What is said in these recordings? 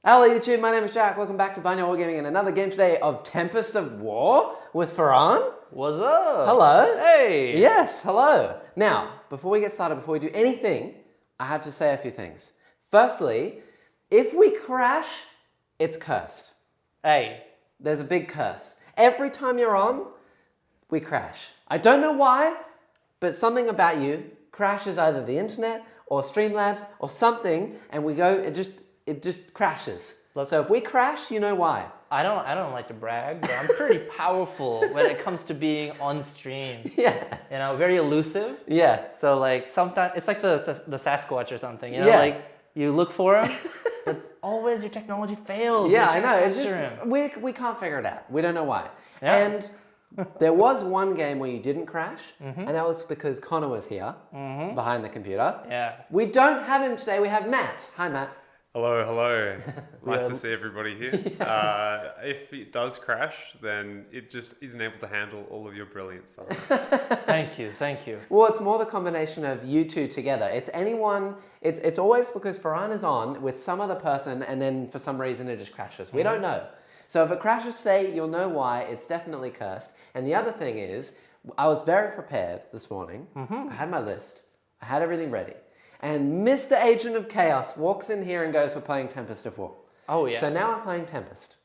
Hello YouTube, my name is Jack. Welcome back to Bio Wargaming and another game today of Tempest of War with Farhan. What's up? Hello. Hey. Yes, hello. Now, before we get started, before we do anything, I have to say a few things. Firstly, if we crash, it's cursed. Hey. There's a big curse. Every time you're on, we crash. I don't know why, but something about you crashes either the internet or Streamlabs or something, and we go, it just crashes. So if we crash, you know why. I don't like to brag, but I'm pretty powerful when it comes to being on stream. Yeah. You know, very elusive. Yeah. So like sometimes it's like the Sasquatch or something. You know, Yeah. like you look for him, but always your technology fails. Yeah, You I can't know. It's capture just him. we can't figure it out. We don't know why. Yeah. And there was one game where you didn't crash, and that was because Connor was here behind the computer. Yeah. We don't have him today. We have Matt. Hi, Matt. Hello, hello. Nice to see everybody here. If it does crash, then it just isn't able to handle all of your brilliance, fella. Thank you. Thank you. Well, it's more the combination of you two together. It's anyone. It's always because Farhan is on with some other person, and then for some reason it just crashes. We don't know. So if it crashes today, you'll know why. It's definitely cursed. And the other thing is, I was very prepared this morning. I had my list. I had everything ready. And Mr. Agent of Chaos walks in here and goes, we're playing Tempest of War. Oh yeah. So now I'm playing Tempest,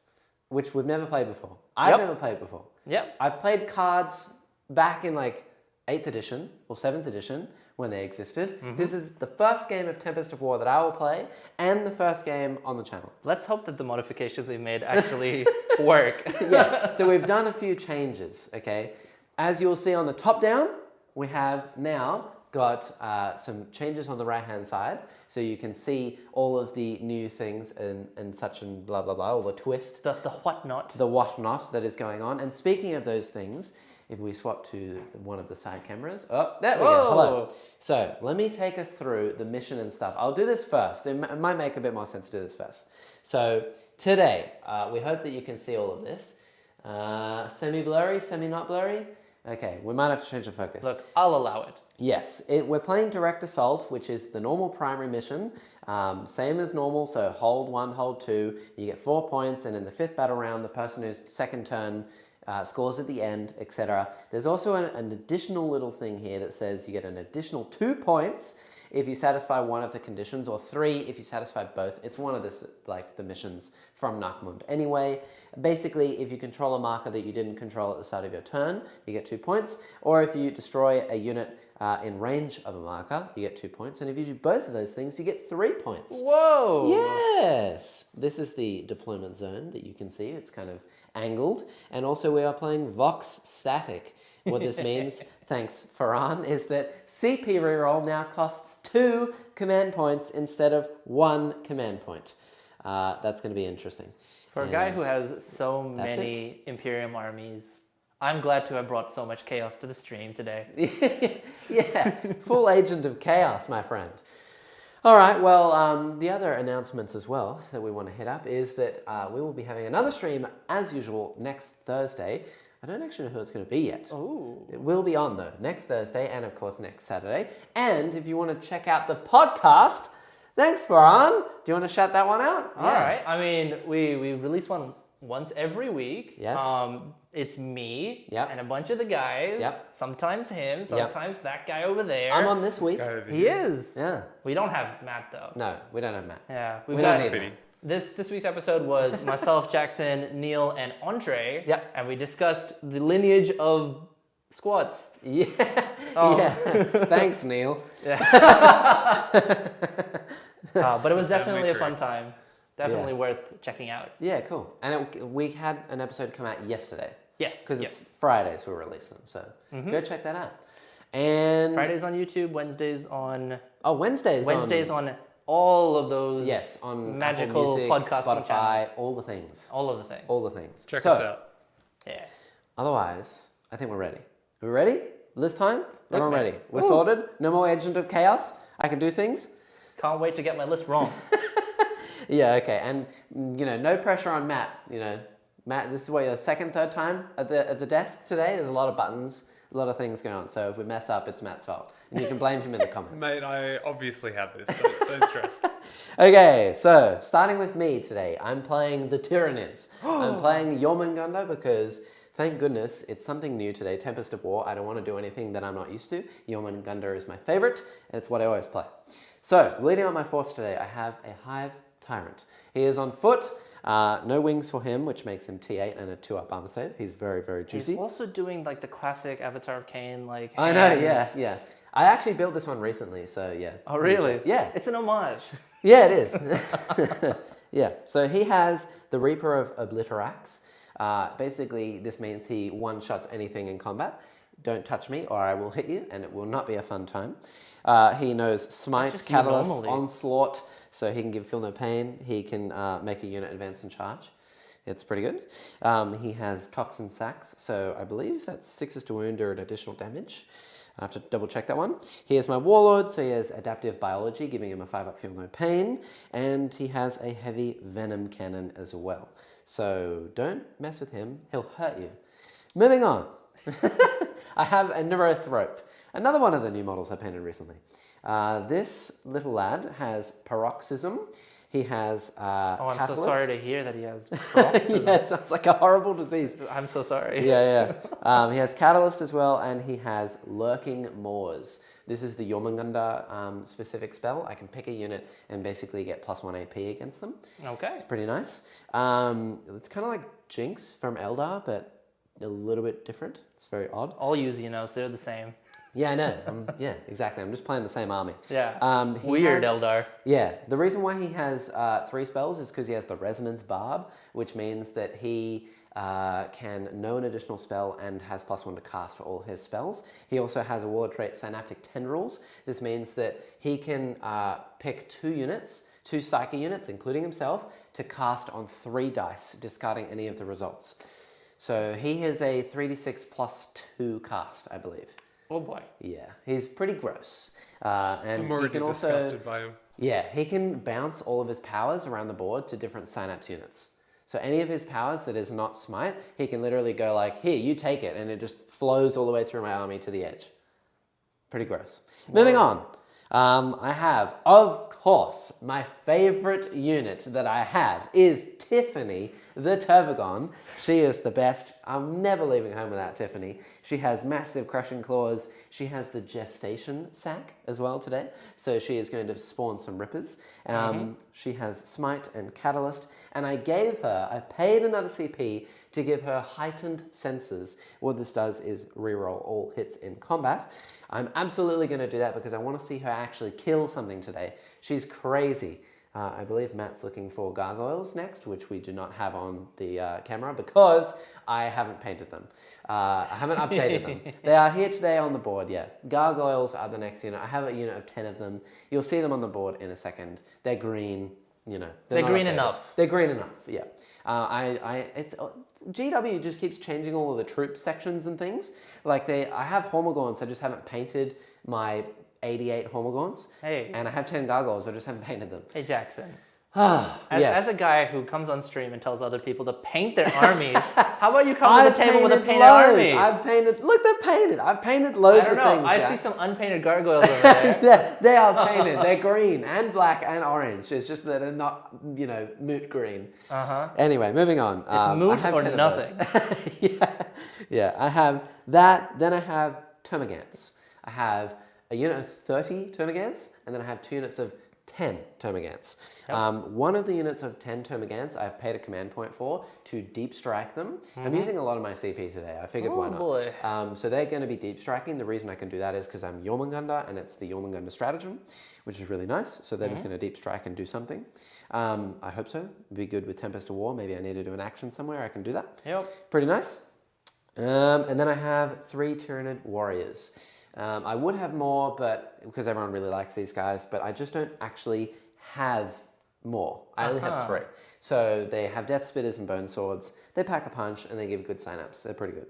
which we've never played before. I've never played before. Yep. I've played cards back in like 8th edition or 7th edition when they existed. This is the first game of Tempest of War that I will play and the first game on the channel. Let's hope that the modifications we made actually work. Yeah, so we've done a few changes, okay? As you'll see on the top down, we have now got some changes on the right hand side, so you can see all of the new things and such and blah blah blah, all the twist, The whatnot. the whatnot that is going on. And speaking of those things, if we swap to one of the side cameras, oh, there we go, hello. So let me take us through the mission and stuff. I'll do this first. It might make a bit more sense to do this first. So today, we hope that you can see all of this. Semi-blurry, semi-not blurry. Okay, we might have to change the focus. Look, I'll allow it. Yes, we're playing Direct Assault, which is the normal primary mission. Same as normal, so hold 1, hold 2, you get 4 points, and in the 5th battle round, the person whose second turn scores at the end, etc. There's also an additional little thing here that says you get an additional 2 points if you satisfy one of the conditions, or 3 if you satisfy both. It's one of the missions from Nakmund. Anyway, basically, if you control a marker that you didn't control at the start of your turn, you get 2 points, or if you destroy a unit in range of a marker, you get 2 points, and if you do both of those things, you get 3 points. Whoa! Yes! This is the deployment zone that you can see. It's kind of angled, and also we are playing Vox Static. What this means, thanks Farhan, is that CP reroll now costs 2 command points instead of 1 command point. That's going to be interesting. For a guy who has so many Imperium armies, I'm glad to have brought so much chaos to the stream today. Yeah, full agent of chaos, my friend. All right, well, the other announcements as well that we want to hit up is that we will be having another stream, as usual, next Thursday. I don't actually know who it's going to be yet. Ooh. It will be on, though, next Thursday and, of course, next Saturday. And if you want to check out the podcast, thanks, Farhan. Do you want to shout that one out? All right. I mean, we release one once every week. Yes. It's me Yep. and a bunch of the guys. Yep. Sometimes him, sometimes that guy over there. I'm on this week. He is. Yeah. We don't have Matt, though. No, we don't have Matt. Yeah. We don't need him. This week's episode was myself, Jackson, Neil, and Andre. Yep. And we discussed the lineage of squats. Yeah. Oh. Yeah. Thanks, Neil. Yeah. But it was definitely a fun time. Definitely worth checking out. Yeah, cool. And we had an episode come out yesterday. Yes. Because it's Fridays we release them, so go check that out. And Fridays on YouTube, Wednesdays on... Oh, Wednesdays on all of those on magical Apple Music, podcasting Spotify, channels. all the things. All of the things. All the things. Check us out. Yeah. Otherwise, I think we're ready. Are we ready? This time? Everyone man. ready? We're sorted? No more Agent of Chaos? I can do things? Can't wait to get my list wrong. Yeah, okay. And, no pressure on Matt. Matt, this is what, your second, third time at the desk today? There's a lot of buttons, a lot of things going on. So if we mess up, it's Matt's fault. and you can blame him in the comments. Mate, I obviously had this. Don't stress. Okay, so starting with me today, I'm playing the Tyranids. I'm playing Jormungandr because, thank goodness, it's something new today, Tempest of War. I don't want to do anything that I'm not used to. Jormungandr is my favorite, and it's what I always play. So, leading on my force today, I have a Hive Tyrant. He is on foot, no wings for him, which makes him T8 and a 2-up armor save. He's very, very juicy. He's also doing like the classic Avatar of Cain, like I know, yeah. I actually built this one recently, so yeah. Oh, really? Yeah. It's an homage. Yeah, it is. Yeah, so he has the Reaper of Obilterax. Basically, this means he one-shots anything in combat. Don't touch me or I will hit you, and it will not be a fun time. He knows Smite, Catalyst, Onslaught, so he can give Feel No Pain. He can make a unit advance and charge. It's pretty good. He has Toxin Sacs, so I believe that's 6 to wound or an additional damage. I have to double check that one. He is my Warlord, so he has Adaptive Biology, giving him a 5-up Feel No Pain, and he has a heavy Venom cannon as well. So don't mess with him, he'll hurt you. Moving on. I have a Neurothrope, another one of the new models I painted recently. This little lad has Paroxysm. He has I'm Catalyst. so sorry to hear that he has Paroxysm. Yeah, it sounds like a horrible disease. I'm so sorry. Yeah. He has Catalyst as well, and he has Lurking Maws. This is the Jormungandr specific spell. I can pick a unit and basically get +1 AP against them. Okay. It's pretty nice. It's kind of like Jinx from Eldar, but a little bit different. It's very odd. All use, they're the same. Yeah, I know. Yeah, exactly. I'm just playing the same army. Yeah. Weird Eldar. Yeah. The reason why he has 3 spells is because he has the Resonance Barb, which means that he can know an additional spell and has +1 to cast for all his spells. He also has a Warlord trait, Synaptic Tendrils. This means that he can pick 2 units, 2 Psyche units, including himself, to cast on 3 dice, discarding any of the results. So he has a 3d6 +2 cast, I believe. Oh boy. Yeah, he's pretty gross. And I'm already he can also, disgusted by him. Yeah, he can bounce all of his powers around the board to different synapse units. So any of his powers that is not Smite, he can literally go like, here, you take it, and it just flows all the way through my army to the edge. Pretty gross. Wow. Moving on. I have, of course, my favorite unit that I have is Tiffany, the Tervigon. She is the best. I'm never leaving home without Tiffany. She has massive crushing claws. She has the gestation sac as well today. So she is going to spawn some rippers. She has Smite and Catalyst. And I paid another CP to give her heightened senses. What this does is reroll all hits in combat. I'm absolutely going to do that because I want to see her actually kill something today. She's crazy. I believe Matt's looking for gargoyles next, which we do not have on the camera because I haven't painted them. I haven't updated them. They are here today on the board, yeah. Gargoyles are the next unit. I have a unit of 10 of them. You'll see them on the board in a second. They're green, They're green updated. enough. They're green enough, yeah. GW just keeps changing all of the troop sections and things. Like I have Hormigorns, I just haven't painted my 88 Hormigorns. Hey. And I have 10 Gargoyles, I just haven't painted them. Hey, Jackson. Yes. As a guy who comes on stream and tells other people to paint their armies, how about you come to the table with a painted army? Look, they're painted. I've painted loads of things. I don't know. I see some unpainted gargoyles over there. Yeah, they are painted. They're green and black and orange. It's just that they're not, moot green. Anyway, moving on. It's moot or nothing. Yeah. I have that. Then I have Termagants. I have a unit of 30 Termagants, and then I have 2 units of 10 Termagants. Yep. One of the units of 10 Termagants I've paid a command point for to deep strike them. I'm using a lot of my CP today. I figured why not. Boy. So they're going to be deep striking. The reason I can do that is because I'm Jormungandr and it's the Jormungandr stratagem, which is really nice. So they're just going to deep strike and do something. I hope so. It'd be good with Tempest of War. Maybe I need to do an action somewhere. I can do that. Yep. Pretty nice. And then I have 3 Tyranid warriors. I would have more, but because everyone really likes these guys, but I just don't actually have more. I only have 3. So they have Death Spitters and Bone Swords. They pack a punch and they give good synapse. They're pretty good.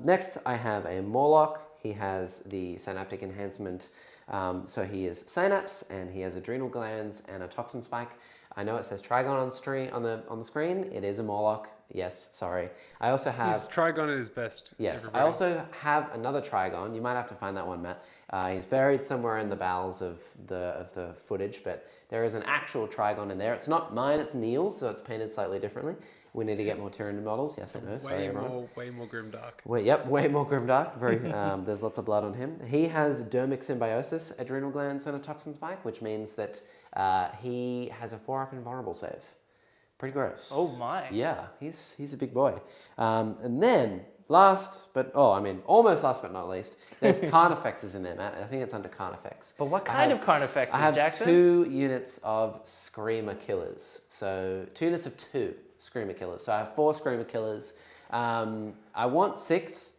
Next, I have a Morlock. He has the Synaptic enhancement. So he is Synapse and he has adrenal glands and a Toxin spike. I know it says Trigon on the screen. It is a Morlock. Yes, sorry. I also have... His Trigon at his best. Yes, everybody. I also have another Trigon. You might have to find that one, Matt. He's buried somewhere in the bowels of the footage, but there is an actual Trygon in there. It's not mine, it's Neil's, so it's painted slightly differently. We need to get more Tyranid models. Yes, I know. Sorry, everyone. Way more grimdark. Way more grimdark. Very. There's lots of blood on him. He has dermic symbiosis, adrenal glands, and a toxin spike, which means that he has a 4-up invulnerable save. Pretty gross. Oh my. Yeah, he's a big boy. And then almost last but not least, there's Carnifexes in there, Matt. I think it's under Carnifex. But what kind of Carnifexes, I have Jackson? 2 units of Screamer Killers. So 2 units of 2 Screamer Killers. So I have 4 Screamer Killers. I want 6,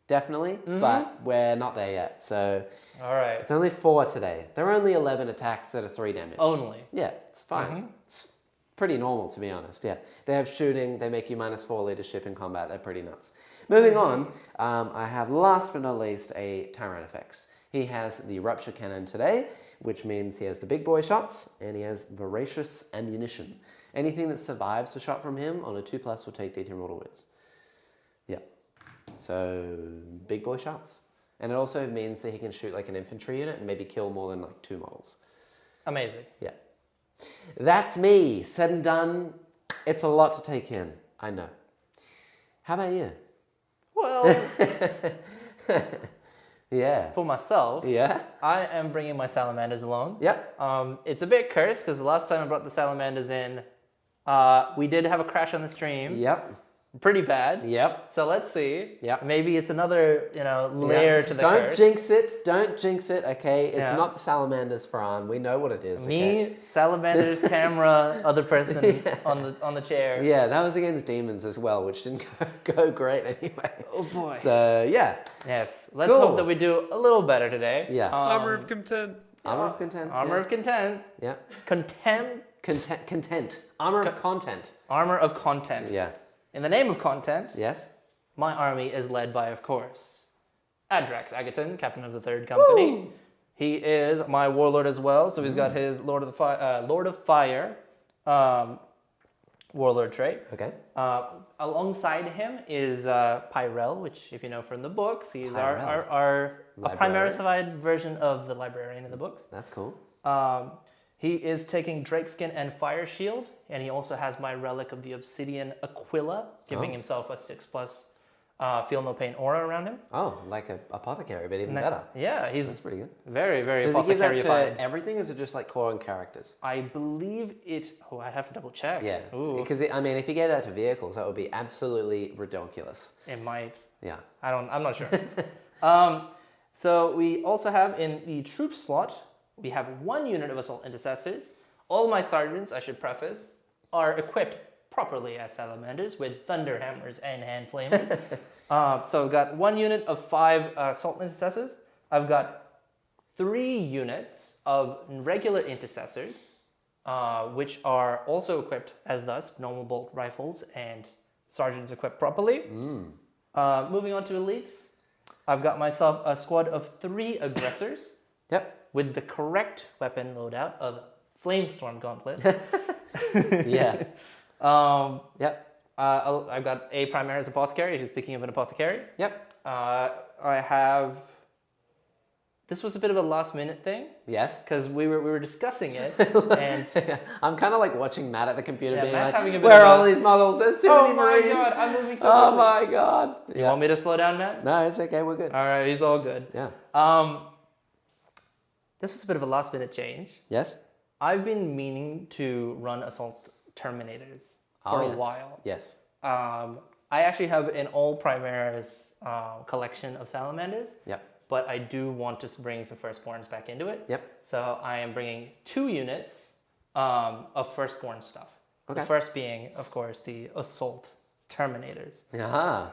definitely, but we're not there yet. So All right. it's only 4 today. There are only 11 attacks that are 3 damage. Only. Yeah, it's fine. It's pretty normal, to be honest. Yeah, they have shooting. They make you -4 leadership in combat. They're pretty nuts. Moving on, I have last but not least a Tyranids. He has the Rupture Cannon today, which means he has the big boy shots and he has Voracious Ammunition. Anything that survives a shot from him on a 2+ will take D3 mortal wounds. Yeah, so big boy shots. And it also means that he can shoot like an infantry unit and maybe kill more than like 2 models. Amazing. Yeah. That's me. Said and done. It's a lot to take in. I know. How about you? Well, Yeah. for myself, Yeah? I am bringing my Salamanders along. Yep. It's a bit cursed because the last time I brought the Salamanders in, we did have a crash on the stream. Yep. Pretty bad. Yep. So let's see. Yep. Maybe it's another, layer to the Don't curse. jinx it. Don't jinx it, okay? It's Yeah. not the Salamanders, Fran. We know what it is, Me, okay? Salamanders, camera, other person on the chair. Yeah, that was against demons as well, which didn't go great anyway. Oh boy. So, yeah. Yes. Let's Cool. hope that we do a little better today. Yeah. Armor of Content. Armor of Content. Armor yeah. of content. Yeah. Contempt. Content. Armor of Content. Armor of content. Yeah. In the name of content, Yes? my army is led by, of course, Adrax Agaton, captain of the 3rd Company. Woo! He is my warlord as well, so he's got his Lord of Fire warlord trait. Okay. Alongside him is Pyrel, which, if you know from the books, he's Pyrel. our Librarian. Primaricified version of the librarian in the books. That's cool. He is taking Drakeskin and Fire Shield, and he also has my Relic of the Obsidian Aquila, giving himself a 6+ Feel No Pain aura around him. Oh, like a apothecary, but even better. Yeah, he's That's pretty good. very, very Does he give that apothecary-fied. to everything, or is it just like core and characters? I believe it... Oh, I'd have to double check. Yeah. Ooh, Because, if you get it out to vehicles, that would be absolutely ridiculous. it might... Yeah. I'm not sure. So we also have in the troop slot, we have 1 unit of Assault Intercessors. All my sergeants, I should preface, are equipped properly as Salamanders with Thunder Hammers and Hand Flamers. So I've got 1 unit of 5 Assault Intercessors. I've got 3 units of regular Intercessors, which are also equipped as thus, normal bolt rifles and sergeants equipped properly. Moving on to elites, I've got myself a squad of 3 aggressors. Yep. With the correct weapon loadout of Flamestorm Gauntlet. Yeah. Yep. I've got a Primaris Apothecary, just speaking of an Apothecary. Yep. I have... This was a bit of a last-minute thing, Yes. because we were discussing it, and... I'm kind of like watching Matt at the computer being Matt's like, having a bit where of are a- all these models? There's too Oh many my Marines. god, I'm moving so Oh quickly. my god. You want me to slow down, Matt? No, it's okay. We're good. All right, he's all good. Yeah. This was a bit of a last-minute change. Yes? I've been meaning to run Assault Terminators for a yes. while. Yes. I actually have an all Primaris collection of Salamanders, Yep. but I do want to bring some Firstborns back into it. Yep. So I am bringing 2 units of Firstborn stuff. Okay. The first being, of course, the Assault Terminators. Aha.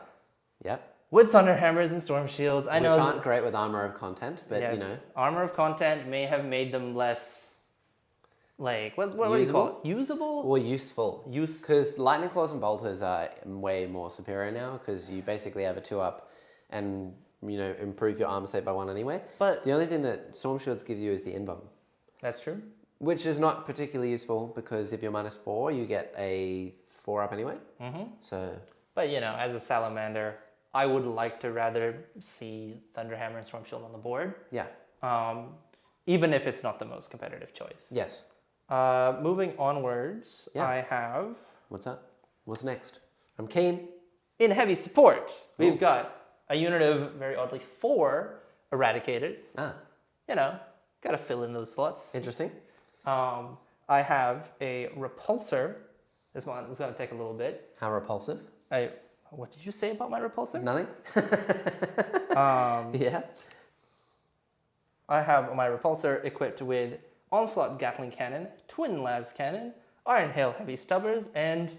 Yep. With Thunder Hammers and Storm Shields. I Which know aren't great with armor of content, but yes, you know. Armor of Content may have made them less, like, what do you call it? Usable? Or useful. Use. Because Lightning Claws and Bolters are way more superior now, because you basically have a 2-up and, improve your armor save by 1 anyway. But The only thing that Storm Shields give you is the invuln. that's true. Which is not particularly useful, because if you're -4, you get a 4-up anyway. So, But, as a Salamander, I would like to rather see Thunderhammer and Storm Shield on the board. yeah. even if it's not the most competitive choice. Yes. Moving onwards, Yeah. I have What's up? What's next? I'm keen. in heavy support, we've got a unit of, very oddly, 4 Eradicators. Ah, You know, gotta fill in those slots. interesting. I have a Repulsor. This one is gonna take a little bit. How repulsive? What did you say about my Repulsor? Nothing? Yeah. I have my Repulsor equipped with Onslaught Gatling Cannon, Twin Las Cannon, Iron Hail Heavy Stubbers, and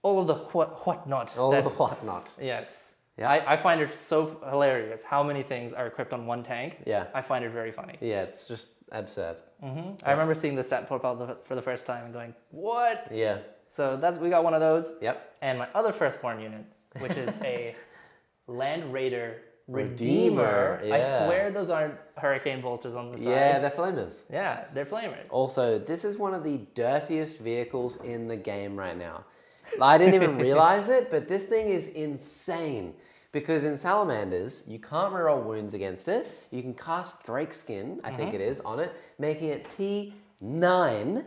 all of the whatnot. All the whatnot. Yes. Yeah. I find it so hilarious how many things are equipped on one tank. Yeah. I find it very funny. Yeah, it's just absurd. I remember seeing the stat profile for the first time and going, what? Yeah. So we got one of those. Yep. And my other firstborn unit, which is a Land Raider Redeemer, Redeemer. I yeah. swear those aren't Hurricane Bolters on the side. Yeah, they're flamers. Yeah, they're flamers. Also, this is one of the dirtiest vehicles in the game right now. I didn't even realize it, but this thing is insane. Because in Salamanders, you can't reroll wounds against it. You can cast Drakeskin, I think it is, on it, making it T9,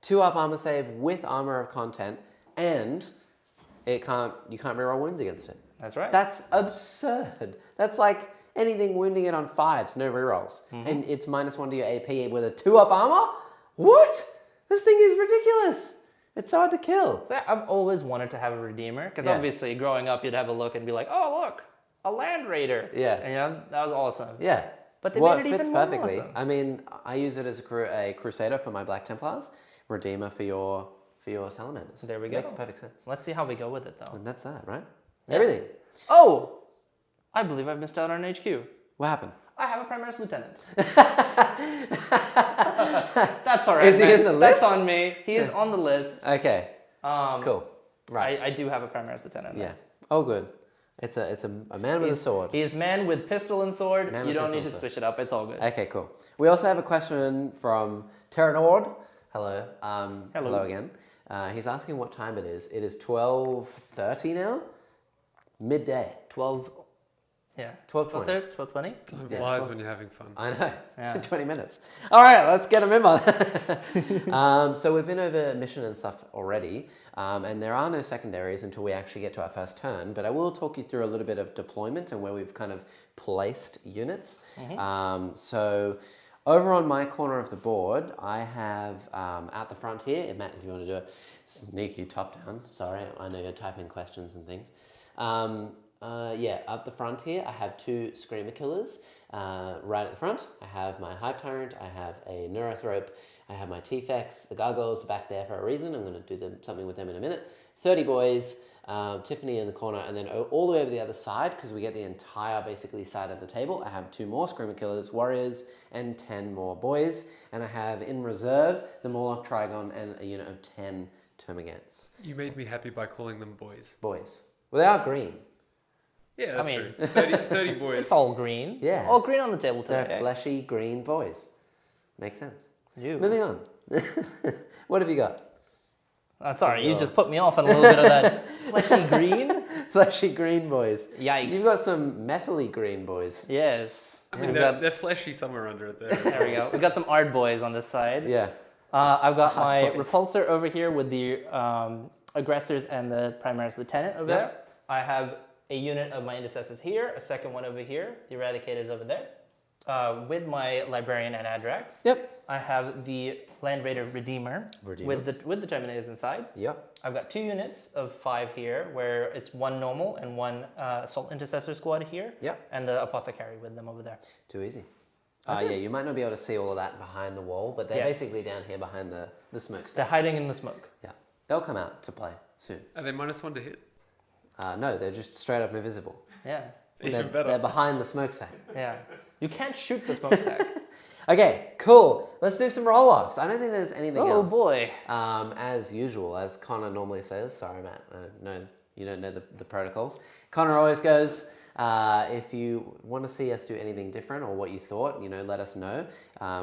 2-up armor save with armor of content, and you can't reroll wounds against it. That's right. That's absurd. That's like anything wounding it on 5s, no rerolls. And it's -1 to your AP with a 2-up armor? What? This thing is ridiculous. It's so hard to kill. So I've always wanted to have a Redeemer, because Yeah. obviously growing up you'd have a look and be like, oh look, a Land Raider. Yeah. And, you know, that was awesome. Yeah. But they Well, made it it fits even more perfectly. awesome. I mean, I use it as a Crusader for my Black Templars, Redeemer for your Salamanders. There we go. Makes perfect sense. Let's see how we go with it though. And that's that, right? Yeah. Everything. Oh, I believe I've missed out on HQ. What happened? I have a Primaris Lieutenant. That's all right. Is he man. in the That's list? on me. He is on the list. Okay. Cool. Right. I do have a Primaris Lieutenant. Yeah. Oh, good. It's a man with a sword. He is man with pistol and sword. Man You with don't pistol need to and sword. switch it up. It's all good. Okay, cool. We also have a question from Tyranids. Hello. Hello again. He's asking what time it is. It is 12:30 now. Midday. 12. Yeah. 12:20. 12:20. Time Yeah. flies when you're having fun. I know. It's Yeah. been 20 minutes. All right, let's get them in on. So we've been over mission and stuff already, and there are no secondaries until we actually get to our first turn, but I will talk you through a little bit of deployment and where we've kind of placed units. So over on my corner of the board, I have at the front here, Matt, if you want to do a sneaky top down, sorry, I know you're typing questions and things. Yeah, up the front here, I have 2 Screamer Killers. Right at the front, I have my Hive Tyrant, I have a Neurothrope, I have my T-Fex, the Gargoyles are back there for a reason. I'm going to do something with them in a minute. 30 boys, Tiffany in the corner, and then all the way over the other side, because we get the entire basically side of the table, I have 2 more Screamer Killers, Warriors, and 10 more boys. And I have in reserve the Morlock Trigon and a unit of 10 Termagants. You made me happy by calling them boys. Boys. Well, they are green. Yeah, that's I true. mean- 30 boys. It's all green. Yeah. All green on the table They're today. fleshy green boys. Makes sense. You. Moving on. What have you got? Sorry, you just put me off on a little bit of that fleshy green. Fleshy green boys. Yikes. You've got some metally green boys. Yes. I mean, We've got- they're fleshy somewhere under it there. There we go. We've got some Ard boys on this side. Yeah. I've got Ard my boys. Repulsor over here with the Aggressors and the Primaris Lieutenant over Yep. there. I have a unit of my Intercessors here, a second one over here, the Eradicators over there. With my Librarian and Adrax. Yep. I have the Land Raider Redeemer, with the Terminators inside. Yep. I've got 2 units of 5 here, where it's 1 normal and 1 Assault Intercessor squad here. Yep. And the Apothecary with them over there. Too easy. That's Yeah, it. you might not be able to see all of that behind the wall, but they're Yes. basically down here behind the smokestacks. They're hiding in the smoke. Yeah. They'll come out to play soon. Are they -1 to hit? No, they're just straight up invisible. Yeah. Even better. They're behind the smokestack. Yeah. You can't shoot the smokestack. Okay, cool. Let's do some roll-offs. I don't think there's anything Oh else. boy. As usual, as Connor normally says. Sorry, Matt. No, you don't know the protocols. Connor always goes, if you want to see us do anything different or what you thought, let us know.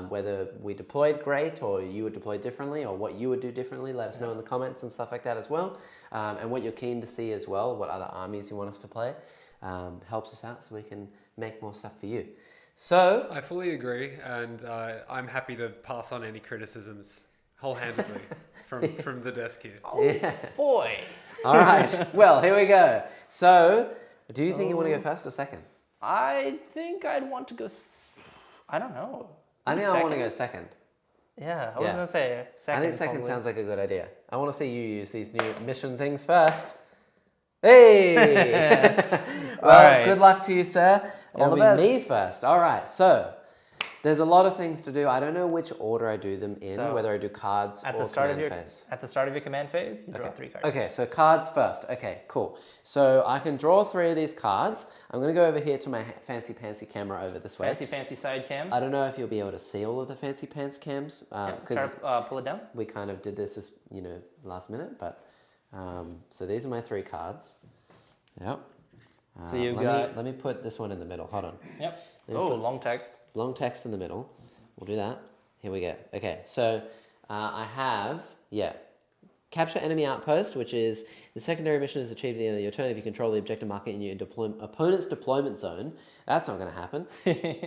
Whether we deployed great or you would deploy differently or what you would do differently, let us know in the comments and stuff like that as well. And what you're keen to see as well, what other armies you want us to play, helps us out so we can make more stuff for you. So, I fully agree, and I'm happy to pass on any criticisms wholehandedly from the desk here. yeah. Boy. All right. Well, here we go. So, do you think you want to go first or second? I think I'd want to go. I don't know. I think Maybe I want to second? go second. Yeah, I was Yeah. gonna say second. I think second probably. sounds like a good idea. I want to see you use these new mission things first. Hey! Well, Alright. good luck to you, sir. All It'll the be best. me first. All right. So, there's a lot of things to do. I don't know which order I do them in, So, whether I do cards At or the start of command your phase. at the start of your command phase, you draw Okay. 3 cards. Okay, so cards first. Okay, cool. So I can draw 3 of these cards. I'm going to go over here to my fancy pantsy camera over this way. Fancy side cam. I don't know if you'll be able to see all of the fancy pants cams because Pull it down. we kind of did this as, last minute, but so these are my 3 cards. Yep. So you've let me put this one in the middle. Hold on. Yep. Let me Oh, put long text. long text in the middle. We'll do that. Here we go. Okay, so I have, capture enemy outpost, which is the secondary mission is achieved at the end of your turn if you control the objective marker in your opponent's deployment zone. That's not going to happen.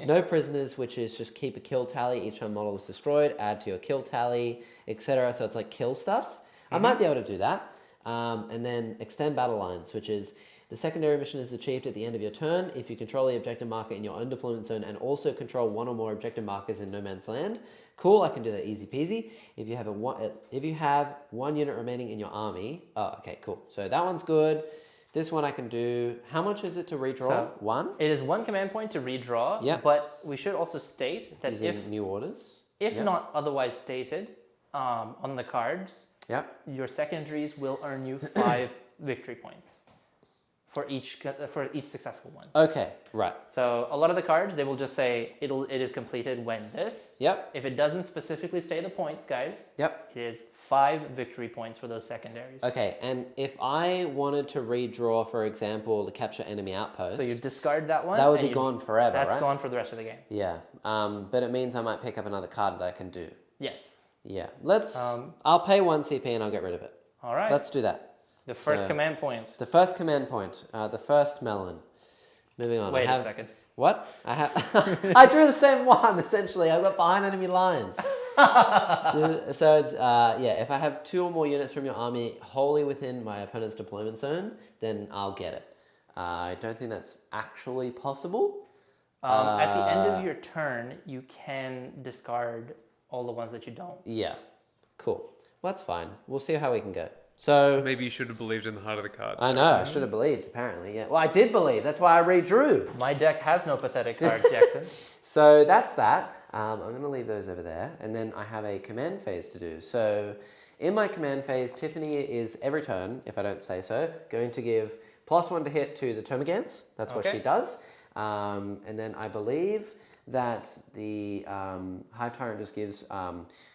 No prisoners, which is just keep a kill tally each time model is destroyed, add to your kill tally, etc. So it's like kill stuff. I might be able to do that. And then extend battle lines, which is the secondary mission is achieved at the end of your turn if you control the objective marker in your own deployment zone and also control 1 or more objective markers in no man's land. Cool, I can do that easy peasy. If you have 1 unit remaining in your army, okay, cool. So that one's good. This one I can do. How much is it to redraw? So, 1? It is 1 command point to redraw. Yep. But we should also state that Using new orders. if Yep. not otherwise stated on the cards, Yep. your secondaries will earn you 5 victory points for each successful one. Okay, right. So a lot of the cards, they will just say it is completed when this. Yep. If it doesn't specifically state the points, guys, Yep. it is 5 victory points for those secondaries. Okay, and if I wanted to redraw, for example, the capture enemy outpost, So you discard that one. that would and be gone forever, That's right? gone for the rest of the game. Yeah, but it means I might pick up another card that I can do. Yes. Yeah, I'll pay 1 CP and I'll get rid of it. All right. Let's do that. The first So- command point. The first command point, the first melon. Moving on. Wait I have, a second. What? I have. I drew the same one essentially. I got behind enemy lines. So it's if I have 2 or more units from your army wholly within my opponent's deployment zone, then I'll get it. I don't think that's actually possible. At the end of your turn, you can discard all the ones that you don't. Yeah, cool. Well, that's fine. We'll see how we can go. So Maybe you should have believed in the heart of the cards. I know I should have believed. Apparently, yeah. Well, I did believe. That's why I redrew. My deck has no pathetic cards, Jackson. So that's that. I'm going to leave those over there. And then I have a command phase to do. So in my command phase, Tiffany is every turn, if I don't say so, going to give +1 to hit to the Termagants. That's what Okay. she does. And then I believe that the Hive Tyrant just gives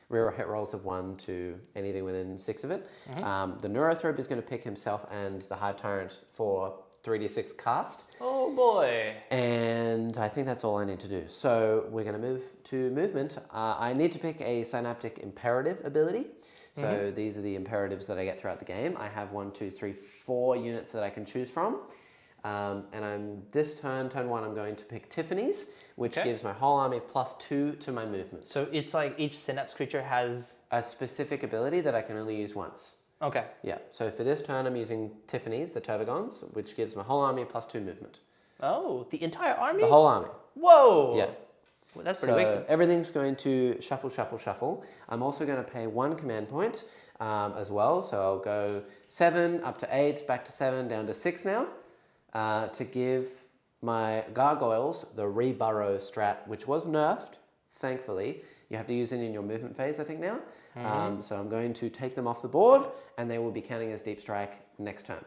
rear hit rolls of 1 to anything within 6 of it. The Neurothrope is going to pick himself and the Hive Tyrant for 3d6 cast. Oh boy. And I think that's all I need to do. So we're going to move to movement. I need to pick a Synaptic Imperative ability. So these are the imperatives that I get throughout the game. I have 1, 2, 3, 4 units that I can choose from. And this turn 1, I'm going to pick Tiffany's, which gives my whole army +2 to my movement. So it's like each Synapse creature has... A specific ability that I can only use once. Okay. Yeah, so for this turn I'm using Tiffany's, the Tervigons, which gives my whole army +2 movement. Oh, the entire army? The whole army. Whoa! Yeah. Well, that's pretty So wicked. everything's going to shuffle, shuffle, shuffle. I'm also going to pay 1 command point as well. So I'll go 7 up to 8, back to 7, down to 6 now. To give my gargoyles the reburrow strat, which was nerfed, thankfully. You have to use it in your movement phase, I think now. So I'm going to take them off the board, and they will be counting as deep strike next turn.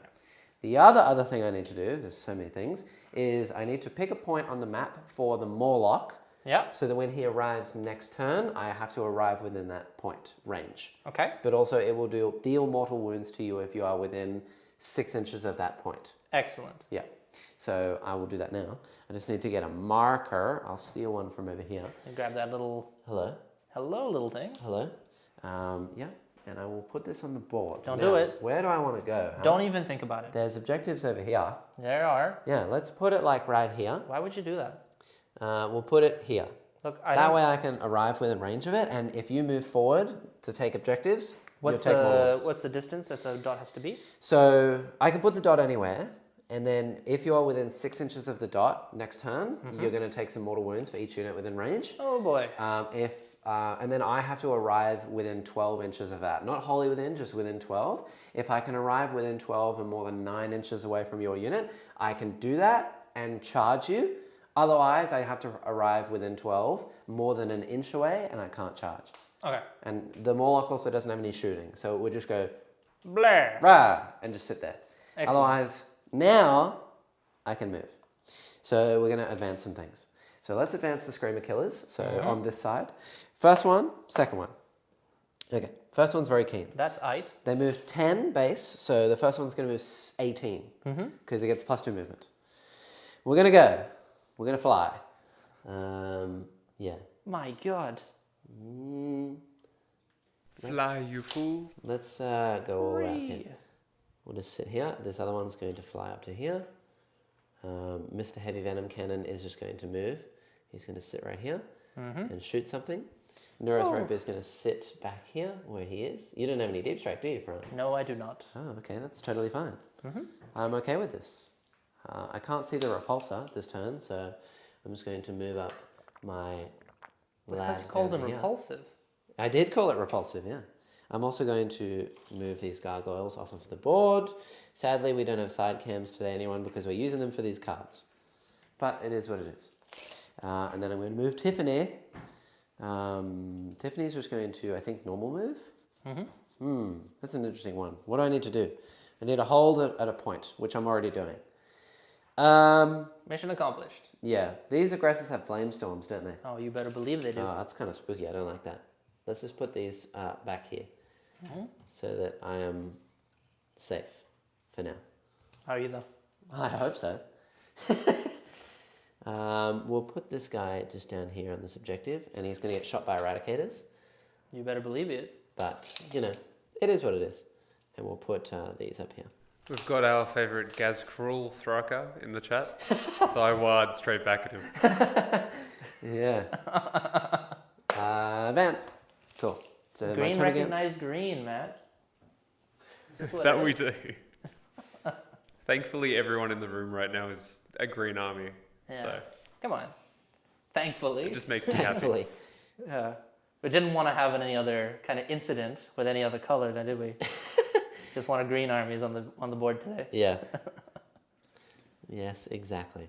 The other thing I need to do, there's so many things, is I need to pick a point on the map for the Morlock, Yeah. so that when he arrives next turn, I have to arrive within that point range. Okay. But also it will deal mortal wounds to you if you are within 6 inches of that point. Excellent. Yeah. So I will do that now. I just need to get a marker. I'll steal one from over here. And grab that little... Hello? little thing. Hello? Yeah. And I will put this on the board. Don't Now, do it. Where do I want to go? Huh? Don't even think about it. There's objectives over here. There are. Yeah, let's put it like right here. Why would you do that? We'll put it here. Look, That way I can arrive within range of it, and if you move forward to take objectives, you'll what's take more wounds. what's the distance that the dot has to be? So I can put the dot anywhere, and then if you're within 6 inches of the dot next turn, you're going to take some mortal wounds for each unit within range. Oh boy. And then I have to arrive within 12 inches of that. Not wholly within, just within 12. If I can arrive within 12 and more than 9 inches away from your unit, I can do that and charge you. Otherwise, I have to arrive within 12, more than an inch away, and I can't charge. Okay. And the Morlock also doesn't have any shooting, so it would just go Blair. rah and just sit there. Excellent. Otherwise, now I can move. So we're going to advance some things. So let's advance the Screamer Killers. So on this side. First one, second one. Okay, first one's very keen. That's eight. They move 10 base, so the first one's going to move 18 because it gets +2 movement. We're going to go. We're going to fly. Yeah. My God. Fly, you fools. Let's go all out here. We'll just sit here. This other one's going to fly up to here. Mr. Heavy Venom Cannon is just going to move. He's going to sit right here and shoot something. Neurothrope is going to sit back here where he is. You don't have any Deep Strike, do you, Fran? No, I do not. Oh, okay. That's totally fine. I'm okay with this. I can't see the repulsor this turn, so I'm just going to move up my lad. That's called them down here. repulsive. I did call it repulsive, yeah. I'm also going to move these gargoyles off of the board. Sadly, we don't have side cams today, anyone, because we're using them for these cards. But it is what it is. And then I'm going to move Tiffany. Tiffany's just going to, I think, normal move. That's an interesting one. What do I need to do? I need to hold it at a point, which I'm already doing. Mission accomplished. Yeah, these aggressors have flame storms, don't they? Oh, you better believe they do. Oh, that's kind of spooky. I don't like that. Let's just put these back here so that I am safe for now. How are you though? I hope so. We'll put this guy just down here on this objective, and he's going to get shot by eradicators. You better believe it. But, you know, it is what it is. And we'll put these up here. We've got our favourite Gaz Krul Thraka in the chat, so I wired straight back at him. Yeah. Advance. Cool. So Green my recognized green, Matt. That we do. Thankfully, everyone in the room right now is a green army. Yeah. So Come on. Thankfully. it just makes me happy. Thankfully. Yeah. We didn't want to have any other kind of incident with any other color, then did we? Just wanted green armies on the board today. Yeah. Yes, exactly.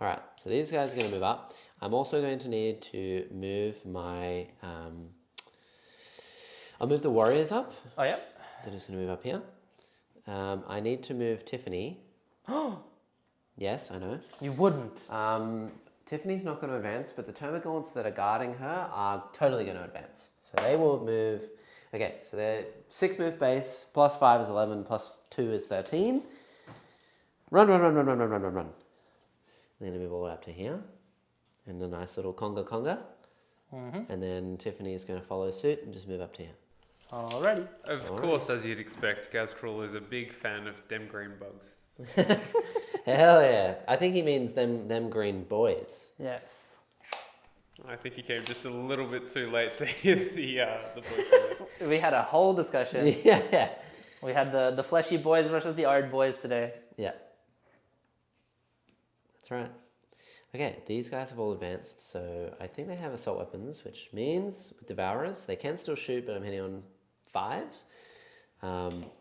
All right, so these guys are going to move up. I'm also going to need to move my... I'll move the warriors up. Oh, yeah? They're just going to move up here. I need to move Tiffany. Yes, I know. You wouldn't. Tiffany's not going to advance, but the Tervigons that are guarding her are totally going to advance. So they will move... Okay, so they're 6 move base, +5 is 11, +2 is 13. Run. They're going to move all the way up to here. And a nice little conga. And then Tiffany is going to follow suit and just move up to here. Alrighty. Of course, as you'd expect, Gaz Krul is a big fan of dem green bugs. Hell yeah. I think he means them green boys. Yes. I think he came just a little bit too late to hear the voice. We had a whole discussion. Yeah. We had the fleshy boys versus the ard boys today. Yeah. That's right. Okay, these guys have all advanced, so I think they have assault weapons, which means with Devourers, they can still shoot, but I'm hitting on 5s.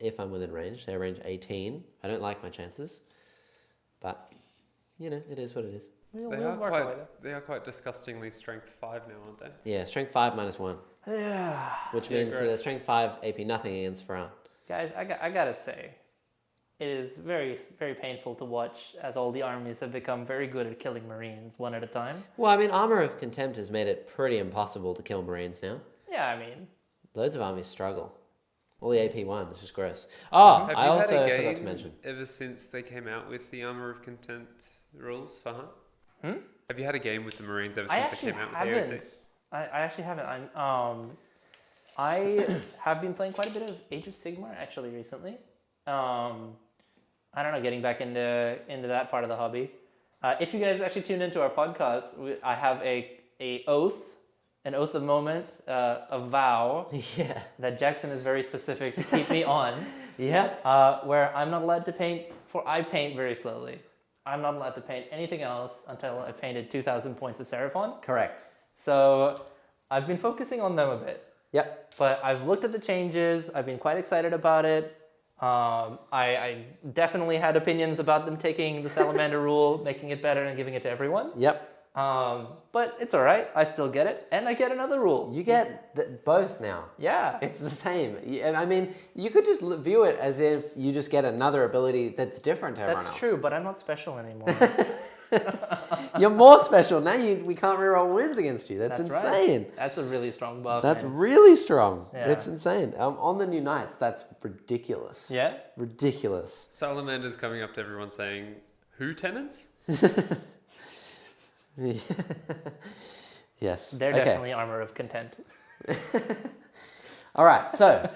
If I'm within range. They're range 18. I don't like my chances, but, you know, it is what it is. They are quite disgustingly strength 5 now, aren't they? Yeah, strength 5 -1. Yeah. Which means that they're strength 5 AP nothing against Frown. Guys, I gotta say, it is very, very painful to watch as all the armies have become very good at killing Marines one at a time. Well, I mean, Armor of Contempt has made it pretty impossible to kill Marines now. Yeah, I mean... Loads of armies struggle. All the AP1, it's just gross. Oh, I also forgot to mention. Ever since they came out with the Armor of Contempt rules for Hunt? Have you had a game with the Marines ever since they came out with the AOC? I actually haven't. I have been playing quite a bit of Age of Sigmar actually recently. I don't know, getting back into that part of the hobby. If you guys actually tune into our podcast, I have an oath of moment, a vow Yeah. that Jackson is very specific to keep me on, Yeah. where I'm not allowed to paint, I paint very slowly. I'm not allowed to paint anything else until I painted 2,000 points of Seraphon. Correct. So I've been focusing on them a bit. Yep. But I've looked at the changes. I've been quite excited about it. I definitely had opinions about them taking the Salamander rule, making it better and giving it to everyone. Yep. But it's all right. I still get it. And I get another rule. You get both now. Yeah. It's the same. And I mean, you could just view it as if you just get another ability that's different to everyone else. That's true, but I'm not special anymore. You're more special. Now we can't reroll wounds against you. That's insane. Right. That's a really strong buff. That's man. really strong. Yeah. It's insane. On the new knights, that's ridiculous. Yeah? Ridiculous. Salamander's coming up to everyone saying, "Who tenants?" Yes. They're okay. definitely armor of content. All right. So,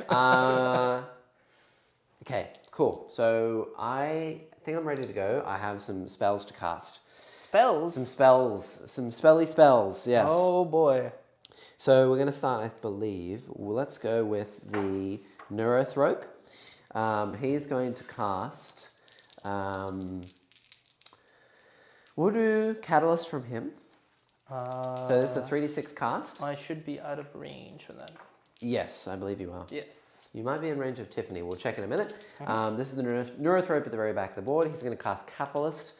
okay, cool. So I think I'm ready to go. I have some spells to cast. Spells? Some spelly spells. Yes. Oh boy. So we're going to start, I believe. Well, let's go with the Neurothrope. He's going to cast. We'll do Catalyst from him. So this is a 3d6 cast. I should be out of range for that. Yes, I believe you are. Yes. You might be in range of Tiffany. We'll check in a minute. This is the Neurothrope at the very back of the board. He's going to cast Catalyst.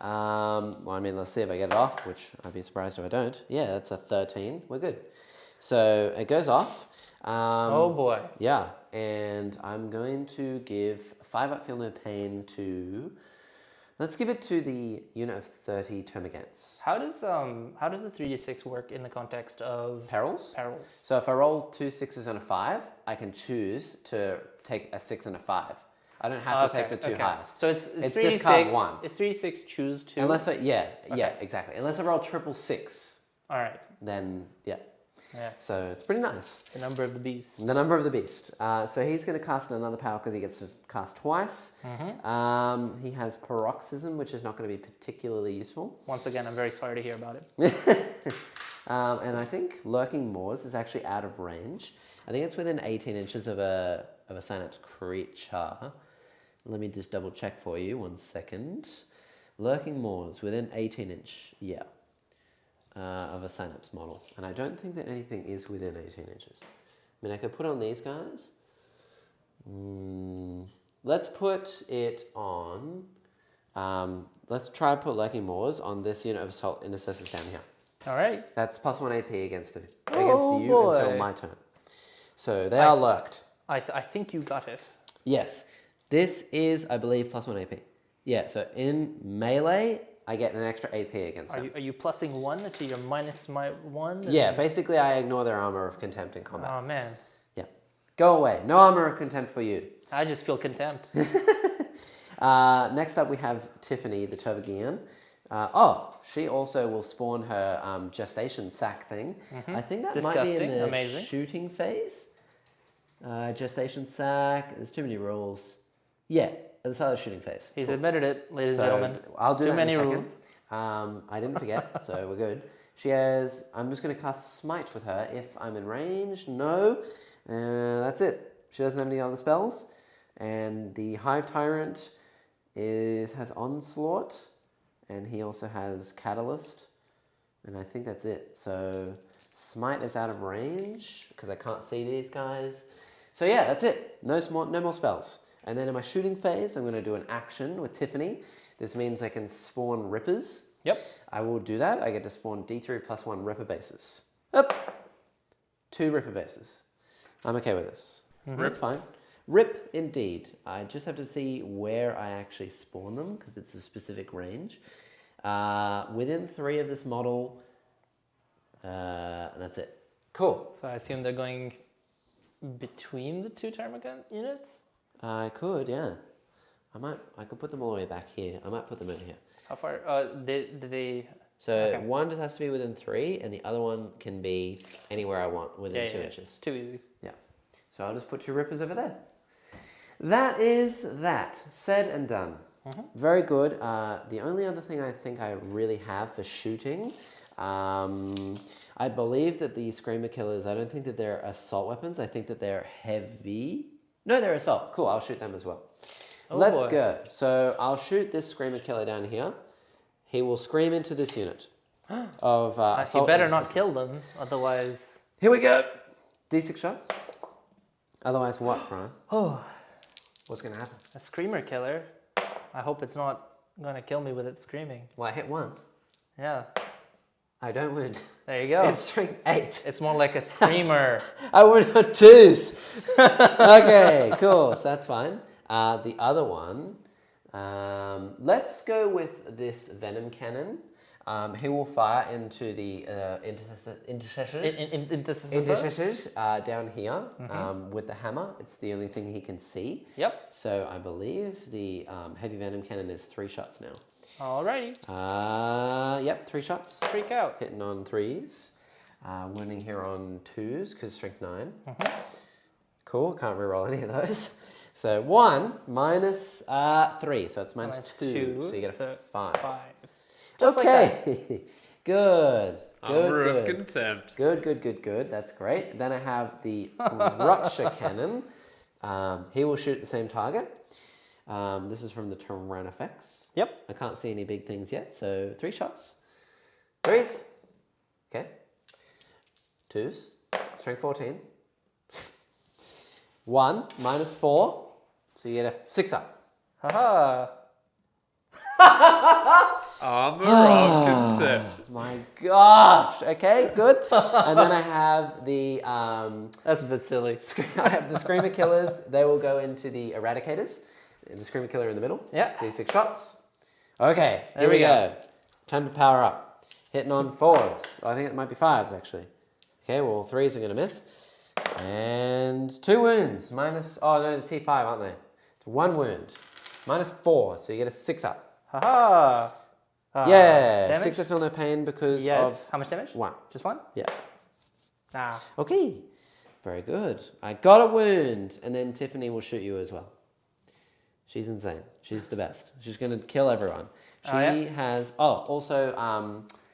Well, I mean, let's see if I get it off, which I'd be surprised if I don't. Yeah, that's a 13. We're good. So it goes off. Oh boy. Yeah, and I'm going to give 5 up, feel no pain to... Let's give it to the unit of 30 Termagants. How does the 3d6 work in the context of Perils? perils? So if I roll 2 6s and a 5, I can choose to take a 6 and a 5. I don't have to take the two highest. So it's discard 3d6, 1. It's 3d6 choose 2? Unless yeah, exactly. Unless I roll triple 6, All right. then yeah. Yeah. So it's pretty nice. The number of the beast. The number of the beast. So he's going to cast another power because he gets to cast twice. He has Paroxysm, which is not going to be particularly useful. Once again, I'm very sorry to hear about it. And I think Lurking Maws is actually out of range. I think it's within 18 inches of a Synapse creature. Let me just double check for you, 1 second. Lurking Maws within 18 inch, yeah, of a Synapse model. And I don't think that anything is within 18 inches. I mean, I could put on these guys. Let's put it on, let's try put Lurking Maws on this unit of Assault Intercessors down here. All right. That's +1 AP against you boy. until my turn. So they are lurked. I think you got it. Yes. This is, I believe, +1 AP. Yeah, so in melee, I get an extra AP against them. Are you plussing 1 to your minus my 1? Yeah, basically I ignore their Armor of Contempt in combat. Oh man. Yeah. Go away. No Armor of Contempt for you. I just feel contempt. Next up we have Tiffany, the Tervigon. She also will spawn her gestation sac thing. I think that might be in the shooting phase. Gestation sac, there's too many rules. Yeah, at the start of the shooting phase. He's admitted it, ladies and gentlemen. I'll do that in a second. Rules. I didn't forget, so we're good. She has, I'm just going to cast Smite with her if I'm in range. No, that's it. She doesn't have any other spells. And the Hive Tyrant has Onslaught, and he also has Catalyst. And I think that's it. So Smite is out of range because I can't see these guys. So yeah, that's it. No more spells. And then in my shooting phase, I'm going to do an action with Tiffany. This means I can spawn Rippers. Yep. I will do that. I get to spawn D3 +1 Ripper bases. Up. 2 Ripper bases. I'm okay with this. That's fine. Rip, indeed. I just have to see where I actually spawn them because it's a specific range. Within 3 of this model, and that's it. Cool. So I assume they're going between the 2 Tervigon units? I could, yeah. I could put them all the way back here. I might put them in here. How far? So okay. one just has to be within 3, and the other one can be anywhere I want within 2 inches. Too easy. Yeah. So I'll just put 2 Rippers over there. That is that. Said and done. Very good. The only other thing I think I really have for shooting, I believe that the Screamer Killers, I don't think that they're assault weapons. I think that they're heavy. No, they're assault. Cool, I'll shoot them as well. Oh, Let's boy. go. So I'll shoot this Screamer Killer down here. He will scream into this unit of assault. You better not intercessors. kill them, otherwise... Here we go. D6 shots. Otherwise what, Fran? Oh, What's going to happen? a Screamer Killer. I hope it's not going to kill me with it screaming. Well, I hit once. Yeah, I don't wound. there you go. It's strength 8. It's more like a Screamer. I wound on 2s. Okay, cool. So that's fine. The other one, let's go with this Venom cannon. He will fire into the intercessors down here with the hammer. It's the only thing he can see. Yep. So I believe the heavy Venom cannon is 3 shots now. Alrighty. Yep, 3 shots. Freak out. Hitting on 3s. Wounding here on 2s because strength 9. Cool, can't reroll any of those. So 1 minus 3, so it's minus 2. So you get a 5. Just okay, like good. Armor of Good. contempt. Good. That's great. Then I have the Rupture Cannon. He will shoot the same target. This is from the Tyranids. Yep. I can't see any big things yet, so 3 shots. 3s. Okay. 2s. Strength 14. 1 minus 4. So you get a 6 up. Haha. Armor of contempt. My gosh. Okay, good. And then I have the That's a bit silly. I have the Screamer Killers. They will go into the Eradicators. The Screamer Killer in the middle. Yeah. D6 shots. Okay, There here we we go. Time to power up. Hitting on 4s. I think it might be 5s actually. Okay, well 3s are going to miss. And 2 wounds. Minus, oh no, the T5, aren't they? It's 1 wound. Minus 4, so you get a 6 up. Haha. Yeah, damage? 6 I feel no pain because Yes. of How much damage? 1. Just 1? Yeah. Nah. Okay, very good. I got a wound, and then Tiffany will shoot you as well. She's insane. She's the best. She's going to kill everyone. She has... Oh, also,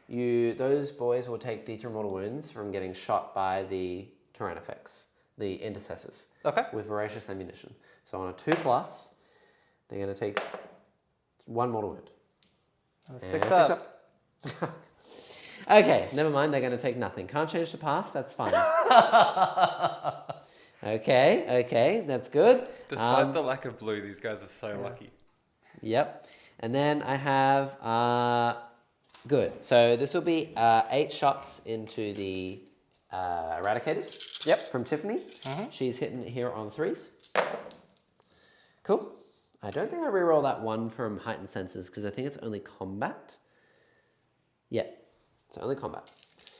those boys will take D3 mortal wounds from getting shot by the Tyranids, the intercessors, Okay. with voracious ammunition. So on a 2+, they're going to take 1 mortal wound. And And 6 up. 6 up. Okay, never mind. They're going to take nothing. Can't change the past. That's fine. Okay, that's good. Despite the lack of blue, these guys are so lucky. Yep. And then I have, good. So this will be 8 shots into the Eradicators. Yep. From Tiffany. She's hitting here on 3s. Cool. I don't think I reroll that 1 from Heightened Senses because I think it's only combat. Yeah, it's only combat.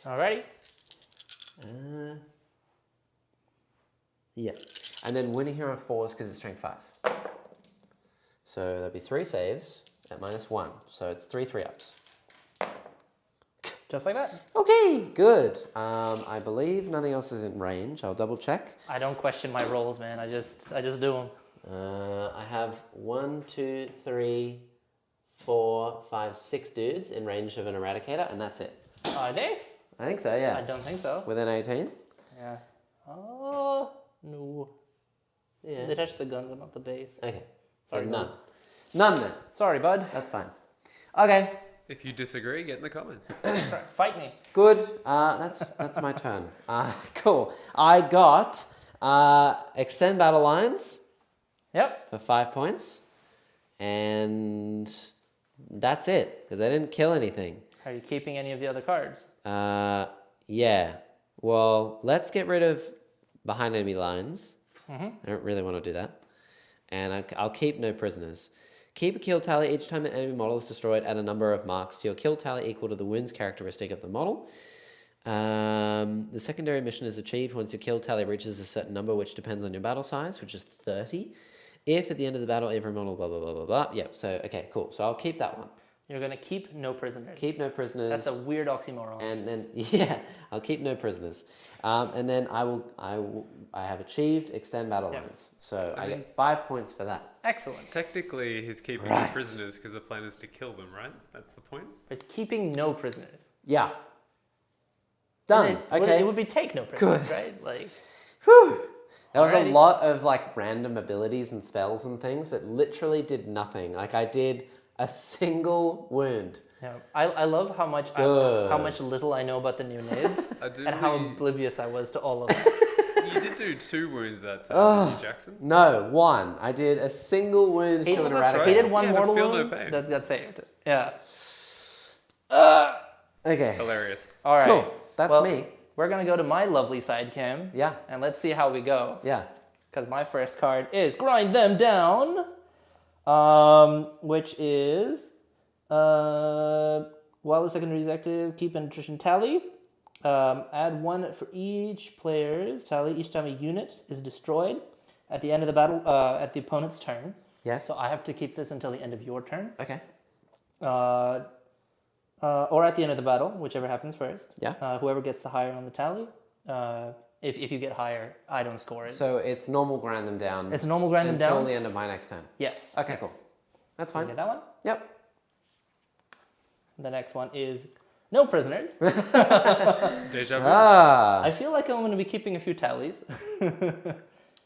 Alrighty. Yeah. And then winning here on 4s because it's strength 5. So there'll be 3 saves at -1. So it's 3 3-ups. Just like that. Okay, good. I believe nothing else is in range. I'll double check. I don't question my rolls, man. I just do them. I have 1, 2, 3, 4, 5, 6 dudes in range of an Eradicator, and that's it. Are they? I think so, yeah. I don't think so. Within 18? Yeah. Oh, no. Yeah. Detach the gun, but not the base. Okay. So Sorry, none. None then. Sorry, bud. That's fine. Okay. If you disagree, get in the comments. Fight me. Good. That's my turn. Cool. I got Extend Battle Lines Yep. for 5 points. And that's it, because I didn't kill anything. Are you keeping any of the other cards? Yeah. Well, let's get rid of Behind Enemy Lines. Mm-hmm. I don't really want to do that. And I'll keep No Prisoners. Keep a kill tally each time an enemy model is destroyed at a number of marks to your kill tally equal to the wounds characteristic of the model. The secondary mission is achieved once your kill tally reaches a certain number, which depends on your battle size, which is 30. If at the end of the battle, every model, blah, blah, blah, blah, blah. Yeah, so, okay, cool. So I'll keep that one. You're going to keep no prisoners. Keep no prisoners. That's a weird oxymoron. And then, yeah, I'll keep no prisoners. And then I have achieved extend battle lines. So I get 5 points for that. Excellent. Technically, he's keeping no prisoners because the plan is to kill them, right? That's the point. It's keeping no prisoners. Yeah. Done. Okay. It would be take no prisoners, right? Like, Whew. There was a Alrighty. lot of like random abilities and spells and things that literally did nothing. Like I did a single wound. yeah. I love how much how much little I know about the new names and how oblivious I was to all of it. You did do 2 wounds that time, didn't you, Jackson? No, 1. I did a single wound to an eradicator. He did one Yeah, mortal feel no wound. pain. That saved it. Yeah. Okay. Hilarious. All right. Cool. That's me. We're gonna go to my lovely side cam. Yeah. And let's see how we go. Yeah. Because my first card is Grind Them Down, which is while the secondary is active, keep an attrition tally. Add 1 for each player's tally each time a unit is destroyed at the end of the battle, at the opponent's turn. Yes. So I have to keep this until the end of your turn. Okay. Or at the end of the battle, whichever happens first. Yeah. Whoever gets the higher on the tally. If you get higher, I don't score it. So it's normal grind them down. It's normal grind them until down. the end of my next turn. Yes. Okay, yes. cool. That's You fine. get that one? Yep. The next one is no prisoners. Deja vu. I feel like I'm going to be keeping a few tallies.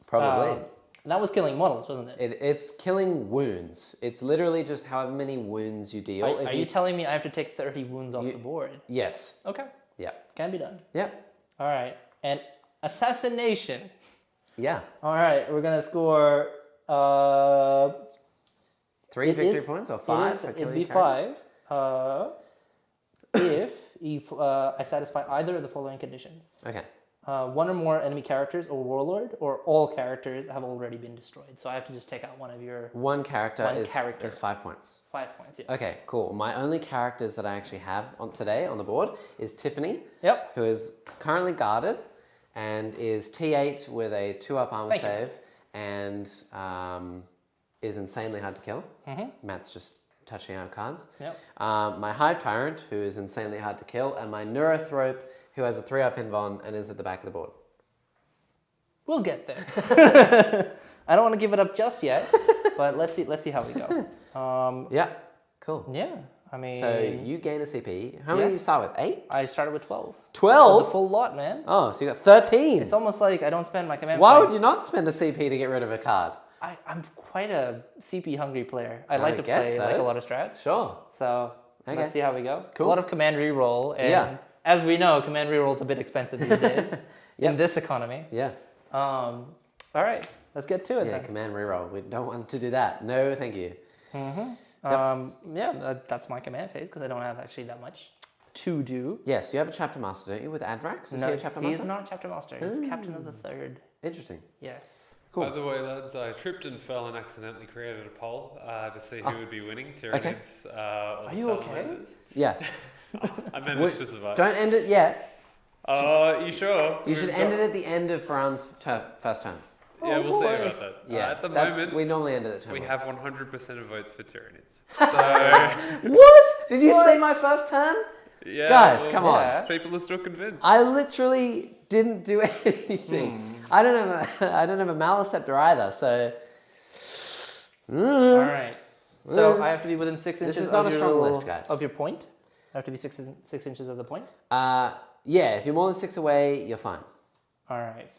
Probably. That was killing models, wasn't it? It's killing wounds. It's literally just however many wounds you deal. Are you telling me I have to take 30 wounds off the board? Yes. Okay. Yep. Can be done. Yep. All right. And assassination. Yeah. All right. We're going to score... 3 victory points or 5 for It'd killing be a character? 5 if I satisfy either of the following conditions. Okay. 1 or more enemy characters or Warlord, or all characters have already been destroyed. So I have to just take out one of your One character One is character. 5 points. 5 points. Yes. Okay, cool. My only characters that I actually have on today on the board is Tiffany, Yep. who is currently guarded and is T8 with a 2-up armor Thank you. save and is insanely hard to kill. Matt's just touching our cards. Yep. My Hive Tyrant, who is insanely hard to kill, and my Neurothrope, who has a 3-up invuln and is at the back of the board. We'll get there. I don't want to give it up just yet, but let's see how we go. Yeah, cool. Yeah. I mean, So you gain a CP. How many did you start with? 8? I started with 12. 12? The full lot, man. Oh, so you got 13. It's almost like I don't spend my command Why points. would you not spend a CP to get rid of a card? I'm quite a CP hungry player. I like to guess play so. like a lot of strats. Sure. So Okay. let's see how we go. Cool. A lot of command reroll, and Yeah. as we know, command reroll is a bit expensive these days in this economy. Yeah. All right, let's get to it Yeah, then. command reroll. We don't want to do that. No, thank you. That's my command phase because I don't have actually that much to do. Yes, you have a chapter master, don't you, with Adrax? Is he a chapter he's master? not chapter master. He's captain of the 3rd. Interesting. Yes. Cool. By the way, lads, I tripped and fell and accidentally created a poll to see who would be winning, Tyranids or you okay? Salamanders. Yes. I managed to survive. Don't end it yet. You sure? You should end it at the end of Farhan's first turn. Yeah, we'll see boy. about that. Yeah. At the that's- moment, we normally end it at turn we one. have 100% of votes for Tyranids. So, What? Did you say my first turn? yeah. Guys, come on. yeah. People are still convinced. I literally didn't do anything. I don't have a Maleceptor either, so. All right. So I have to be within 6 inches is not of a your strong little- list, guys. of your point. I have to be 6 inches of the point. Yeah, if you're more than 6 away, you're fine. All right.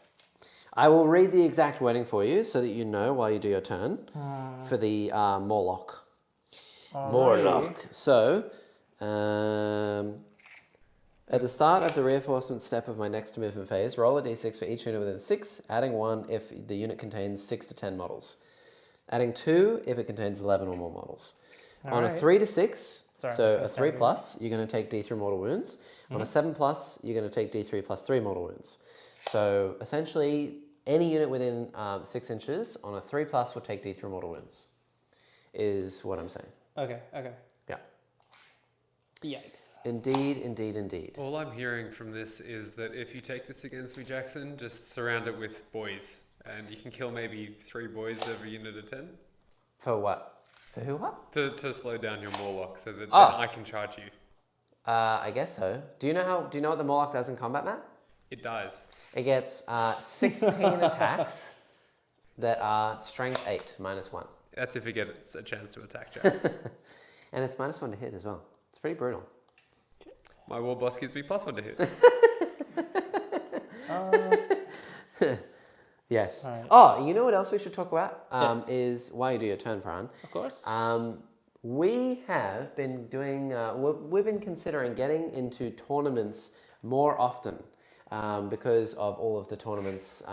I will read the exact wording for you so that you know while you do your turn for the Morlock. Morlock. So, at the start of the reinforcement step of my next movement phase, roll a d6 for each unit within 6, adding 1 if the unit contains 6 to 10 models. Adding 2 if it contains 11 or more models. On a 3 to 6, Sorry, so I'm a 3 plus, you're going to take d3 mortal wounds. On a 7 plus, you're going to take d3 plus 3 mortal wounds. So essentially, any unit within 6 inches on a 3 plus will take d3 mortal wounds, is what I'm saying. Okay. Yeah. Yikes. Indeed, indeed, indeed. All I'm hearing from this is that if you take this against me, Jackson, just surround it with boys. And you can kill maybe 3 boys every unit of 10. For what? For who what? To slow down your Morlock so that then Oh. I can charge you. I guess so. Do you know what the Morlock does in combat, Matt? It dies. It gets 16 attacks that are strength 8, -1. That's if it gets a chance to attack Jack. And it's -1 to hit as well. It's pretty brutal. My war boss gives me +1 to hit. Yes. Right. Oh, you know what else we should talk about? Yes. Is while you do your turn, Farhan. Of course. We have been doing, we've been considering getting into tournaments more often because of all of the tournaments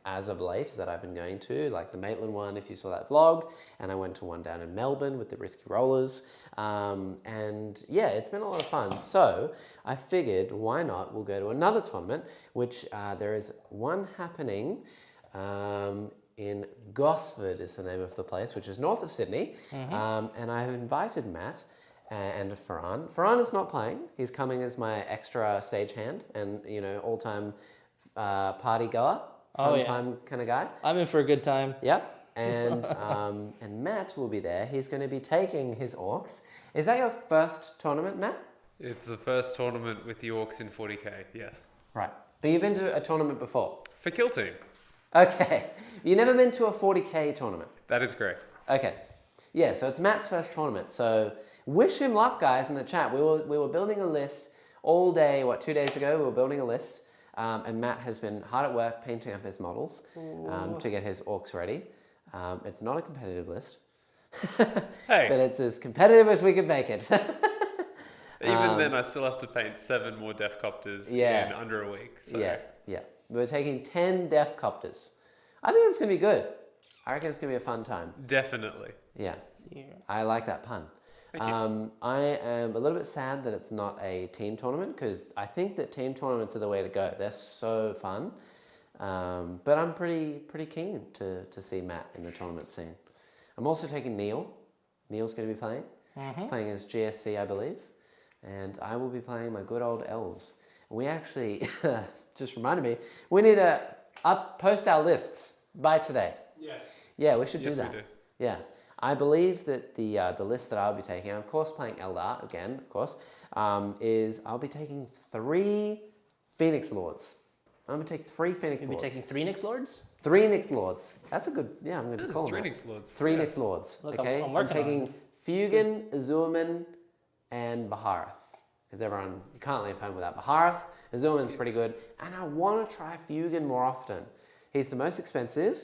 as of late that I've been going to, like the Maitland one, if you saw that vlog, and I went to one down in Melbourne with the Risky Rollers. And yeah, it's been a lot of fun. So I figured, why not? We'll go to another tournament, which there is one happening in Gosford is the name of the place, which is north of Sydney. And I have invited Matt and Farhan. Farhan is not playing. He's coming as my extra stagehand and, you know, all-time party goer, fun time kind of guy. I'm in for a good time. Yep. And and Matt will be there. He's going to be taking his orcs. Is that your first tournament, Matt? It's the first tournament with the Orcs in 40k, yes. Right. But you've been to a tournament before? For Kill Team. Okay. You've never been to a 40k tournament? That is correct. Okay. Yeah, so it's Matt's first tournament. So wish him luck, guys, in the chat. We were building a list all day, 2 days ago, we were building a list. And Matt has been hard at work painting up his models to get his orcs ready. It's not a competitive list. Hey. But it's as competitive as we could make it. Even then, I still have to paint 7 more Death Copters in under a week. So. Yeah. We're taking 10 Death Copters. I think it's going to be good. I reckon it's going to be a fun time. Definitely. Yeah. I like that pun. Thank you. I am a little bit sad that it's not a team tournament because I think that team tournaments are the way to go. They're so fun. But I'm pretty keen to see Matt in the tournament scene. I'm also taking Neil. Neil's going to be playing. Playing as GSC, I believe. And I will be playing my good old elves. And we actually, just reminded me, we need to post our lists by today. Yes. Yeah, we should do Yes, that. we do. Yeah. I believe that the list that I'll be taking, I'm of course playing Eldar again, of course, is I'll be taking 3 Phoenix Lords. I'm going to take 3 Phoenix You'll be Lords. taking 3 Nyx Lords? 3 Nyx Lords. That's a good, I'm going to call them 3 that. Nyx Lords. 3 Yeah. Nyx Lords. Look, Okay, I'm working on taking Fugan, Azurman, and Baharath. Because everyone, you can't leave home without Baharath. Azurman's pretty good. And I want to try Fugan more often. He's the most expensive,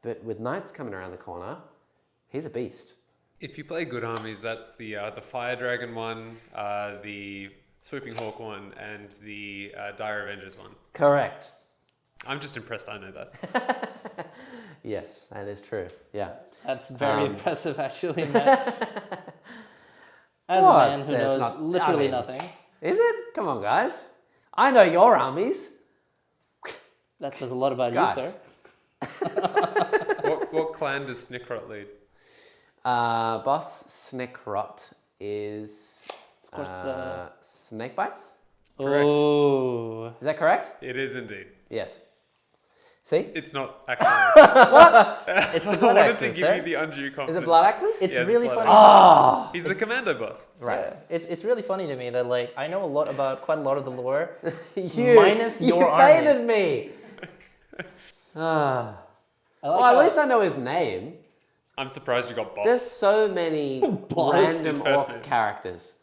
but with Knights coming around the corner, he's a beast. If you play good armies, that's the Fire Dragon one, the Swooping Hawk one, and the Dire Avengers one. Correct. I'm just impressed I know that. Yes, that is true. Yeah. That's very impressive, actually, Matt. As a What? man who That's knows not- literally I mean- nothing. Is it? Come on, guys. I know your armies. That says a lot about Guys. you, sir. what clan does Snickrot lead? Boss Snickrot is Of course, Snake Bites. Correct. Oh. Is that correct? It is indeed. Yes. See? It's not actually. It's the I blood wanted axis, to give sir. you the undue confidence. Is it Blood Axis? It's Yes, really blood funny. Oh! He's the commando boss. Right. It's really funny to me that like I know quite a lot of the lore. You, Minus your you army. baited me. Ah. I like Well, at how- least I know his name. I'm surprised you got boss. There's so many Boss. random His first orc name. characters.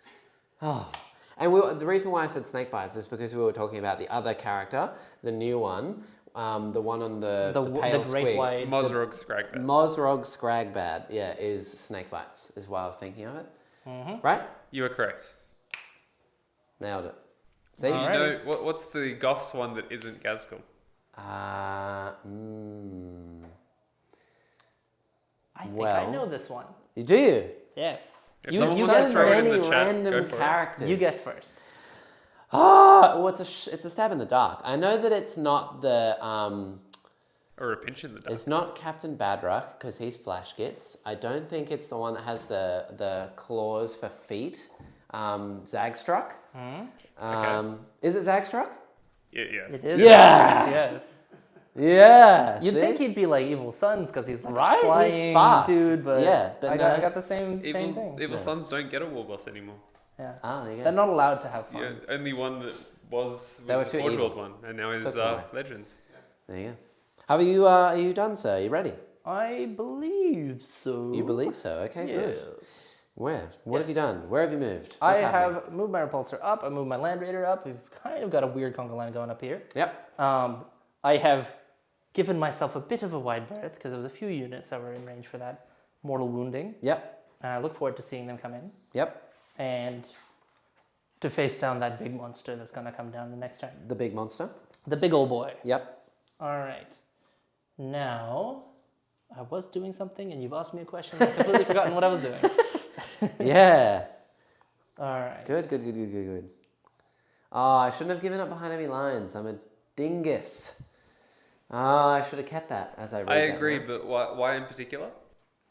Oh. And the reason why I said Snake Bites is because we were talking about the other character, the new one, the one on the pale the great squig. white. Mozrog Scragbat. Mozrog Scragbad, yeah, is Snake Bites, is why I was thinking of it. Right? You are correct. Nailed it. See? Do you Alrighty. know what's the Goths one that isn't Gazgul? Uh, I think I well. know this one. Do you? Yes. If You, someone you wants guess to So throw it first. in many the chat, random go for it. characters. You guess first. Oh, well, it's a stab in the dark. I know that it's not the Or a pinch in the dark. it's not Captain Badrock because he's Flash Gits. I don't think it's the one that has the claws for feet. Zagstruck. Okay. Is it Zagstruck? Yes. It is. Yeah! Yes. Yeah. You'd see? think he'd be like Evil Sons because he's like Right? a He's flying fast. dude, but Yeah, but I no. got the same thing. Evil Sons don't get a war boss anymore. Yeah. Ah, there you They're go. not allowed to have fun. Yeah, only one that was They were the too Forge evil. World one, and now is Took them away. Legends. There you go. How are you done, sir? You ready? I believe so. You believe so? Okay, Yeah. good. Where? What have you done? Where have you moved? I What's happening? have moved my repulsor up. I moved my Land Raider up. We've kind of got a weird conga line going up here. Yep. I have given myself a bit of a wide berth because there was a few units that were in range for that mortal wounding. Yep. And I look forward to seeing them come in Yep. and to face down that big monster that's going to come down the next turn. The big monster. The big old boy. Yep. All right. Now, I was doing something and you've asked me a question. I've completely forgotten what I was doing. Yeah. All right. Good. Oh, I shouldn't have given up behind enemy lines. I'm a dingus. Oh, I should have kept that as I read I that agree, now. but why in particular?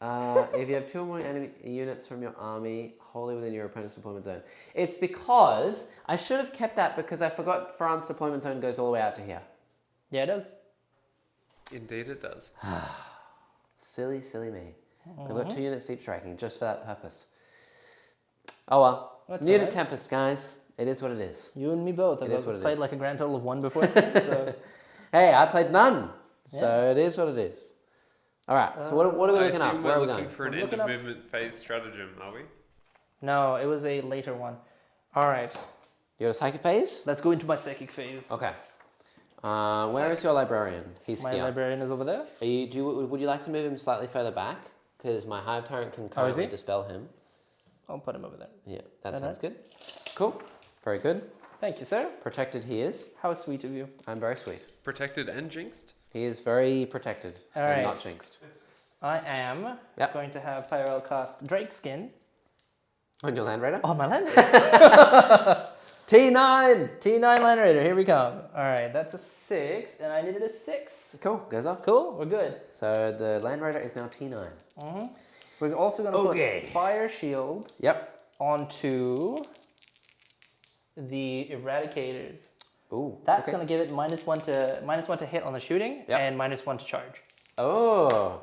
If you have 2 or more enemy units from your army wholly within your opponent's deployment zone. It's because I should have kept that because I forgot France's deployment zone goes all the way out to here. Yeah, it does. Indeed, it does. Silly me. I've got 2 units deep striking just for that purpose. Oh well. That's Muted alright. Tempest, guys. It is what it is. You and me both. It is what it played is. like a grand total of 1 before. So. Hey, I played none. Yeah. So it is what it is. All right. So what are we I looking up? assume Where are we we're going? looking for an We're end looking of up- movement phase stratagem, are we? No, it was a later one. All right. You got a psychic phase? Let's go into my psychic phase. Okay. Where is your librarian? He's My here. librarian is over there. Would you like to move him slightly further back? Because my Hive Tyrant can Oh, is currently he? dispel him. I'll put him over there. Yeah, that That sounds good. Cool. Very good. Thank you, sir. Protected he is. How sweet of you. I'm very sweet. Protected and jinxed? He is very protected All and right. not jinxed. I am Yep. going to have Tyrell cast Drake Skin On your Land Raider? on my Land Raider. T9! T9 Land Raider, here we come. All right, that's a 6, and I needed a 6. Cool, goes off. Cool, we're good. So the Land Raider is now T9. We're also going to Okay. put Fire Shield Yep. onto the Eradicators. Ooh. That's okay. going to give it -1 to hit on the shooting Yep. and -1 to charge. Oh.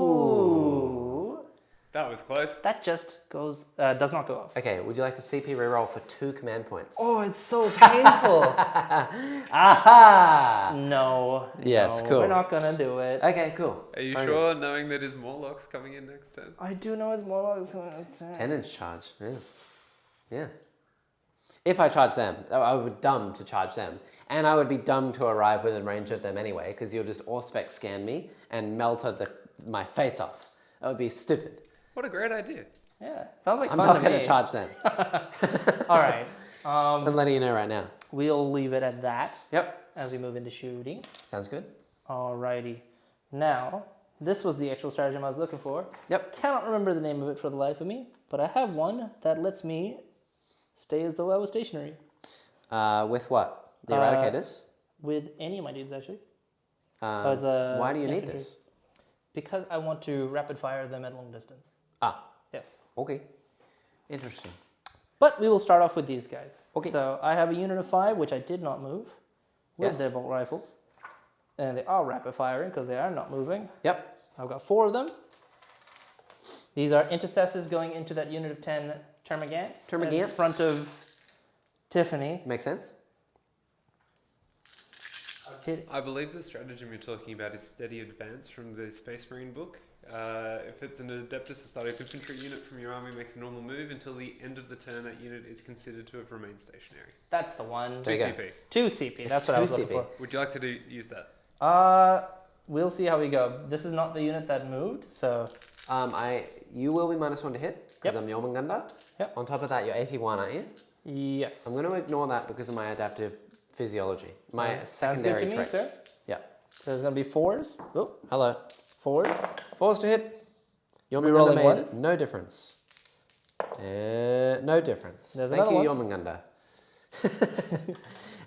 Ooh. That was close. That just does not go off. Okay, would you like to CP reroll for 2 command points? Oh, it's so painful. Aha! No. Yes, no, cool. We're not going to do it. Okay, cool. Are you Very sure, knowing that his Morlock's coming in next turn? I do know it's more. good. 10-inch charge. Yeah. Yeah. If I charge them, I would be dumb to charge them. And I would be dumb to arrive within range of them anyway, because you'll just Auspex scan me and melt my face off. That would be stupid. What a great idea. Yeah, sounds like I'm fun not to going me. to charge them. All right. I'm letting you know right now. We'll leave it at that Yep. as we move into shooting. Sounds good. Alrighty. Now, this was the actual stratagem I was looking for. Yep. Cannot remember the name of it for the life of me, but I have one that lets me stay as though I was stationary. With what? The Eradicators? With any of my dudes, actually. Why do you need infantry. this? Because I want to rapid fire them at long distance. Ah, Yes. okay. Interesting. But we will start off with these guys. Okay. So I have a unit of 5, which I did not move, with Yes. their bolt rifles. And they are rapid firing because they are not moving. Yep. I've got 4 of them. These are intercessors going into that unit of 10 Termagants. In Termagants. front of Tiffany. Makes sense. I believe the stratagem you're talking about is steady advance from the Space Marine book. If it's an Adeptus Astartes infantry unit from your army makes a normal move until the end of the turn, that unit is considered to have remained stationary. That's the one. There you go. 2 CP. 2 CP. That's what I was 2 looking CP. for. Would you like to use that? We'll see how we go. This is not the unit that moved, so You will be -1 to hit because Yep. I'm Jormungandr. Yep. On top of that, you're AP1, aren't you? yes. I'm going to ignore that because of my adaptive physiology. My Sounds secondary good to me, trait. sir. Yeah. So there's going to be 4s. Oh, Hello. 4s. 4s to hit. Jormungandr Rerolling made ones? no difference. No difference. There's Thank you, another Jormungandr.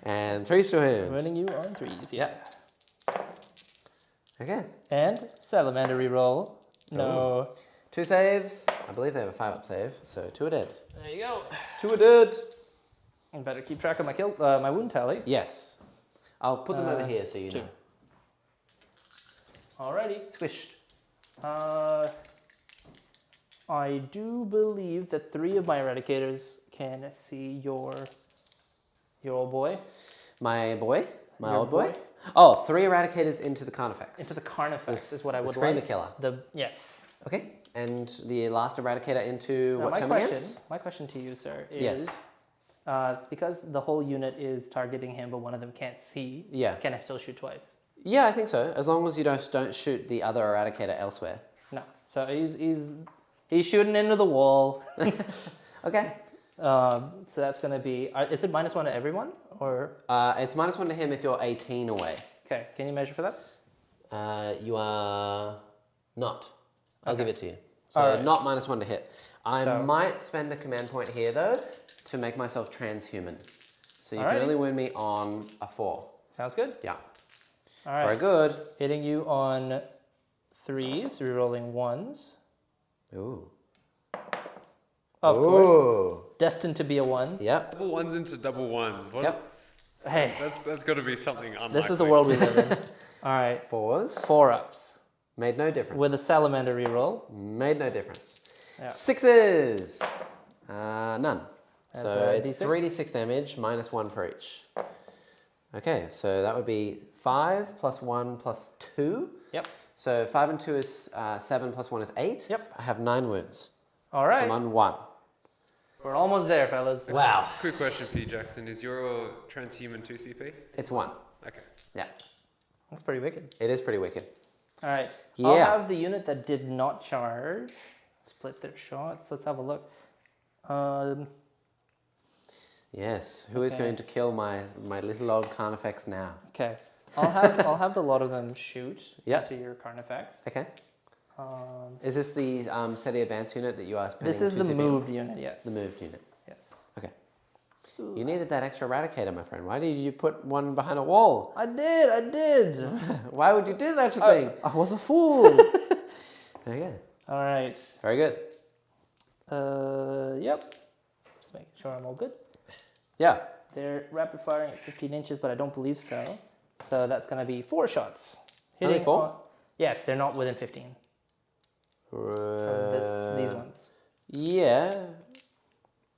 And 3s to him. Running you on 3s. Yeah. Okay. And Salamander reroll. No. 2 saves. I believe they have a 5-up save, so 2 are dead. There you go. 2 are dead. I better keep track of my my wound tally. Yes. I'll put them over here so you 2. know. Alrighty, squished. I do believe that 3 of my eradicators can see your old boy. My boy? My Your old boy? boy. Oh, 3 eradicators into the Carnifex. Into the Carnifex is what I the would Screamer like. Killer. Yes. Okay, and the last eradicator into Now, what term again? my question to you, sir, is Yes. because the whole unit is targeting him, but one of them can't see. Yeah. Can I still shoot twice? Yeah, I think so. As long as you don't shoot the other eradicator elsewhere. No. So he's shooting into the wall. Okay. So that's going to be. Is it -1 to everyone or? It's -1 to him if you're 18 away. Okay. Can you measure for that? You are not. I'll give it to you. So Alright. not -1 to hit. I So- might spend a command point here though to make myself transhuman. So you can Alrighty. only wound me on a 4. Sounds good. Yeah. All right. Very good. Hitting you on 3s, rerolling 1s. Ooh. Of course. Ooh. Destined to be a 1. Yep. Double ones into double ones. What? Yep. Hey, That's got to be something unlikely. this is the world we live in. All right. 4s. 4-ups. Made no difference. With a salamander reroll. Made no difference. Yeah. 6s. None. That's So a it's D6. 3d6 damage, -1 for each. Okay, so that would be 5 + 1 + 2. Yep. So 5 and 2 is 7 + 1 is 8. Yep. I have 9 wounds. All So right. I'm on 1. We're almost there, fellas. Wow. Quick question for you, Jackson. Is your transhuman 2 CP? It's 1. Okay. Yeah. That's pretty wicked. It is pretty wicked. All right. I'll Yeah. have the unit that did not charge. Split their shots. Let's have a look. Yes. Who is Okay. going to kill my little old Carnifex now? Okay. I'll have the lot of them shoot Yep. into your Carnifex. Okay. Is this the steady advance unit that you are spending? This is the 2 CP on? moved unit, yes. The moved unit. Yes. Okay. You needed that extra eradicator, my friend. Why did you put one behind a wall? I did. Why would you do such a thing? I was a fool. Okay. All right. Very good. Yep. Just making sure I'm all good. Yeah. They're rapid firing at 15 inches, but I don't believe so. So that's going to be 4 shots. Only 4? Yes, they're not within 15 from these ones. Yeah.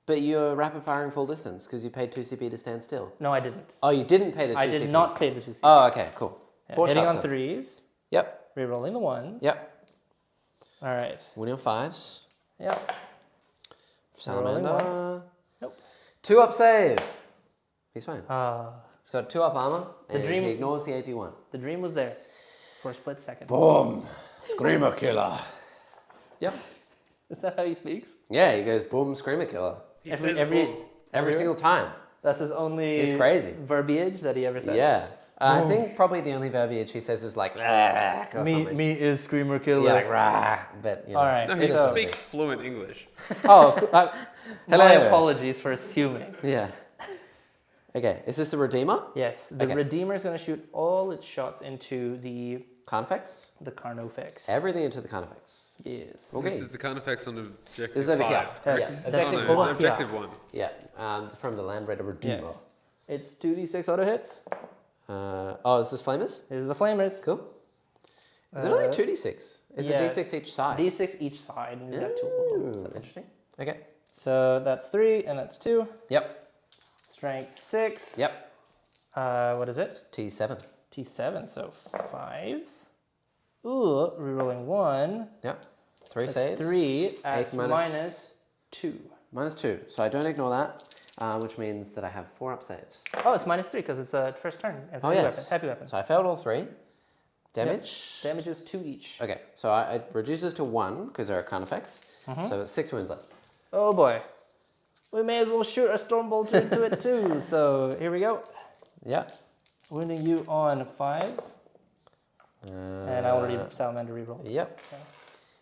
But you're rapid firing full distance because you paid 2 CP to stand still. No, I didn't. Oh, you didn't pay the 2 I CP? did not pay the 2 CP. Oh, okay, cool. Yeah, 4 hitting shots on then. 3s, Yep. rerolling the 1s. Yep. All right. Winning on 5s. Yep. Salamander. Nope. 2 up save. He's fine. Ah, He's got 2 up armor and dream- he ignores the AP1. the dream was there for a split second. Boom. Screamer killer. Yep. Is that how he speaks? Yeah, he goes boom, screamer killer. He Every- says every- boom. Every single time. That's his only It's crazy. verbiage that he ever said. Yeah. I think probably the only verbiage he says is like, "Rah," or something. Me is Screamer Killer. Yeah, like, rah. But, you know. All right. No, he So- speaks fluent English. Oh, my Hello. apologies for assuming. Yeah. Okay, is this the Redeemer? Yes, the Okay. Redeemer is going to shoot all its shots into the Carnifex? Carnifex. Everything into the Carnifex. Yes. Okay. This is the Carnifex on objective This is over 5. here. Yes. Yeah. Oh, Objective no, one. objective 1. Yeah, from the Land Raider Redeemer. Yes. It's 2d6 auto hits. Oh, is this Flamers? This is the Flamers. Cool. Is it only 2d6? Is yeah. it d6 each side? D6 each side, and we've got 2 of them. Ooh, interesting. Okay. So that's 3, and that's 2. Yep. Strength 6. Yep. What is it? T7. T7, so 5s. Ooh, rerolling 1. Yep. 3 That's saves. 3 at Eight minus- -2. -2. So I don't ignore that, which means that I have 4 up saves. Oh, it's -3 because it's a first turn. It's a Oh, heavy yes. weapon. Heavy weapon. So I failed all 3. Damage? Yes. Damage is 2 each. Okay, so it reduces to 1 because they're a Carnifex. So it's 6 wounds left. Oh boy. We may as well shoot a Stormbolt into it too. So here we go. Yeah. Wounding you on 5s. And I already Salamander reroll. Yep. Okay.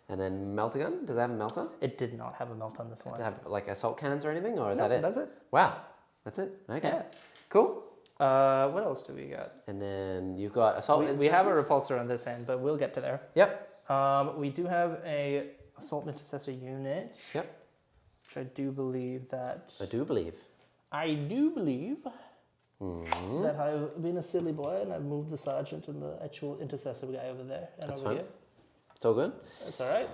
And then Melter Gun? Does it have a melter? It did not have a melt on this one. Does it have like assault cannons or anything? Or is No, that it? That's it. Wow. That's it? Okay. Yeah. Cool. What else do we got? And then you've got assault We have a intercessors? repulsor on this end, but we'll get to there. Yep. We do have a assault intercessor unit. Yep. Which I do believe that. I do believe. that I've been a silly boy and I've moved the sergeant and the actual intercessor guy over there and That's over fine. here. It's all good. That's all right.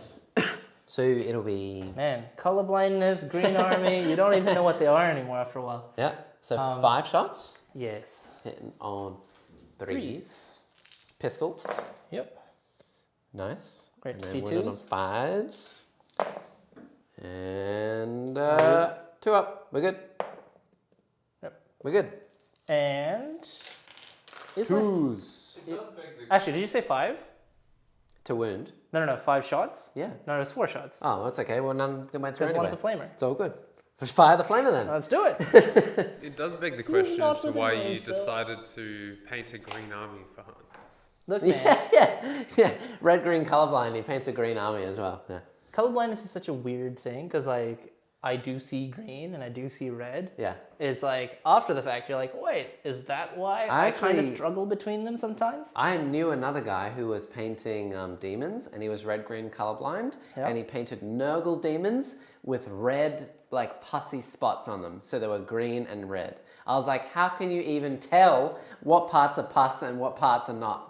So it'll be Man, color blindness, green army, you don't even know what they are anymore after a while. yeah. So 5 shots Yes. hitting on 3s, pistols. Yep. Nice. Great And to then see we're on twos. 5s. And 2 up. We're good. Yep. We're good. And is my, 2s It does beg the actually, did you say 5? to wound. No, 5 shots? Yeah. No, it's 4 shots. Oh, that's okay. Well, none went through Because anyway. one's a flamer. It's all good. Just fire the flamer then. Let's do it. It does beg the question not as to with the why way, you Phil. decided to paint a green army for Han. Look, man. Yeah. Red, green, colorblind. He paints a green army as well. Yeah. Colorblindness is such a weird thing because, like, I do see green and I do see red. Yeah. It's like, after the fact, you're like, wait, is that why I kind of actually- struggle between them sometimes? I knew another guy who was painting demons, and he was red, green, colorblind, Yeah. and he painted Nurgle demons with red, like pussy spots on them, so they were green and red. I was like, how can you even tell what parts are pus and what parts are not?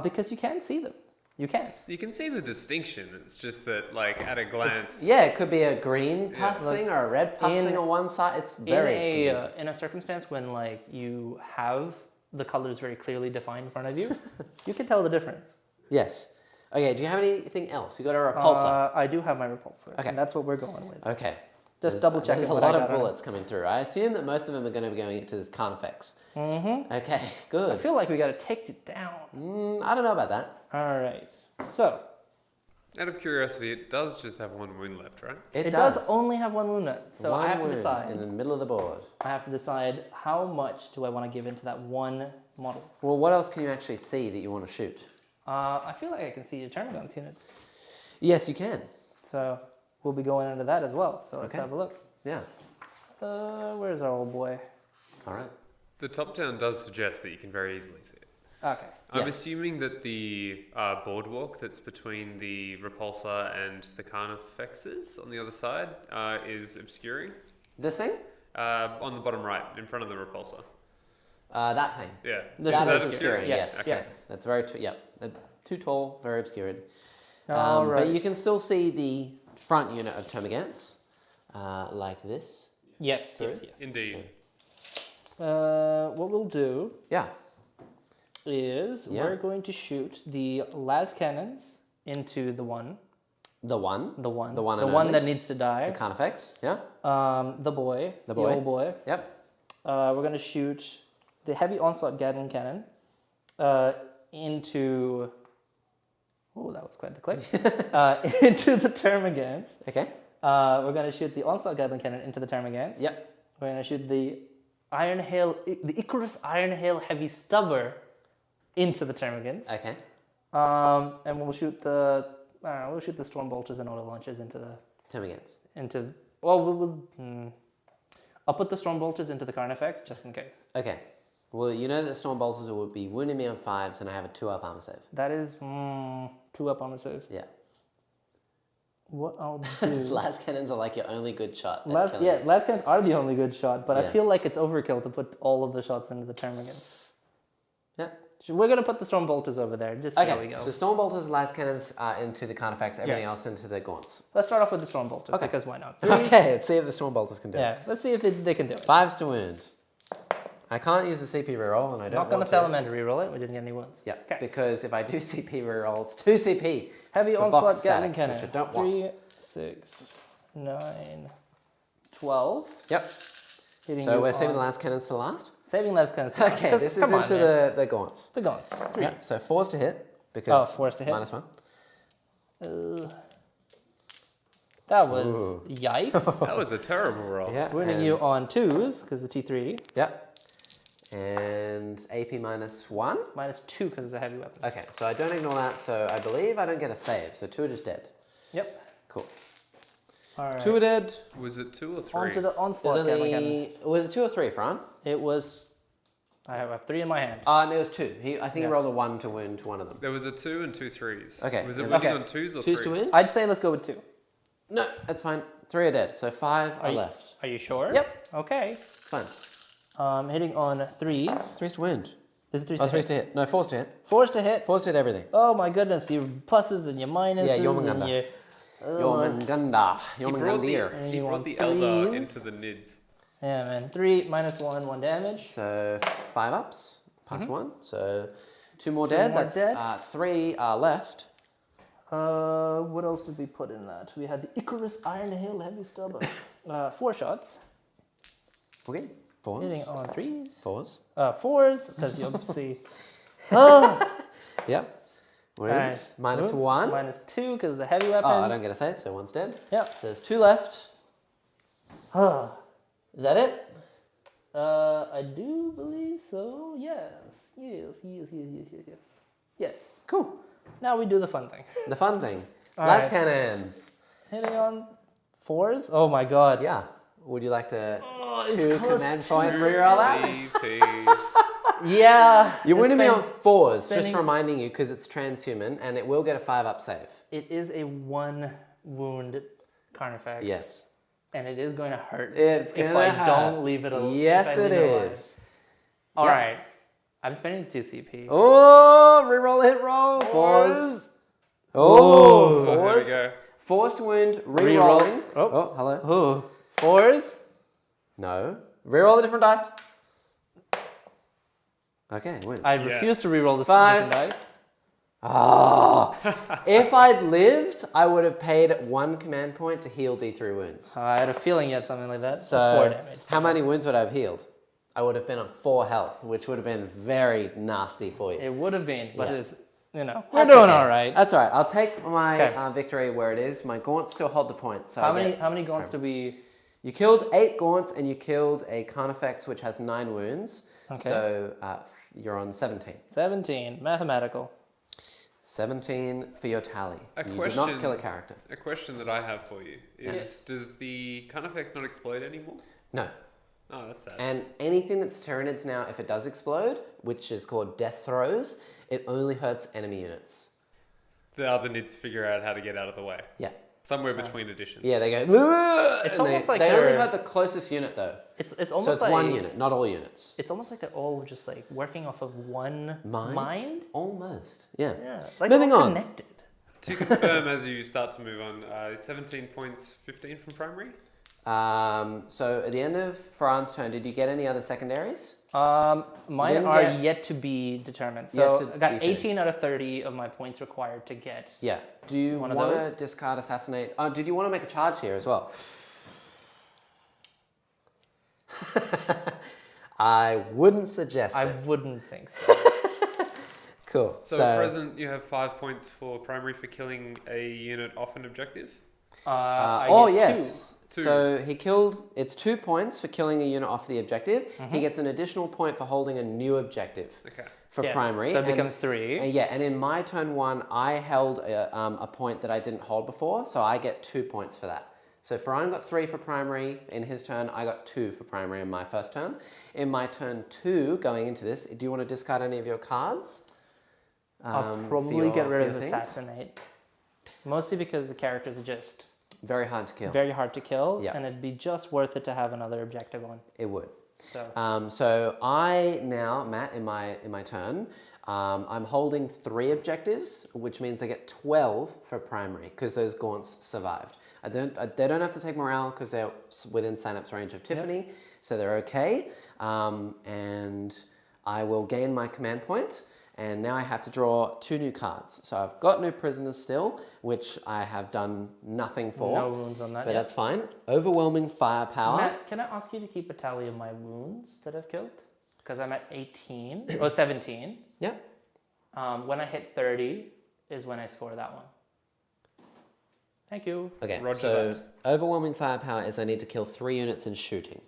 Because you can see them. You can. You can see the distinction. It's just that, like, at a glance, Yeah, it could be a green Yeah. pus thing or a red pus in- thing on one side. It's very confusing. In a circumstance when, like, you have the colors very clearly defined in front of you, you can tell the difference. Yes. Okay, do you have anything else? You got a repulsor. I do have my repulsor, Okay. and that's what we're going with. Okay. Just double checking There's a what I lot of got on. bullets coming through. I assume that most of them are going to be going into this Carnifex. Mm-hmm. Okay, I good. feel like we got to take it down. I don't know about that. All right. So, out of curiosity, it does just have 1 wound left, right? it does only have 1 wound left. So One I have to wound decide. in the middle of the board. I have to decide how much do I want to give into that one model. Well, what else can you actually see that you want to shoot? I feel like I can see a Tervigon unit. Yes, you can. So we'll be going into that as well. So let's Okay. have a look. Yeah. Where's our old boy? All right. The top down does suggest that you can very easily see it. Okay. I'm Yes. assuming that the boardwalk that's between the repulsor and the Carnifexes on the other side is obscuring. This thing? On the bottom right, in front of the repulsor. That thing. Yeah. This That is is obscuring. Yes. Okay. Yes. That's very true. Yeah. Too tall, very obscured. All right. But you can still see the front unit of Termagants, like this. Yes. Indeed. What we'll do Yeah. is Yeah. we're going to shoot the las cannons into the one The one. and and one only. that needs to die. The Carnifex. Yeah. The boy, The boy. old boy. Yep. We're going to shoot the heavy onslaught Gatling cannon into. Oh, that was quite the click. Into the Termagants. Okay. We're going to shoot the onslaught Gatling cannon into the Termagants. Yep. We're going to shoot the Iron Hail, the Icarus Iron Hail Heavy Stubber into the Termagants. Okay. And we'll shoot the Storm Bolters and Auto Launchers into the Termagants. I'll put the Storm Bolters into the Carnifex just in case. Okay. Well, you know that Storm Bolters will be wounding me on 5s, and I have a 2-up armor save. That is 2-up armor saves. Yeah. What I'll do. Las cannons are like your only good shot. at Las killing. cannons are the only good shot, but I Yeah. feel like it's overkill to put all of the shots into the Termagants. Yeah. So we're gonna put the Storm Bolters over there. Just see how we Okay. go. So Storm Bolters, Las cannons into the Carnifex, everything Yes. else into the Gaunts. Let's start off with the Storm Bolters Okay. because why not? Okay. Let's see if the Storm Bolters can do it. Yeah, let's see if they can do it. 5s to wound. I can't use a CP reroll, and I don't Not gonna want to. Salamander reroll it. We didn't get any wounds. Yeah. Okay. Because if I do CP reroll, it's 2 CP. Heavy For onslaught box Gatling static, cannon. which I don't 3, want. 6, 9, 12. Yep. Hitting So you we're saving on- the last cannons to last. saving last cannons. to Okay, last. this is Come on, into man. the Gaunts. the guns. 3. Yeah. So 4s to hit because 4s to hit. -1. That was Ooh. yikes. That was a terrible roll. Yeah. Winning and- you on 2s because the T3. Yep. And AP -1. -2 because it's a heavy weapon. Okay, so I don't ignore that. So I believe I don't get a save. So 2 are just dead. Yep. Cool. All right. 2 are dead. Was it 2 or 3? Onto the There's onslaught Gatling cannon. only was it 2 or 3, Fran? It was. I have 3 in my hand. No, it was 2. I think he Yes. rolled a 1 to wound one of them. There was a 2 and 2 3s. Okay. Was it Okay. winning on 2s or 2s 3s? to win? I'd say let's go with 2. No, that's fine. 3 are dead. So 5 are you- left. Are you sure? Yep. Okay. It's fine. Hitting on 3s. 3s to wound. This is 3s Oh, to 3s hit. to hit. No, 4s to hit. 4s to hit. 4s to hit everything. Oh my goodness, your pluses and your minuses. Yeah, and Jormungandr. your... Jormungandr. He brought Jormungandr. he You brought want the Eldar threes? into the Nids. Yeah, man. 3 minus 1, 1 damage. So 5 ups, plus 1. So 2 more Two dead. more That's dead. 3 are left. What else did we put in that? We had the Icarus Iron Hail Heavy Stubber. 4 shots. Okay. Hitting 4s. on 3s. 4s. 4s, because you obviously... Oh! Yep. Wounds. Alright. Minus Wounds. 1. Minus 2, because the heavy weapon. Oh, I don't get a save, so 1's dead. Yep. So there's 2 left. Ah. Is that it? I do believe so. Yes. Yes. Cool. Now we do the fun thing. The fun thing. All Lash right. cannons. Hitting on 4s. Oh my god. Yeah. Would you like to it's 2 close command to point reroll that? CP. Yeah. You're winning me on 4s, just spending- reminding you, because it's transhuman, and it will get a 5-up save. It is a 1 wound Carnifex. Yes. And it is going to hurt It's if gonna I hurt. don't leave it alone. Yes, it is. All Yep. right. I'm spending the 2 CP. Oh, reroll, hit roll. 4s. Oh, There we 4s. go. 4s to wound, Reroll. rerolling. Oh. Oh, hello. Oh. 4s. No. Reroll the different dice. Okay, wins. I Yes. refuse to reroll the 5. dice. Ah. If I'd lived, I would have paid 1 command point to heal D3 wounds. I had a feeling you had something like that. That's 4 So, damage. how many wounds would I have healed? I would have been on 4 health, which would have been very nasty for you. It would have been, but Yeah. it's, we're That's doing okay. all right. That's all right. I'll take my Okay. victory where it is. My gaunts still hold the point. So How I many get- gaunts do we... You killed 8 gaunts and you killed a Carnifex which has 9 wounds. Okay. So you're on 17. 17. Mathematical. 17 for your tally. A You did question- not kill a character. A question that I have for you is: does the Carnifex not explode anymore? No. Oh, that's sad. And anything that's Tyranids now, if it does explode, which is called Death Throws, it only hurts enemy units. The other Nids figure out how to get out of the way. Yeah. Somewhere between editions. Yeah, they go. "Ugh," It's and almost they, like they only they're- hurt the closest unit though. It's So almost it's like... 1 unit, not all units. It's almost like they're all just like working off of one Mind? mind? Almost. Yeah. Yeah. Like Moving they're all on. connected. To confirm, as you start to move on, 17 points, 15 from primary. So at the end of Farhan's turn, did you get any other secondaries? Mine didn't are get- yet to be determined. Yet So to I got be finished. 18 out of 30 of my points required to get. Yeah. Do you One of want to those? discard Assassinate? Oh, did you want to make a charge here as well? I wouldn't suggest I it. wouldn't think so. Cool. So, at present, you have 5 points for primary for killing a unit off an objective. I oh get yes. Two. So he killed. It's 2 points for killing a unit off the objective. Mm-hmm. He gets an additional point for holding a new objective Okay. for Yes, primary. so it and- becomes 3. yeah, and in my turn 1, I held a point that I didn't hold before, so I get 2 points for that. So Farhan got 3 for primary in his turn. I got 2 for primary in my first turn. In my turn 2, going into this, do you want to discard any of your cards? I'll for probably your- get for rid your of things? Assassinate. Mostly because the characters are just Very hard to kill. very hard to kill, Yeah. and it'd be just worth it to have another objective on. It would. So So I now, Matt, in my turn, I'm holding 3 objectives, which means I get 12 for primary because those gaunts survived. They don't have to take morale because they're within Synapse range of Tiffany, so they're okay. And I will gain my command point, and now I have to draw 2 new cards. So I've got no prisoners still, which I have done nothing for. no wounds on that. But yet. that's fine. Overwhelming firepower. Matt, can I ask you to keep a tally of my wounds that I've killed? Because I'm at 18 or 17. Yeah. When I hit 30 is when I score that one. Thank you. Okay, Roger so that. overwhelming firepower is I need to kill 3 units in shooting.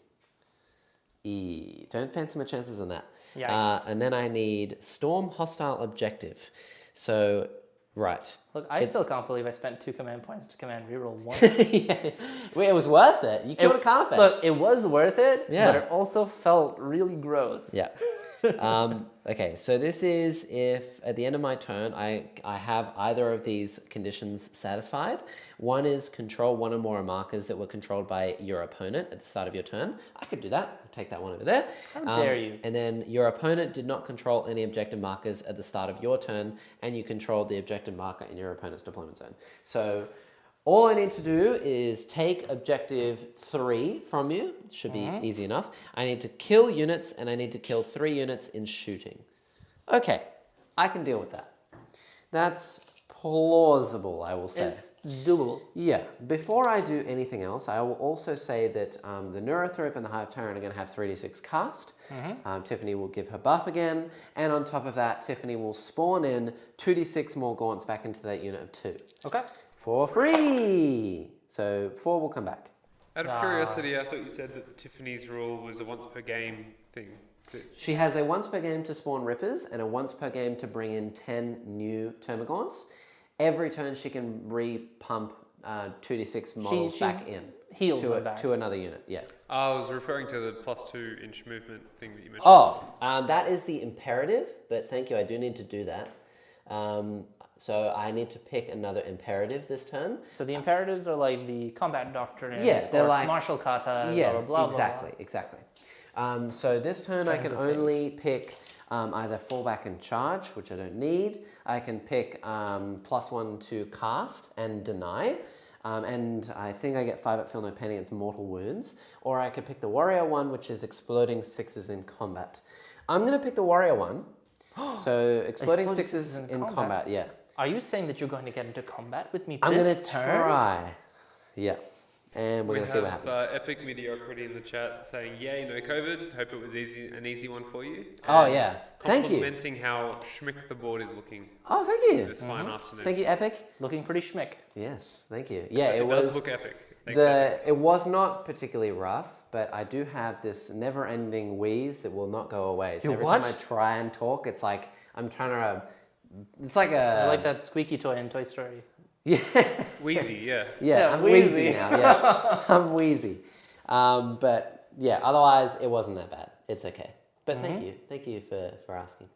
Don't fancy my chances on that. Yikes. And then I need storm hostile objective. So, right. Look, I still can't believe I spent 2 command points to command reroll 1. Yeah. Wait, it was worth it. You killed a Carnifex. Look, it was worth it, Yeah. but it also felt really gross. Yeah. Okay, so this is if at the end of my turn I have either of these conditions satisfied. One is control one or more markers that were controlled by your opponent at the start of your turn. I could do that. I'll take that one over there. How dare you? And then your opponent did not control any objective markers at the start of your turn, and you controlled the objective marker in your opponent's deployment zone. So all I need to do is take objective 3 from you. Should be easy enough. I need to kill units, and I need to kill 3 units in shooting. Okay, I can deal with that. That's plausible, I will say. It's doable. Yeah, before I do anything else, I will also say that the Neurothrope and the Hive Tyrant are going to have 3d6 cast. Tiffany will give her buff again, and on top of that, Tiffany will spawn in 2d6 more gaunts back into that unit of 2. Okay. For free! So 4 will come back. Out of curiosity, I thought you said that Tiffany's rule was a once per game thing. She has a once per game to spawn Rippers and a once per game to bring in 10 new Termagants. Every turn she can re-pump 2d6 models back in. Heals them back. To another unit, yeah. I was referring to the +2 inch movement thing that you mentioned. Oh, that is the imperative, but thank you, I do need to do that. So I need to pick another imperative this turn. So the imperatives are like the combat doctrine, Yeah, they're or like martial kata, yeah, or blah, exactly, blah, exactly. So this turn I can only pick either fallback and charge, which I don't need. I can pick +1 to cast and deny. And I think I get 5 at feel no pain against mortal wounds. Or I could pick the warrior one, which is exploding 6s in combat. I'm going to pick the warrior one. So exploding 6s in combat, yeah. Are you saying that you're going to get into combat with me I'm going this to turn? try. Yeah. And we're going to see what happens. Epic Mediocrity in the chat saying, yay, no COVID. Hope it was an easy one for you. Oh, yeah. Thank you. Complimenting how schmick the board is looking Oh, thank you. this fine afternoon. Thank you, Epic. Looking pretty schmick. Yes, thank you. Yeah, It was. does look epic. Thanks, Epic. It was not particularly rough, but I do have this never-ending wheeze that will not go away. So every time I try and talk, it's like I'm trying to. It's like I a. like that squeaky toy in Toy Story. Yeah. Wheezy, yeah. Yeah, I'm wheezy now. Yeah, I'm wheezy. But yeah, otherwise it wasn't that bad. It's okay. But thank you for asking.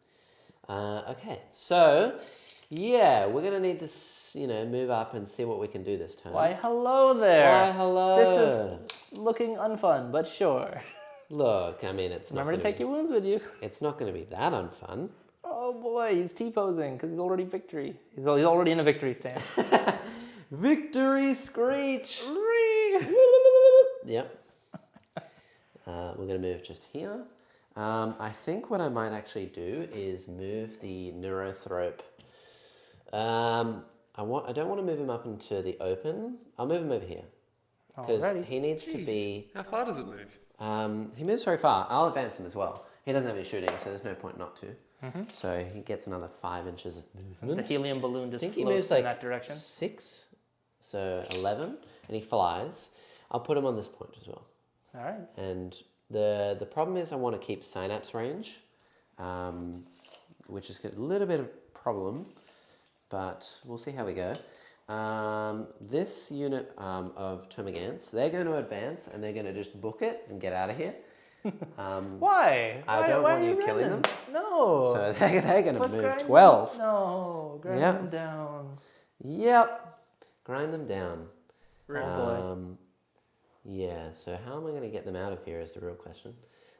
Okay, so yeah, we're gonna need to move up and see what we can do this turn. Why, hello there. Why, hello. This is looking unfun, but sure. Look, I mean, it's not. Remember to take your wounds with you. It's not going to be that unfun. Oh boy, he's T-posing because he's already victory. He's already in a victory stance. Victory screech! Yep. We're going to move just here. I think what I might actually do is move the Neurothrope. I don't want to move him up into the open. I'll move him over here. Because he needs to be... How far does it move? He moves very far. I'll advance him as well. He doesn't have any shooting, so there's no point not to. So he gets another 5 inches of movement. The helium balloon just I think he floats moves in like that direction. 6, so 11, and he flies. I'll put him on this point as well. All right. And the problem is I want to keep Synapse range, which is a little bit of a problem, but we'll see how we go. This unit of Termagants, they're going to advance and they're going to just book it and get out of here. Why? I don't want you killing them. No. So they're going to But move grind 12. No, grind them down. Yep. Grind them down. Oh boy. Yeah, so how am I going to get them out of here is the real question.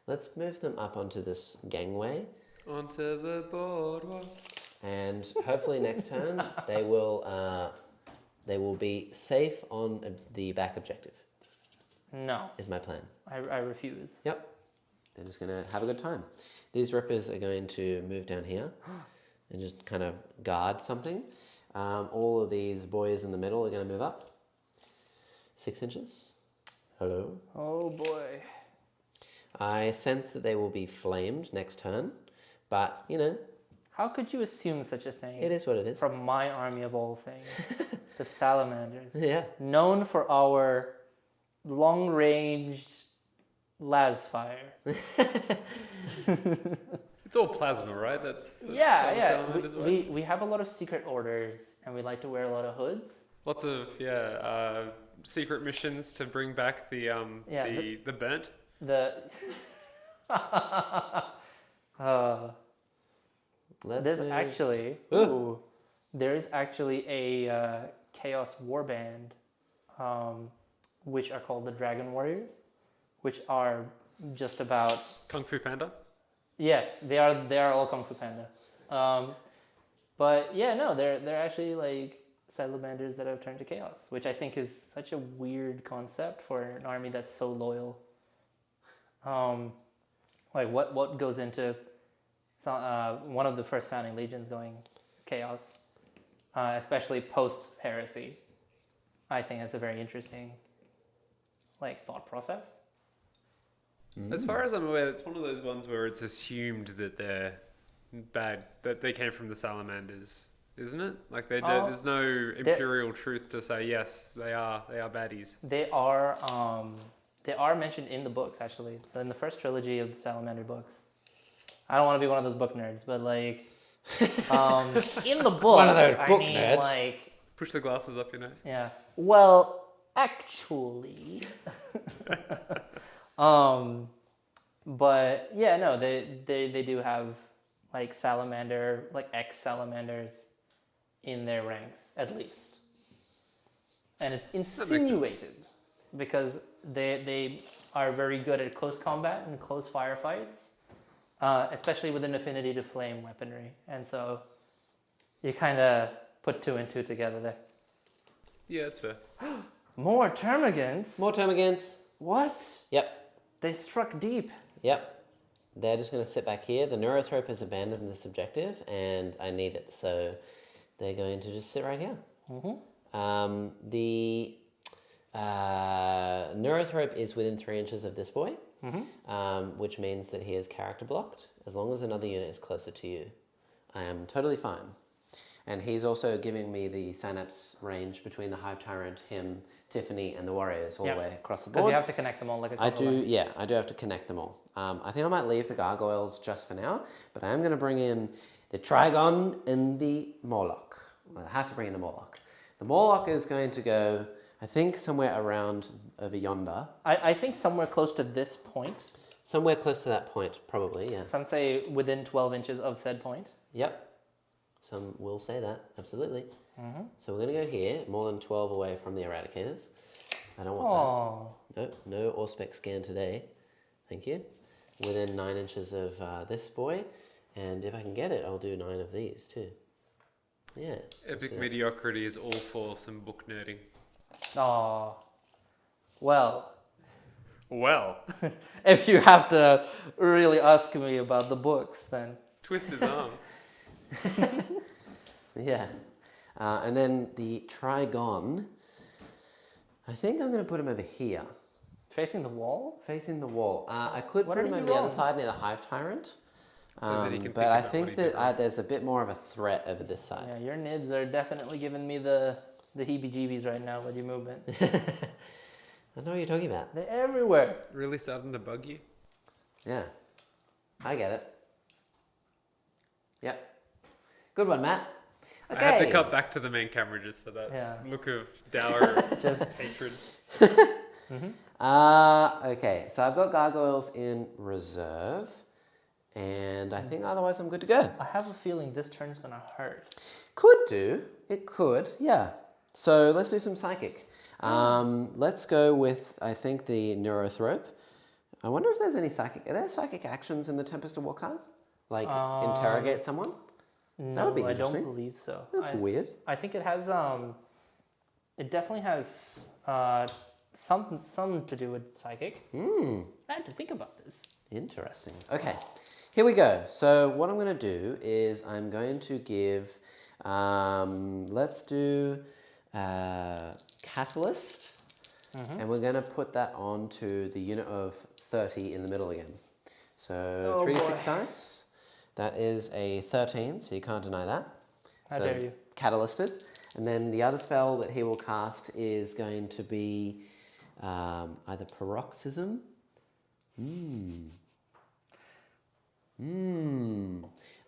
Let's move them up onto this gangway. Onto the boardwalk. And hopefully next turn they will be safe on the back objective. No. Is my plan. I refuse. Yep. They're just going to have a good time. These Rippers are going to move down here and just kind of guard something. All of these boys in the middle are going to move up. 6 inches. Hello. Oh boy. I sense that they will be flamed next turn, but How could you assume such a thing? it is what it is. From my army of all things. The Salamanders. Yeah. Known for our long-ranged las fire. It's all plasma, right? That's Yeah. Salamanders work. We have a lot of secret orders, and we like to wear a lot of hoods. Lots of secret missions to bring back the burnt. The There's move. actually there is actually a Chaos Warband, which are called the Dragon Warriors, which are just about Kung Fu Panda. yes, they are all Kung Fu Panda. But yeah, no, they're actually like Salamanders that have turned to Chaos, which I think is such a weird concept for an army that's so loyal. Like what goes into one of the first founding legions going Chaos, especially post Heresy. I think that's a very interesting like thought process. As far as I'm aware, it's one of those ones where it's assumed that they're bad, that they came from the Salamanders, isn't it? Like there's no imperial truth to say yes, they are baddies. They are mentioned in the books actually. So in the first trilogy of the Salamander books, I don't want to be one of those book nerds, but like in the books, One of those book I mean, nerds. like Push the glasses up your nose. yeah. Well, actually, but yeah, no, they do have like salamander, like ex-salamanders in their ranks at least, and it's insinuated because they are very good at close combat and close firefights, especially with an affinity to flame weaponry, and so you kind of put two and two together there. Yeah, that's fair. More termagants. More termagants. What? Yep. They struck deep. Yep. They're just going to sit back here. The Neurothrope has abandoned this objective, and I need it, so they're going to just sit right here. The Neurothrope is within 3 inches of this boy, which means that he is character blocked. As long as another unit is closer to you, I am totally fine. And he's also giving me the synapse range between the Hive Tyrant, him, Tiffany, and the Warriors all the way across the board. Because you have to connect them all like a I do have to connect them all. I think I might leave the Gargoyles just for now, but I am going to bring in the Trygon and the Morlock. Well, I have to bring in the Morlock. The Morlock is going to go, I think, somewhere around over yonder. I think somewhere close to this point. Somewhere close to that point, probably, yeah. Some say within 12 inches of said point. Yep. Some will say that, absolutely. So we're going to go here, more than 12 away from the Eradicators. I don't want that. Nope, no Auspex scan today. Thank you. Within 9 inches of this boy, and if I can get it, I'll do 9 of these too. Yeah. Epic mediocrity is all for some book nerding. Oh. Well, if you have to really ask me about the books, then... Twist his arm. Yeah. And then the Trygon, I think I'm going to put him over here. Facing the wall? Facing the wall. I could What put are him you over the other wrong? side near the Hive Tyrant. So that he can But think I about think what he did wrong. that there's a bit more of a threat over this side. Yeah, your nids are definitely giving me the heebie-jeebies right now with your movement. I know what you're talking about. They're everywhere. Really starting to bug you? Yeah. I get it. Yep. Good one, Matt. Okay. I had to cut back to the main camera just for that look of dour Just hatred. Okay, so I've got Gargoyles in reserve, and I think otherwise I'm good to go. I have a feeling this turn's gonna hurt. Could do. It could, yeah. So let's do some Psychic. Let's go with, I think, the Neurothrope. I wonder if there's any Psychic... Are there Psychic actions in the Tempest of War cards? Like, interrogate someone? That would be I interesting. don't believe so. That's weird. I think it has, it definitely has some to do with Psychic. I had to think about this. Interesting. Okay, here we go. So what I'm going to do is I'm going to give, let's do Catalyst, and we're going to put that onto the unit of 30 in the middle again. So 3d6 dice. That is a 13, so you can't deny that. How dare you. Catalysted. And then the other spell that he will cast is going to be either Paroxysm.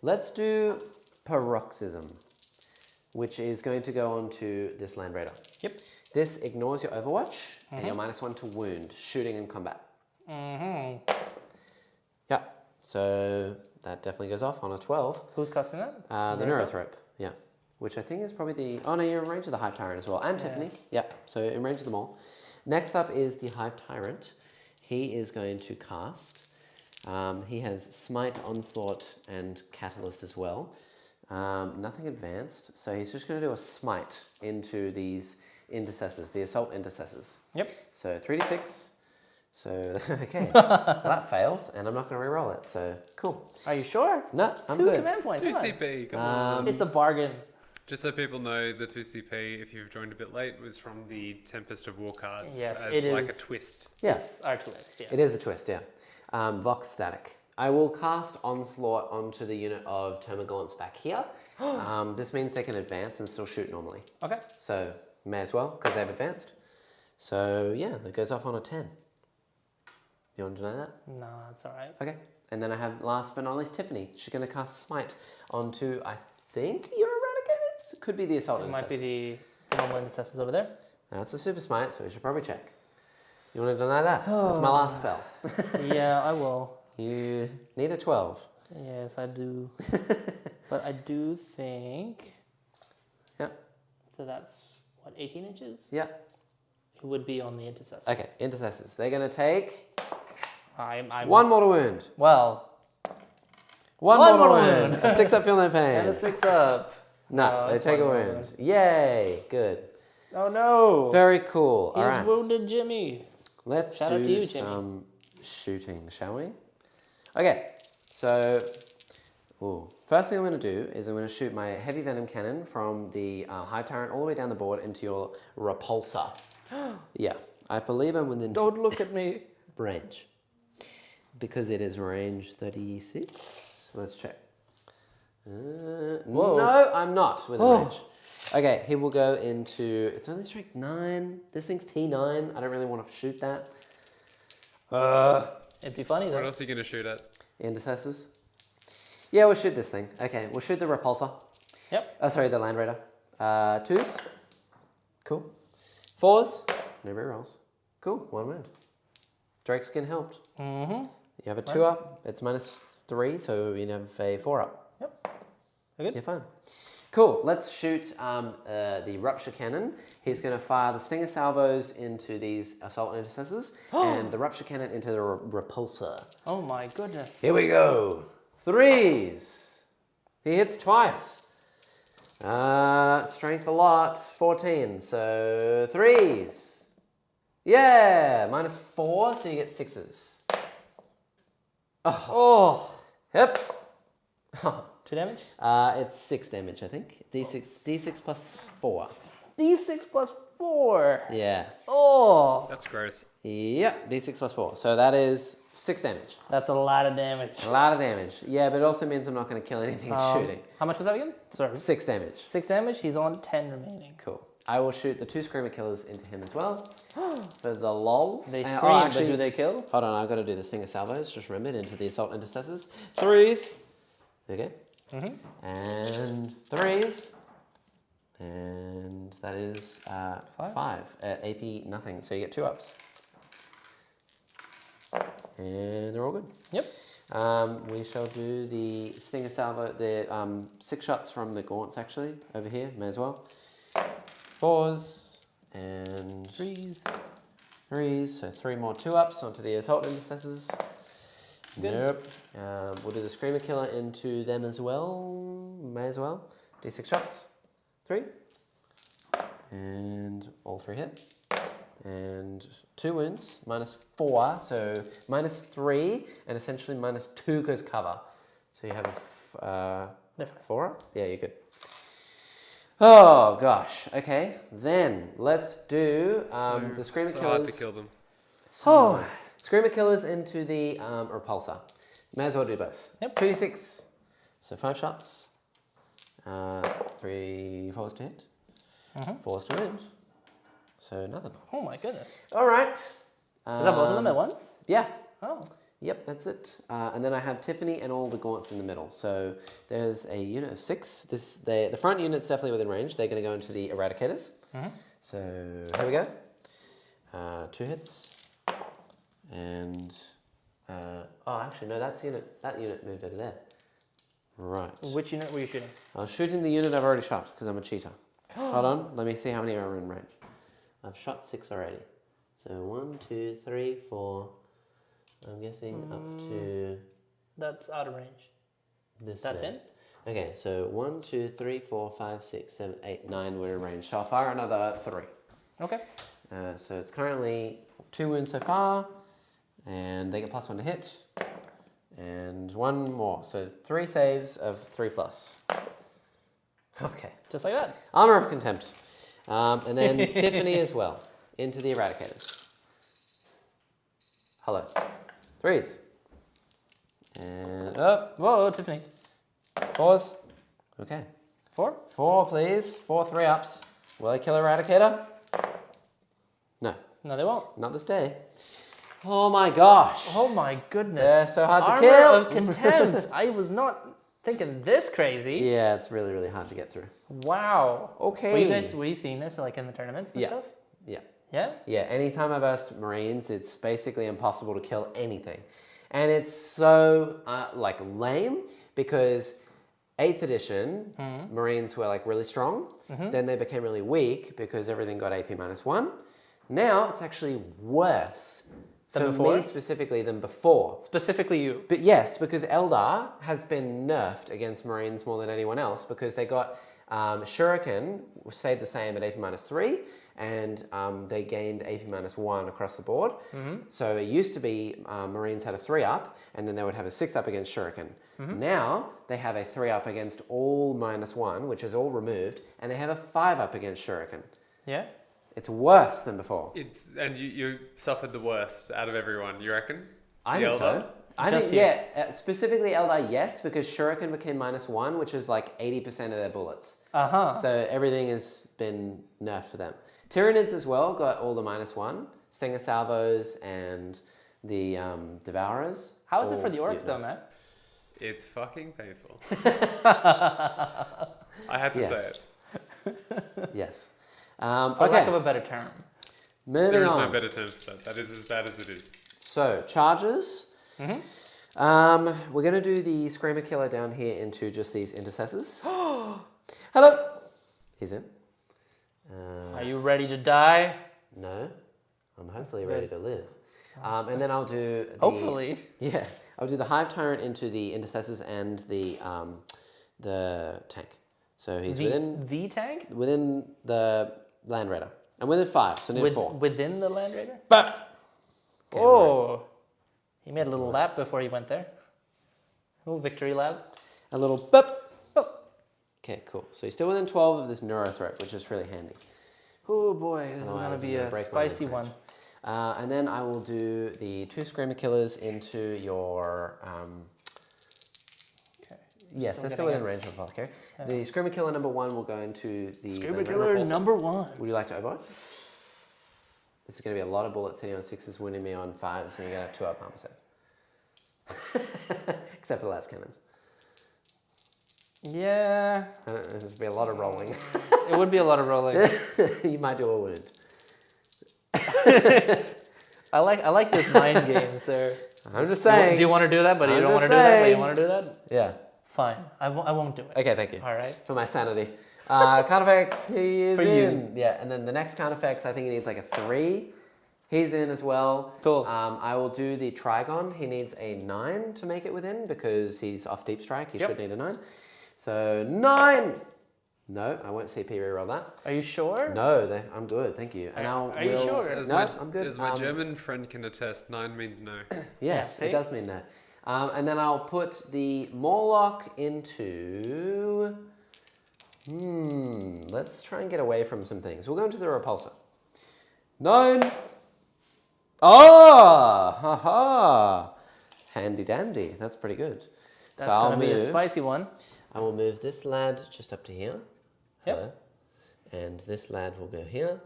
Let's do Paroxysm, which is going to go on to this Land Raider. Yep. This ignores your Overwatch and your -1 to wound, shooting and combat. Yeah. So that definitely goes off on a 12. Who's casting that? The Neurothrope, yeah. Which I think is probably the... Oh no, you're in range of the Hive Tyrant as well. And Tiffany, yep. So in range of them all. Next up is the Hive Tyrant. He is going to cast... he has Smite, Onslaught, and Catalyst as well. Nothing advanced, so he's just going to do a Smite into these intercessors, the Assault Intercessors. Yep. So 3d6. So, okay, well, that fails, and I'm not going to reroll it, so cool. Are you sure? No, I'm 2 good. command points. 2 come on. CP, come on. It's a bargain. Just so people know, the 2 CP, if you've joined a bit late, was from the Tempest of War cards Yes, as it like is. a twist. Yeah, It's our twist, yeah. it is a twist, yeah. Vox Static. I will cast Onslaught onto the unit of Termagants back here. This means they can advance and still shoot normally. Okay. So, may as well, because they've advanced. So, yeah, it goes off on a 10. You want to know that? No, that's all right. Okay. And then I have, last but not least, Tiffany. She's going to cast Smite onto, I think, your Eradicators? It could be the Assault It might Intercessors. be the normal intercessors over there. That's a Super Smite, so we should probably check. You want to deny that? That's my last spell. Yeah, I will. You need a 12. Yes, I do. But I do think... Yep. So that's, what, 18 inches? Yep. It would be on the intercessors. Okay, Intercessors. They're going to take I'm... one mortal wound. Well, One One mortal mortal wound. wound. A 6 up, feel no and a pain. 6 up. No, they it's take a one mortal wound. Yay, good. Oh no! Very cool. All He's right, wounded Jimmy. let's Shout out to do you, Jimmy. some shooting, shall we? Okay, so first thing I'm going to do is I'm going to shoot my heavy venom cannon from the Hive Tyrant all the way down the board into your repulsor. Yeah, I believe I'm within Don't look at me. range. Because it is range 36. Let's check. No, I'm not within range. Okay, he will go into... It's only strength 9. This thing's T9. I don't really want to shoot that. It'd be funny What though. else are you going to shoot at? Intercessors. Yeah, we'll shoot this thing. Okay, we'll shoot the repulsor. Yep. Sorry, the Land Raider. 2s. Cool. 4s. No rerolls. Cool, 1 win. Drake skin helped. Mm-hmm. You have a 2 up. It's -3, so you have a 4 up. Yep. You're good? Yeah, fine. Cool. Let's shoot the Rupture Cannon. He's going to fire the Stinger Salvos into these Assault Intercessors and the Rupture Cannon into the Repulsor. Oh my goodness. Here we go. 3s. He hits twice. Strength a lot. 14. So 3s. Yeah. -4, so you get 6s. Oh. Yep. 2 damage? It's 6 damage, I think. D6 plus 4. D6 plus 4. Yeah. Oh. That's gross. Yep, D6 plus 4. So that is 6 damage. That's a lot of damage. A lot of damage. Yeah, but it also means I'm not going to kill anything shooting. How much was that again? Sorry. 6 damage. 6 damage. He's on 10 remaining. Cool. I will shoot the 2 Screamer Killers into him as well. For the lols. They And- scream, actually, but do they kill? Hold on, I've got to do the Stinger Salvos. Just remembered, into the Assault Intercessors. 3s. Okay. And 3s. And that is 5 at AP nothing. So you get 2 ups. And they're all good. Yep. We shall do the Stinger Salvo, the 6 shots from the Gaunts actually, over here, may as well. 4s and 3s, so 3 more 2 ups onto the Assault Intercessors. Good. Nope. We'll do the Screamer Killer into them as well, may as well. D6 shots, 3. And all 3 hit. And 2 wounds, -4, so -3, and essentially -2 goes cover. So you have a 4 up? Yeah, you're good. Oh gosh, okay. Then let's do the Screamer so Killers. hard to kill them. So, Screamer Killers into the Repulsor. May as well do both. Yep. 2d6, so 5 shots. 3 4s to hit. 4s to wound. So nothing. Oh my goodness. All right. Is that both of them at once? Yeah. Oh. Yep, that's it. And then I have Tiffany and all the Gaunts in the middle. So there's a unit of 6. The front unit's definitely within range. They're going to go into the Eradicators. So here we go. 2 hits. And actually no, that unit moved over there. Right. Which unit were you shooting? I was shooting the unit I've already shot because I'm a cheater. Hold on, let me see how many are in range. I've shot 6 already. So 1, 2, 3, 4. I'm guessing up to That's out of range. this. That's there. in? Okay, so 1, 2, 3, 4, 5, 6, 7, 8, 9 were in range. So I'll fire another 3. Okay. So it's currently 2 wounds so far, and they get +1 to hit, and 1 more. So 3 saves of 3+. Okay. Just like that. Armor of Contempt. And then Tiffany as well, into the Eradicators. Hello. 3s. And up. Whoa, Tiffany. 4s. Okay. 4? 4, please. 4 3-ups. Will I kill Eradicator? No. No, they won't. Not this day. Oh my gosh. Oh my goodness. They're so hard to Armor kill. of Contempt. I was not thinking this crazy. Yeah, it's really, really hard to get through. Wow. Okay. Were you seeing this like in the tournaments and Yeah. stuff? Yeah. Yeah? Yeah, anytime I've versed Marines, it's basically impossible to kill anything. And it's so, like, lame because 8th edition, Marines were, like, really strong. Then they became really weak because everything got AP -1. Now it's actually worse Than for before? me specifically than before. Specifically you. But yes, because Eldar has been nerfed against Marines more than anyone else because they got Shuriken stayed the same at AP -3 and they gained AP -1 across the board. So it used to be Marines had a 3-up and then they would have a 6-up against Shuriken. Now they have a 3-up against all -1, which is all removed, and they have a 5-up against Shuriken. Yeah? It's worse than before. And you suffered the worst out of everyone, you reckon? I The think so. Eldar? I Just think, you. yeah, specifically Eldar, yes, because Shuriken became -1, which is like 80% of their bullets. Uh-huh. So everything has been nerfed for them. Tyranids as well got all the -1. Stinger Salvos and the Devourers. How is it all for the orcs get though, nerfed. man? It's fucking painful. I had to say Yes. it. Yes. For Okay, lack of a better term. moving There is on. no better term for that. That is as bad as it is. So, charges. We're going to do the Screamer Killer down here into just these intercessors. Hello! He's in. Are you ready to die? No, I'm hopefully ready to live. And then I'll do the... Hopefully. Yeah, I'll do the Hive Tyrant into the intercessors and the tank. So he's The tank? within the Land Raider. And within 5, so near 4. Within the Land Raider? But okay, Oh! He made a little lap before he went there. Oh, victory lap. a little bip. Oh. Okay, cool. So he's still within 12 of this Neurothrope, which is really handy. Oh boy, this is Otherwise, gonna I'm be gonna a break my spicy rib one. cage. And then I will do the 2 Screamer Killers into your... Okay. yes, they're still getting within range of Apothecary. The Screamer Killer number 1 will go into the... Screamer Land Raider Killer Repulsor. number 1. Would you like to overwatch? This is going to be a lot of bullets hitting on 6s, winning me on 5s, and you're going to have 2-up armor save. Except for the last cannons. Yeah. There's going to be a lot of rolling. It would be a lot of rolling. You might do a wound. I like this mind game, sir. I'm just saying. Do you want to do that, but you I'm don't want to just do that, but you saying. want to do that? Yeah. Fine. I won't do it. Okay, thank you. All right. For my sanity. Card effects, he is For you. in. Yeah, and then the next card effects, I think he needs like a 3. He's in as well. Cool. I will do the Trigon. He needs a 9 to make it within because he's off Deep Strike. He Yep. should need a 9. So 9! No, I won't CP reroll that. Are you sure? No, I'm good, thank you. And Are you sure? As No, my, I'm good. As my German friend can attest, 9 means no. Yes, Yeah, it does mean no. And then I'll put the Morlock into... let's try and get away from some things. We'll go into the Repulsor. 9! Oh! Ha-ha! Handy dandy. That's pretty good. That's so I'll gonna be a move. spicy one. I will move this lad just up to here. Yep. And this lad will go here.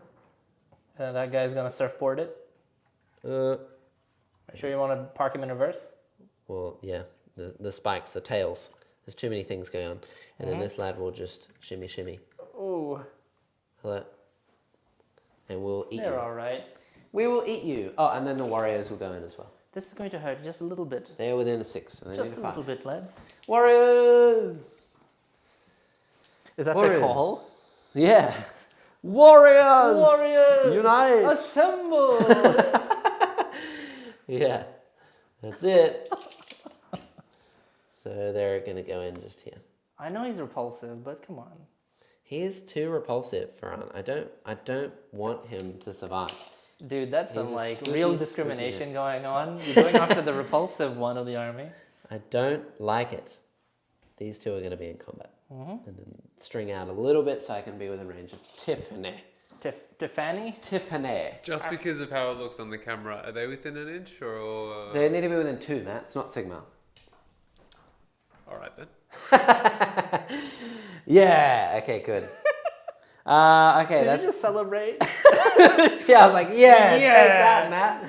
That guy's gonna surfboard it. Sure you want to park him in reverse? Well, yeah. The spikes, the tails. There's too many things going on. And then this lad will just shimmy, shimmy. Ooh, Hello. And we'll eat they're you. all right. We will eat you. Oh, and then the warriors will go in as well. This is going to hurt just a little bit. They're within a 6, and they Just need a a 5. little bit, lads. Warriors! Is that Warriors. the call? Yeah. Warriors! Warriors! Unite! Assemble! Yeah. That's it. So they're going to go in just here. I know he's repulsive, but come on. He is too repulsive for Ant. I don't want him to survive. Dude, that's He's some a like spooky, real spooky discrimination man. going on. You're going after the repulsive one of the army. I don't like it. These two are going to be in combat. And then string out a little bit so I can be within range of Tiffany. Tiffany? Tiffany. Just because of how it looks on the camera, are they within an inch or? They need to be within 2, Matt. It's not Sigma. All right then. Yeah. Okay, good. Okay, Did that's... you just celebrate? Yeah, I was like, yeah, take that, Matt.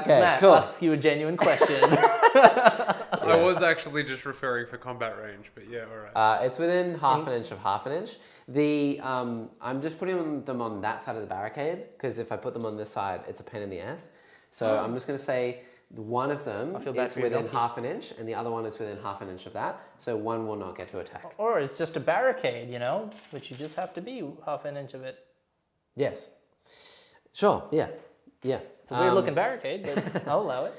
Okay, Matt, cool. ask you a genuine question. I was actually just referring for combat range, but yeah, all right. It's within half an inch of half an inch. The I'm just putting them on that side of the barricade because if I put them on this side, it's a pain in the ass. So I'm just going to say one of them feel bad is for your within donkey. half an inch and the other one is within half an inch of that. So one will not get to attack. Or it's just a barricade, you know, which you just have to be half an inch of it. Yes. Sure. Yeah. Yeah. It's a weird looking barricade, but I'll allow it.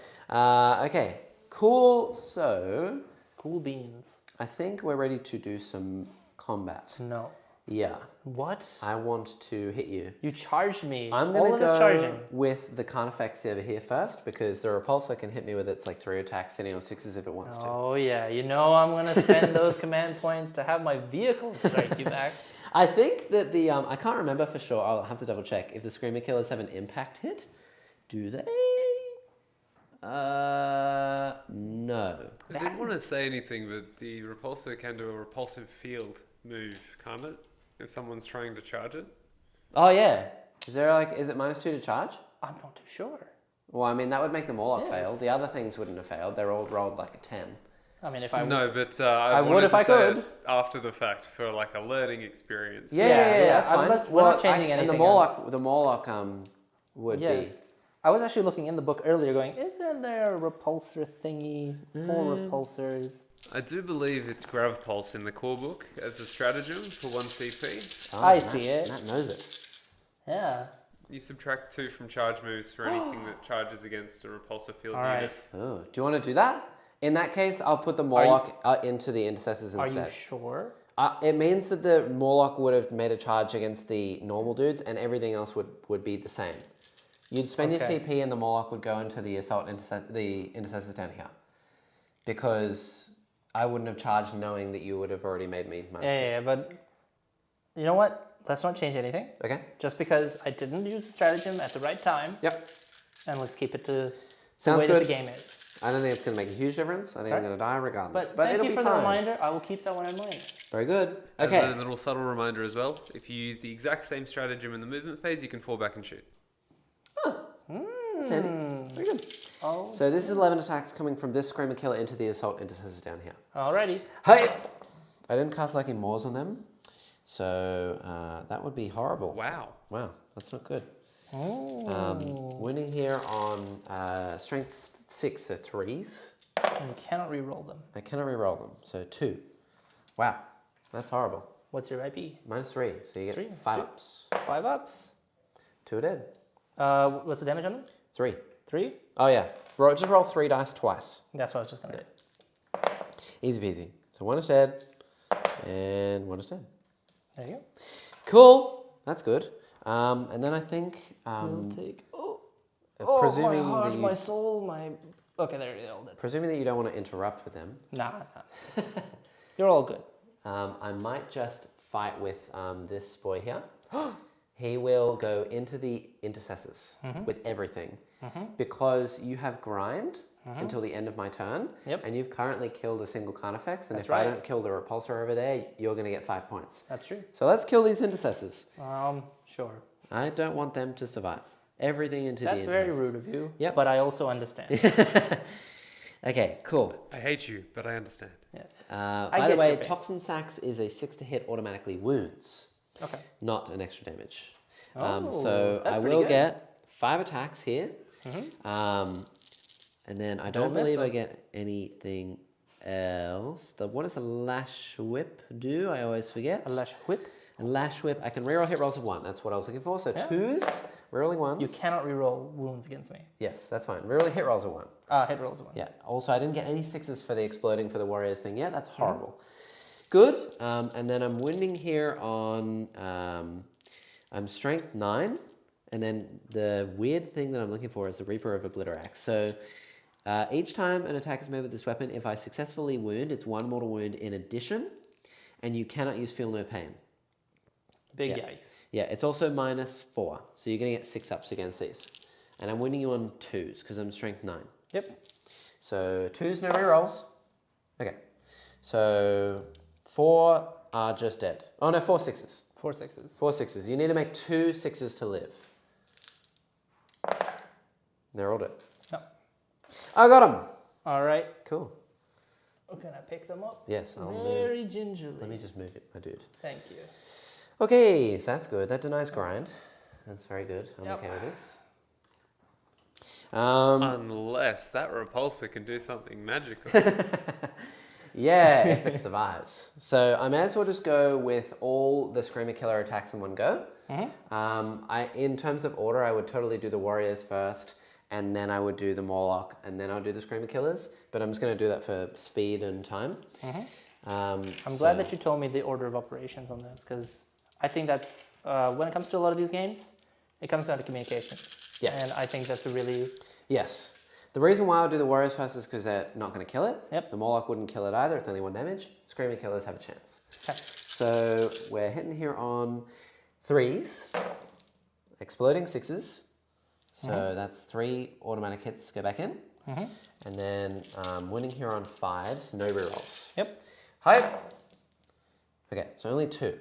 Okay. Cool. So Cool beans. I think we're ready to do some combat. No. Yeah. What? I want to hit you. You charged me. I'm All going to of this go charging. with the Carnifex over here first because the Repulsor can hit me with its like 3 attacks, hitting on 6s if it wants to. Oh yeah, you know I'm gonna spend those command points to have my vehicle strike you back. I think that the, I can't remember for sure, I'll have to double check, if the Screamer Killers have an impact hit. Do they? No. I didn't want to say anything, but the repulsor can do a repulsive field move, can't it? If someone's trying to charge it. Oh yeah. Is it -2 to charge? I'm not too sure. Well, I mean, that would make them all Yes. fail. The other things wouldn't have failed. They're all rolled like a 10. I mean, if I No, but I would wanted if to I say could. it after the fact for like a learning experience. Yeah, that's fine. we're not changing And anything. the Morlock would Yes. be. I was actually looking in the book earlier, going, "Isn't there a repulsor thingy for repulsors?" I do believe it's Grav Pulse in the core book as a stratagem for 1 CP. I see it. Matt knows it. Yeah. You subtract 2 from charge moves for anything that charges against a repulsor field All unit. right. Oh, do you want to do that? In that case, I'll put the Morlock into the Intercessors Are instead. you sure? It means that the Morlock would have made a charge against the normal dudes, and everything else would be the same. You'd spend your Okay. CP, and the Morlock would go into the the Intercessors down here, because I wouldn't have charged knowing that you would have already made me -2. Yeah, but you know what? Let's not change anything. Okay. Just because I didn't use the stratagem at the right time, Yep. and let's keep it to the Sounds way good. that the game is. I don't think it's going to make a huge difference. I think I'm Sorry? going to die regardless. But, But thank it'll you be for fine. the reminder. I will keep that one in mind. Very good. As Okay. a little subtle reminder as well, if you use the exact same stratagem in the movement phase, you can fall back and shoot. That's handy. Very good. Oh, So this is 11 attacks coming from this Screamer Killer into the Assault Intercessors down here. alrighty. Hey! I didn't cast Lucky Maws on them, so that would be horrible. Wow. Wow, that's not good. Oh. Winning here on Strength 6, so 3s. And you cannot re-roll them. I cannot re-roll them, so 2. Wow, that's horrible. What's your IP? -3, so you get 3, 5 2. ups. 5 ups. 2 are dead. What's the damage on them? 3. 3? Oh yeah, just roll 3 dice twice. That's what I was just gonna do. Easy peasy. So 1 is dead, and 1 is dead. There you go. Cool, that's good. And then I think, We'll take. presuming my heart, that my soul, my. Okay, there you go. presuming that you don't want to interrupt with them, Nah. You're all good. I might just fight with this boy here. He will go into the Intercessors with everything. Because you have grind until the end of my turn, Yep. and you've currently killed a single Carnifex, and That's if I right. don't kill the Repulsor over there, you're going to get 5 points. That's true. So let's kill these Intercessors. Sure. I don't want them to survive. Everything into the That's very Intercessors. rude of you. Yep. But I also understand. Okay, cool. I hate you, but I understand. Yes. By the get way, your pain. Toxin Sacs is a 6 to hit automatically wounds, Okay. not an extra damage. Oh, So that's I pretty will good. get 5 attacks here. And then I Don't don't miss believe I them. get anything else. What does a Lash Whip do? I always forget. A Lash Whip. A Lash Whip. I can reroll hit rolls of 1. That's what I was looking for. So Yeah. 2s, rerolling 1s. You cannot reroll wounds against me. Yes, that's fine. Rerolling hit rolls of 1. Hit rolls of 1. Yeah. Also, I didn't get any 6s for the exploding for the warriors thing yet. That's horrible. Good. And then I'm wounding here on... I'm strength 9. And then the weird thing that I'm looking for is the Reaper of Obilterax. So each time an attack is made with this weapon, if I successfully wound, it's 1 mortal wound in addition. And you cannot use Feel No Pain. Big Yeah. yikes. Yeah, it's also -4. So you're going to get 6 ups against these. And I'm winning you on 2s because I'm strength 9. Yep. So 2s, no rerolls. Okay. So 4 are just dead. Oh no, 4 6s. 4 6s. 4 6s. You need to make 2 6s to live. They're all dead. No. I got them. All right. Cool. Can I pick them up? Yes, I'll Very move. gingerly. Let me just move it, my dude. Thank you. Okay, so that's good. That denies grind. That's very good. I'm Yep. okay with this. Unless that repulsor can do something magical. Yeah, if it survives. So I may as well just go with all the Screamer Killer attacks in one go. In terms of order, I would totally do the Warriors first, and then I would do the Morlock, and then I'll do the Screamer Killers. But I'm just going to do that for speed and time. I'm glad that you told me the order of operations on this, because I think that's, when it comes to a lot of these games, it comes down to communication. Yes. And I think that's a really... Yes. The reason why I'll do the Warriors first is because they're not going to kill it. Yep. The Morlock wouldn't kill it either. It's only 1 damage. Screamer Killers have a chance. Okay. So we're hitting here on 3s, exploding 6s. So that's 3 automatic hits go back in. And then winning here on 5s, no rerolls. Yep. Hive. Okay, so only 2.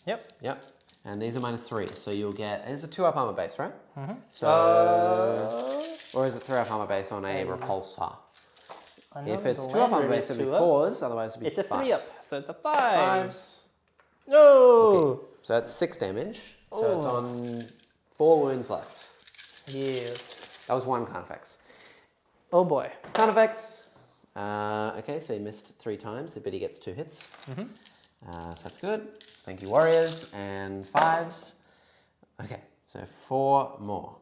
Yep. Yep. And these are -3, so you'll get... And it's a 2-up armor base, right? So... or is it 3-up armor base on a repulsor? If it's 2-up armor base, it'll be 4s, otherwise it'll be 5s. It's a 3-up, so it's a 5. 5s. No! Okay. So that's 6 damage. So it's on 4 wounds left. Yeah. That was 1 Carnifex. Oh boy. Carnifex. Okay, so he missed 3 times, but he gets 2 hits. So that's good. Thank you, Warriors. And 5s. Okay, so 4 more.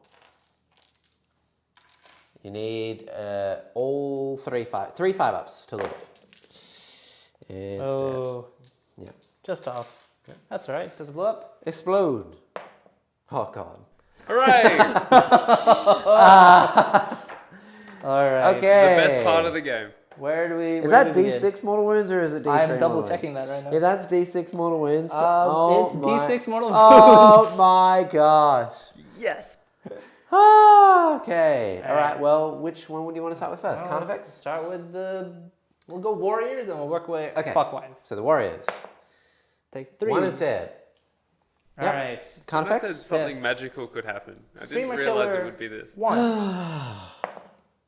You need all 3 5-ups to live. It's dead. Yeah. Just off. That's all right. Does it blow up? Explode. Oh, God. Hooray! All right. Okay. The best part of the game. Where do we... Is that D6 mortal wounds or is it D3 I'm mortal double wounds? checking that right now. Yeah, that's D6 mortal wounds. It's D6 mortal wounds. Oh my gosh. Yes. Okay. All right. Well, which one would you want to start with first? Well, Carnifex? Start with the... We'll go Warriors and we'll work way Okay. clockwise. So the Warriors. Take 3. 1 is dead. All Yep. right. I Carnifex? said something Yes. magical could happen. I didn't Screamer realize Killer. it would be this. 1.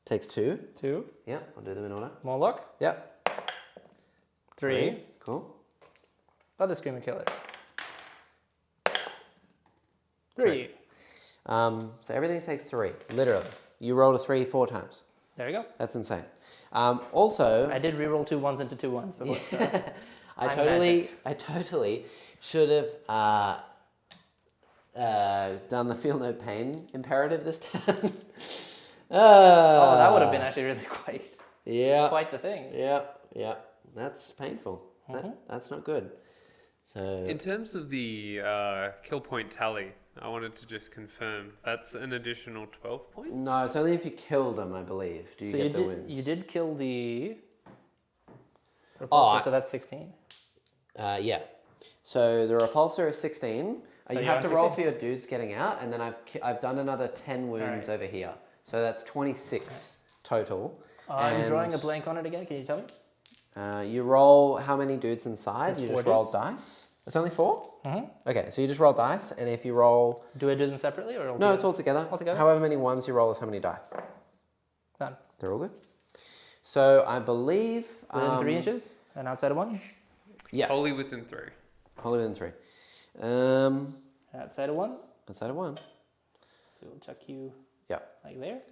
Takes 2. 2. Yeah, I'll do them in order. Morlock. Yep. 3. Cool. Other Screamer Killer. 3. So everything takes 3. Literally. You rolled a 3 4 times. There you go. That's insane. Also, I did reroll 2 1s into 2 1s before. So. I I'm totally should have done the feel no pain imperative this turn. Oh, that would have been actually really Yeah. quite the thing. Yeah. That's painful. That's not good. So In terms of the kill point tally, I wanted to just confirm that's an additional 12 points? no, it's only if you kill them, I believe. Do you So get you the did, wins? you did kill the repulsor, Oh, so that's 16. Yeah. So the repulsor is 16. So you you're have to on roll 16? for your dudes getting out, and then I've done another 10 wounds over here. So that's 26 total. I'm And, drawing a blank on it again. Can you tell me? You roll how many dudes inside? It's You 4 just roll dudes. dice. It's only 4? Okay, so you just roll dice, and if you roll... Do I do them separately or all No, together? it's all together. All together? However many ones you roll is how many dice. Done. They're all good. So I believe... Within 3 inches and outside of 1. Yeah, Wholly within 3. wholly within 3. Outside of 1. Outside of 1. So we'll chuck you Yeah. like there.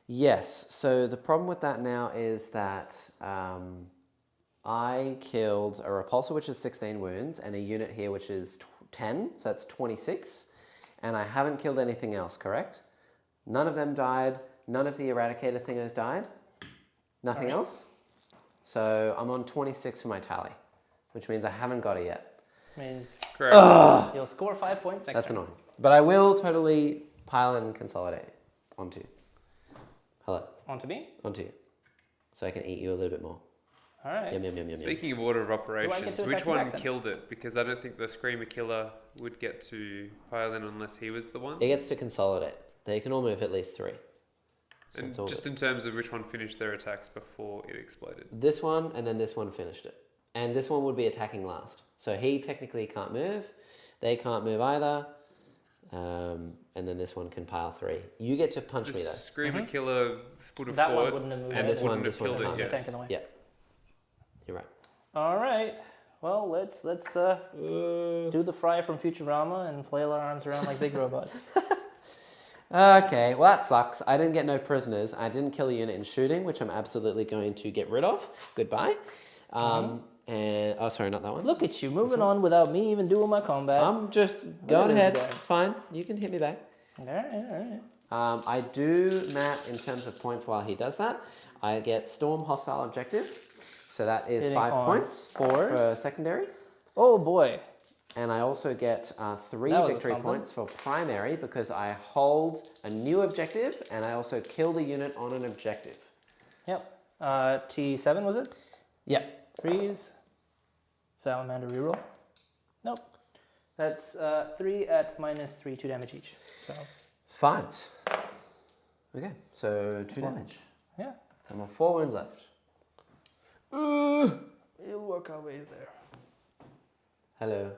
Yes, so the problem with that now is that I killed a repulsor, which is 16 wounds, and a unit here, which is 10, so that's 26. And I haven't killed anything else, correct? None of them died. None of the Eradicator thingos died. Nothing else. So I'm on 26 for my tally, which means I haven't got it yet. Means Correct. you'll score 5 points next That's turn. annoying. But I will totally pile and consolidate onto you. Hello, On to me? onto you. So I can eat you a little bit more. All right. Yum, yum, yum, yum, yum. Speaking of order of to operations, attack which you one back then? killed it? Because I don't think the Screamer Killer would get to pile in unless he was the one. It gets to consolidate. They can all move at least 3. So And it's all just good. in terms of which one finished their attacks before it exploded. This one and then this one finished it. And this one would be attacking last. So he technically can't move. They can't move either. And then this one can pile 3. You get to punch The me though. Screamer Killer would have That one fought, wouldn't have moved. and this one wouldn't have killed can't. it. Tank in the way. Yeah. You're right. All right. Well, let's do the fry from Futurama and flail our arms around like big robots. Okay, well that sucks. I didn't get no prisoners. I didn't kill a unit in shooting, which I'm absolutely going to get rid of. Goodbye. And oh, sorry, not that one. Look at you moving on without me even doing my combat. I'm just going this ahead. guy. It's fine. You can hit me back. All right. I do, Matt, in terms of points while he does that, I get Storm Hostile Objective. So that is Hitting 5 on points fours. for secondary. Oh boy. And I also get 3 That was victory something. points for primary because I hold a new objective and I also killed a unit on an objective. Yep. T7 was it? Yep. Freeze. Salamander reroll. Nope. That's 3 at -3, 2 damage each. So 5s. Okay, so 2 damage. yeah. So I'm on 4 wounds left. We'll work our ways there. Hello.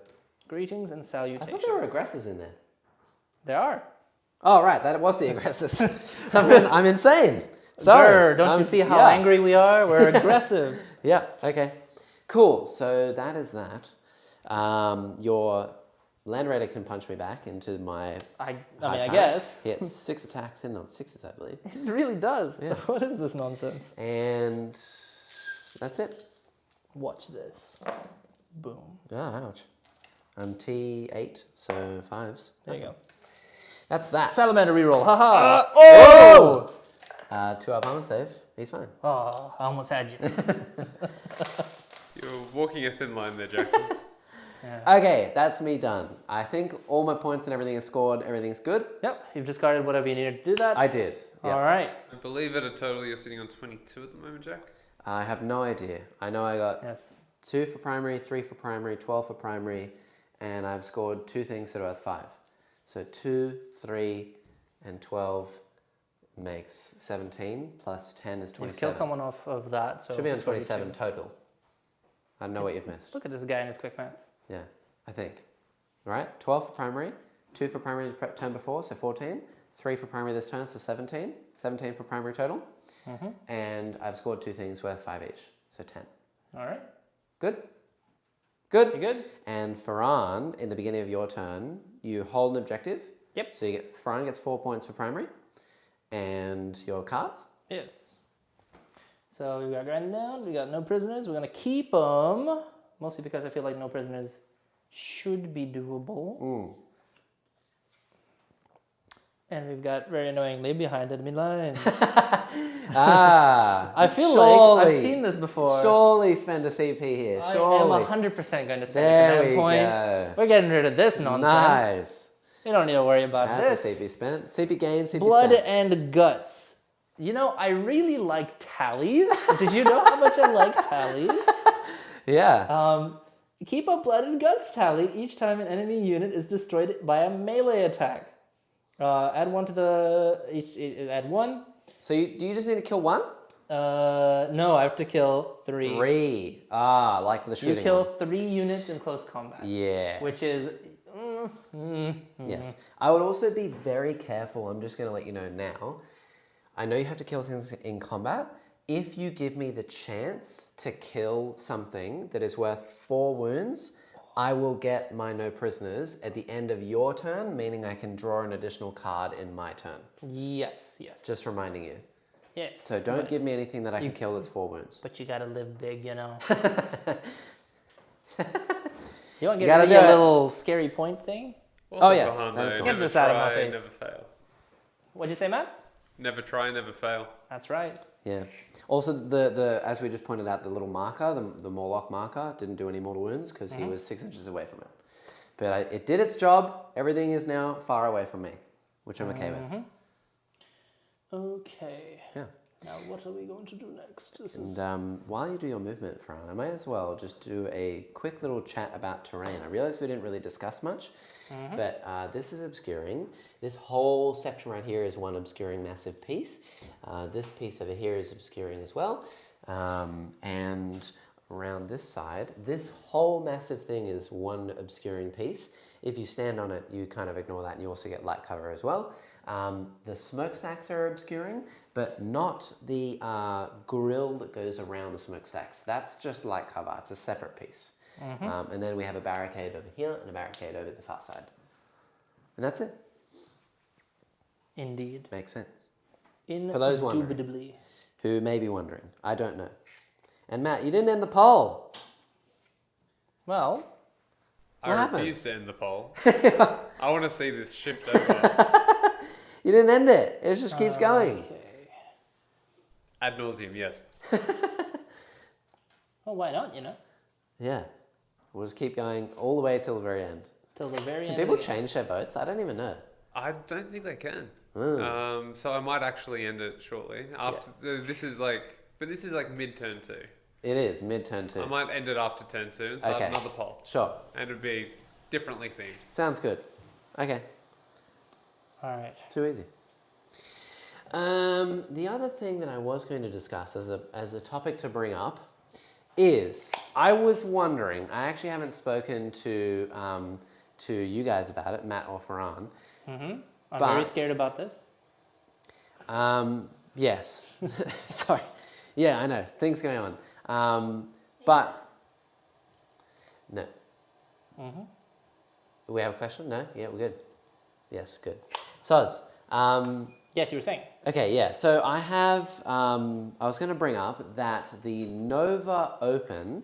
Greetings and I salutations. thought there were aggressors in there. There are. Oh, right, that was the aggressors. I'm insane. Sorry. Grr, don't you see how yeah. angry we are? We're aggressive. Yeah, okay. Cool, so that is that. Your Land Raider can punch me back into my I high mean, I tower. guess. He gets 6 attacks in on 6s, I believe. It really does. Yeah. What is this nonsense? And that's it. Watch this. Boom. Oh, ouch. I'm T8, so 5s. There you go. That's that. Salamander reroll. Haha. Oh! 2 up armor save. He's fine. Oh, I almost had you. You're walking a thin line there, Jackson. Yeah. Okay, that's me done. I think all my points and everything is scored. Everything's good. Yep, you've discarded whatever you needed to do that. I did. Yeah. All right. I believe at a total you're sitting on 22 at the moment, Jack. I have no idea. I know I got Yes. 2 for primary, 3 for primary, 12 for primary, and I've scored 2 things that are worth 5. So 2, 3, and 12 makes 17, plus 10 is 27. You've killed someone off of that. So Should be on it's 42. 27 total. I don't know what you've missed. Look at this guy and his quick math. Yeah, I think. All right, 12 for primary, 2 for primary the turn before, so 14, 3 for primary this turn, so 17, 17 for primary total, and I've scored 2 things worth 5 each, so 10. All right. Good? Good? You good? And Farhan, in the beginning of your turn, you hold an objective. Yep. So Farhan gets 4 points for primary, and your cards. Yes. So we got grinding down. We got no prisoners. We're gonna keep them, mostly because I feel like no prisoners should be doable. And we've got very annoyingly behind enemy lines. Ah, I feel surely, like I've seen this before. Surely spend a CP here. Surely. I am 100% going to spend There a we point. go. We're getting rid of this nonsense. Nice. You don't need to worry about That's this. a CP spent. CP gain, CP Blood spent. and guts. You know, I really like tallies. Did you know how much I like tallies? Yeah. Keep a blood and guts tally each time an enemy unit is destroyed by a melee attack. Add 1 to the add 1. So do you just need to kill 1? No, I have to kill 3. 3. Ah, like the shooting You kill one. 3 units in close combat. Yeah. Which is Yes. I would also be very careful. I'm just going to let you know now. I know you have to kill things in combat. If you give me the chance to kill something that is worth 4 wounds, I will get my no prisoners at the end of your turn, meaning I can draw an additional card in my turn. yes. Just reminding you. Yes. So don't give me anything that I can kill that's 4 wounds. But you gotta live big, you know. You want to gotta give me a do it. little scary point thing? Also, yes, Bahan, that is though, cool. Get never this out of my try, face. never fail. What'd you say, Matt? Never try, never fail. That's right. Yeah. Also, the as we just pointed out, the little marker, the Morlock marker, didn't do any mortal wounds because he was 6 inches away from it. But it did its job. Everything is now far away from me, which I'm okay with. Okay. Yeah. Now what are we going to do next? And while you do your movement, Farhan, I might as well just do a quick little chat about terrain. I realized we didn't really discuss much, but this is obscuring. This whole section right here is one obscuring massive piece. This piece over here is obscuring as well. And around this side, this whole massive thing is one obscuring piece. If you stand on it, you kind of ignore that and you also get light cover as well. The smokestacks are obscuring, but not the grill that goes around the smokestacks. That's just light cover. It's a separate piece. And then we have a barricade over here and a barricade over the far side. And that's it. Indeed. Makes sense. For those wondering. Indubitably. Who may be wondering. I don't know. And Matt, you didn't end the poll. Well, What I happened? refuse to end the poll. I want to see this shift over You didn't end it. It just keeps going. okay. ad nauseum. Yes. Well, why not, you know? Yeah. We'll just keep going all the way till the very end. Till the very Can end. people of the game. change their votes? I don't even know. I don't think they can. Mm. So I might actually end it shortly. After this is like mid turn 2. It is mid-turn 2. I might end it after turn 2 and start Okay. another poll, Sure. and it'd be differently themed. Sounds good. Okay. All right. Too easy. The other thing that I was going to discuss as a topic to bring up is I was wondering. I actually haven't spoken to you guys about it, Matt or Farhan. I'm very But- scared about this. Yes. Sorry. Yeah, I know. Things going on. But no. We have a question? No? Yeah, we're good. Yes, good. Soz. Yes, you were saying. Okay, yeah. So I have. I was going to bring up that the Nova Open,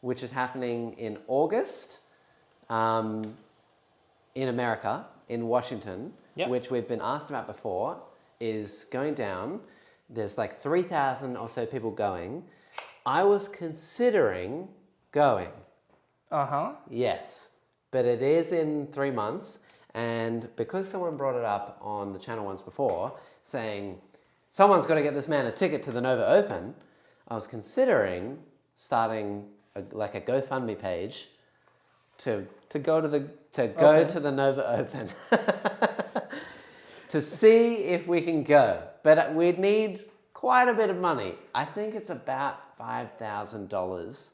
which is happening in August, in America, in Washington, Yep. which we've been asked about before, is going down. There's like 3,000 or so people going. I was considering going. Yes, but it is in 3 months, and because someone brought it up on the channel once before, saying someone's got to get this man a ticket to the Nova Open, I was considering starting a GoFundMe page to go to the to the Nova Open to see if we can go, but we'd need quite a bit of money. I think it's about $5,000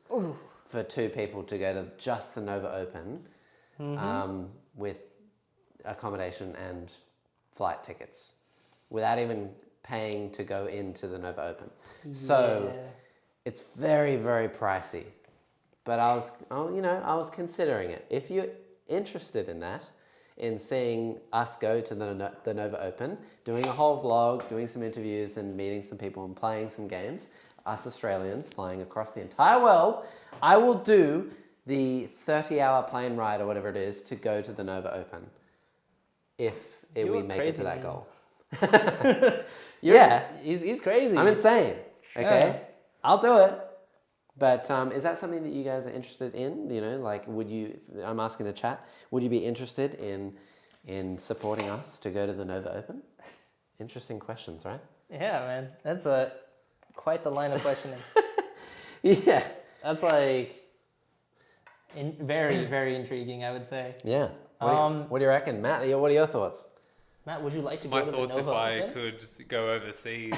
for 2 people to go to just the Nova Open, with accommodation and flight tickets, without even paying to go into the Nova Open. So it's very, very pricey. But I was considering it. If you're interested in that, in seeing us go to the Nova Open, doing a whole vlog, doing some interviews and meeting some people and playing some games, us Australians flying across the entire world, I will do the 30-hour plane ride or whatever it is to go to the Nova Open, if we make it to that goal. Yeah. He's crazy. I'm insane. Okay, Yeah. I'll do it. But is that something that you guys are interested in? You know, like, would you? I'm asking the chat. Would you be interested in supporting us to go to the Nova Open? Interesting questions, right? Yeah, man. That's quite the line of questioning. Yeah. That's like very, very intriguing, I would say. Yeah. What do you reckon, Matt? What are your thoughts? Matt, would you like to My go to the thoughts, Nova if I Open? could just go overseas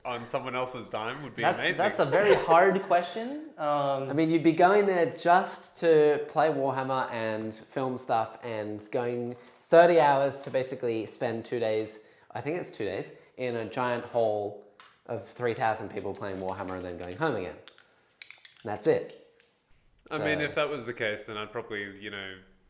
on someone else's dime, would be amazing. That's a very hard question. I mean, you'd be going there just to play Warhammer and film stuff, and going 30 hours to basically spend 2 days. I think it's 2 days in a giant hall of 3,000 people playing Warhammer, and then going home again. That's it. I mean, if that was the case, then I'd probably,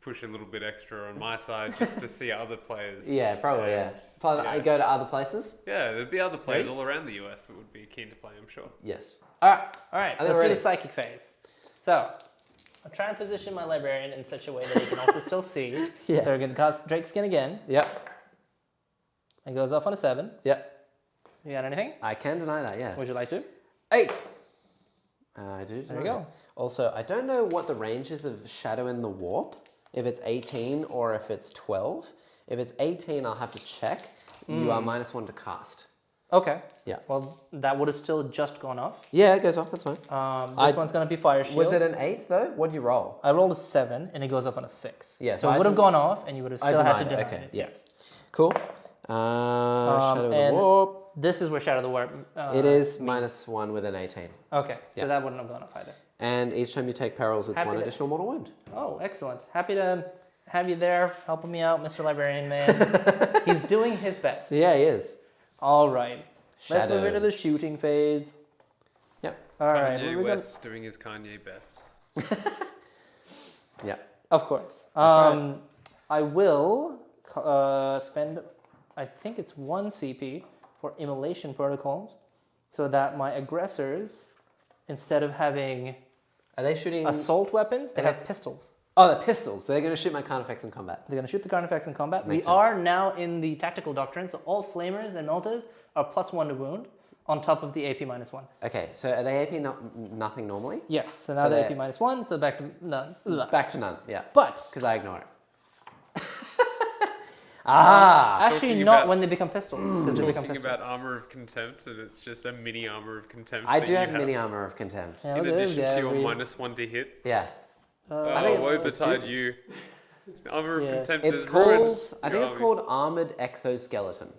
push a little bit extra on my side just to see other players. Yeah, probably, yeah. Yeah. Go to other places? Yeah, there'd be other players Ready? all around the US that would be keen to play, I'm sure. Yes. All right. think Let's we're do ready. the psychic phase. So, I'll try and position my librarian in such a way that he can also still see. Yeah. So we're going to cast Drake Skin again. Yep. It goes off on a 7. Yep. You got anything? I can deny that, yeah. Would you like to? 8. I do. There you go. Also, I don't know what the range is of Shadow in the Warp. If it's 18 or if it's 12. If it's 18, I'll have to check. You are -1 to cast. Okay. Yeah. Well, that would have still just gone off. Yeah, it goes off. That's fine. This one's going to be Fire Shield. Was it an 8 though? What did you roll? I rolled a 7 and it goes off on a 6. Yeah, So so it I would have did- gone off and you would have still had to denied deny it. Okay, it. yeah. Yes. Cool. Shadow of the and Warp. This is where Shadow of the Warp. It is -1 with an 18. Okay. So Yeah. that wouldn't have gone off either. And each time you take perils, it's Happy 1 to- additional mortal wound. Oh, excellent. Happy to have you there helping me out, Mr. Librarian Man. He's doing his best. Yeah, he is. All right. Let's move into the Shadows. shooting phase. Yep. All right. Kanye we're gonna- West doing his Kanye best. Yep. Of course. right. I will spend, I think it's 1 CP for immolation protocols, so that my aggressors, instead of having Are they shooting? assault weapons, they They have have- pistols. Oh, they're pistols. They're going to shoot my Carnifex in combat. They're going to shoot the Carnifex in combat. Makes we are now in the tactical doctrine, so all flamers and meltas are +1 to wound on top of the AP -1. Okay, so are they AP nothing normally? Yes, so now So they're they're- AP -1, so back to none. Ugh. Back to none, yeah. But Because I ignore it. actually, Talking not about- when they become pistols. Because they become Thinking pistols. about Armor of Contempt, and it's just a mini Armor of Contempt. I that do you have mini armor of contempt. Yeah, In look at this addition to guy, your read- -1 to hit. Yeah. Oh, think woe it's betide juicy. you. Armor of Yes. Contempt It's is called, ruined I think your it's army. called Armored Exoskeleton.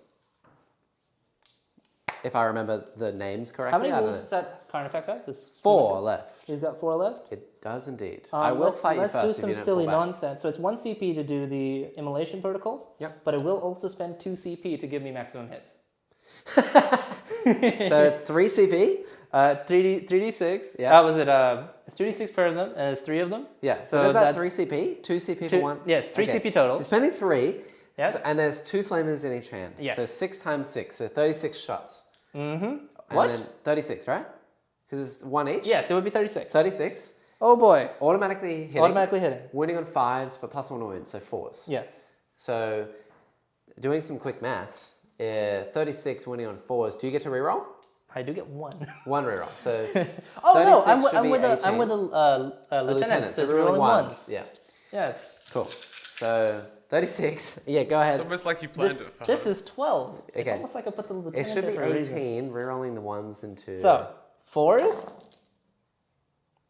If I remember the names correctly. How many I don't moves know. does that Carnifex have? There's 4 left. He's got 4 left. It does indeed. I will fight you let's first do if some you don't silly fall back. nonsense. So it's 1 CP to do the immolation protocols. Yep. But it will also spend 2 CP to give me maximum hits. So it's 3 CP. 3d6. Yeah. Was it? It's 3d6 per of them, and it's 3 of them. Yeah. So So does that that's 3 CP? 2 CP two- for 1? yes, 3 Okay. CP total. So spending 3. Yep. So, and there's 2 flamers in each hand. Yes. So 6 times 6. So 36 shots. Mm-hmm. And What? then 36, right? Because it's 1 each. Yes, it would be 36. 36. Oh boy. Automatically hitting. Automatically hitting. Wounding on 5s, but +1 wound, so 4s. Yes. So, doing some quick maths, 36 winning on 4s, do you get to reroll? I do get 1. 1 reroll. So, Oh no, 36 I'm should be with a 18. lieutenant. So So we're rolling rolling 1s. Yeah, Yes. cool. So, 36. Yeah, go It's ahead. almost like you planned This, it. this is 12. It's Okay. almost like I put the It lieutenant should there be for a reason. 18, rerolling the 1s into... So, 4s.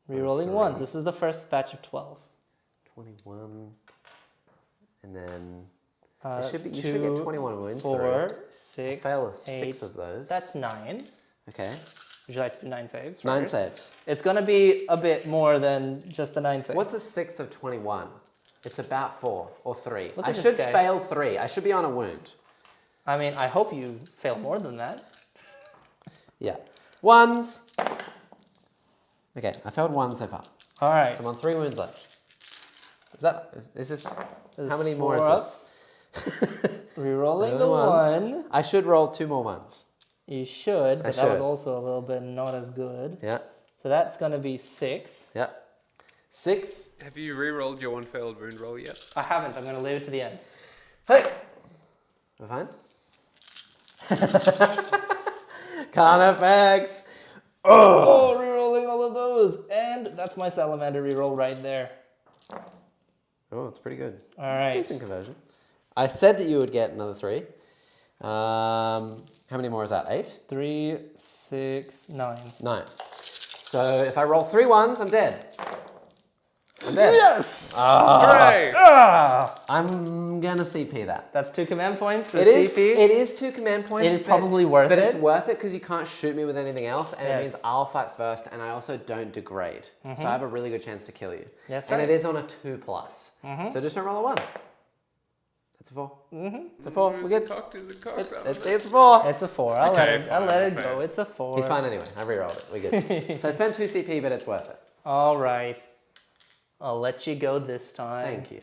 Rerolling Three. 1s. This is the first batch of 12. 21. And then... That's you should get 21 wounds through. 4, I 6, fail 8. 6 of those. That's 9. Okay. Would you like to do 9 saves? 9 first? saves. It's going to be a bit more than just the 9 saves. What's a 6th of 21? It's about 4 or 3. Look I at this should guy. fail 3. I should be on a wound. I mean, I hope you fail more than that. Yeah. 1s. Okay, I failed 1 so far. All right. So I'm on 3 wounds left. Is this, how many more Four is this? Rerolling the Only 1. I should roll 2 more 1s. You should, but I that was should. also a little bit not as good. Yeah, So that's going to be 6. yeah. 6. Have you re-rolled your 1 failed wound roll yet? I haven't. I'm going to leave it to the end. Hey! We're fine? Carnifex! Oh, rerolling all of those. And that's my salamander reroll right there. Oh, it's pretty good. All right. Decent conversion. I said that you would get another 3. How many more is that? 8? 3, 6, 9. 9. So if I roll 3 1s, I'm dead. I'm dead. Yes! Hooray! I'm gonna CP that. That's 2 command points for It the is. CP. It is 2 command points. It is probably worth but it. it's worth it because you can't shoot me with anything else, and Yes. it means I'll fight first, and I also don't degrade, so I have a really good chance to kill you. That's and right. it is on a 2+. So just don't roll a 1. That's a 4. It's a 4. We're good. It's a 4. It's a 4. I'll Okay, let it fine, go. fine. It's a 4. He's fine anyway. I rerolled it. We're good. So I spent 2 CP, but it's worth it. All right. I'll let you go this time. Thank you.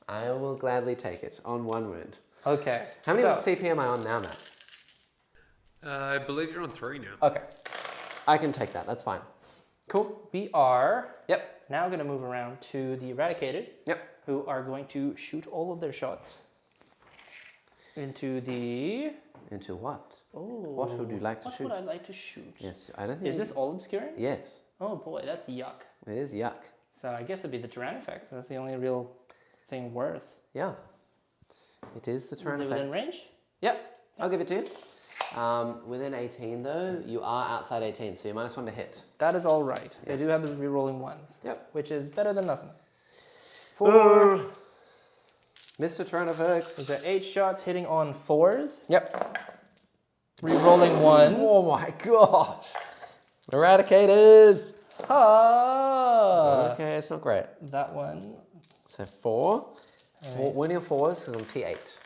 I will gladly take it on 1 wound. Okay. How many so, CP am I on now, Matt? I believe you're on 3 now. Okay. I can take that. That's fine. Cool. We are Yep. now going to move around to the Eradicators, Yep. who are going to shoot all of their shots into the... Into what? Oh. What would you like to shoot? What would I like to shoot? Yes, I don't think. Is this all obscuring? Yes, Oh boy, that's yuck. it is yuck. So I guess it'd be the Tyranid. That's the only real thing worth. Yeah. It is the Tyranids. Within range? Yep. I'll give it to you. Within 18 though, you are outside 18, so you're -1 to hit. That is all right. Yeah. They do have the rerolling ones. Yep. Which is better than nothing. For Mr. Tyranid. is there 8 shots hitting on 4s, Yep. rerolling 1s. Oh my gosh. Eradicators. Ah! Okay, it's not great. That one. So 4. Alright. Winning 4s because I'm T8.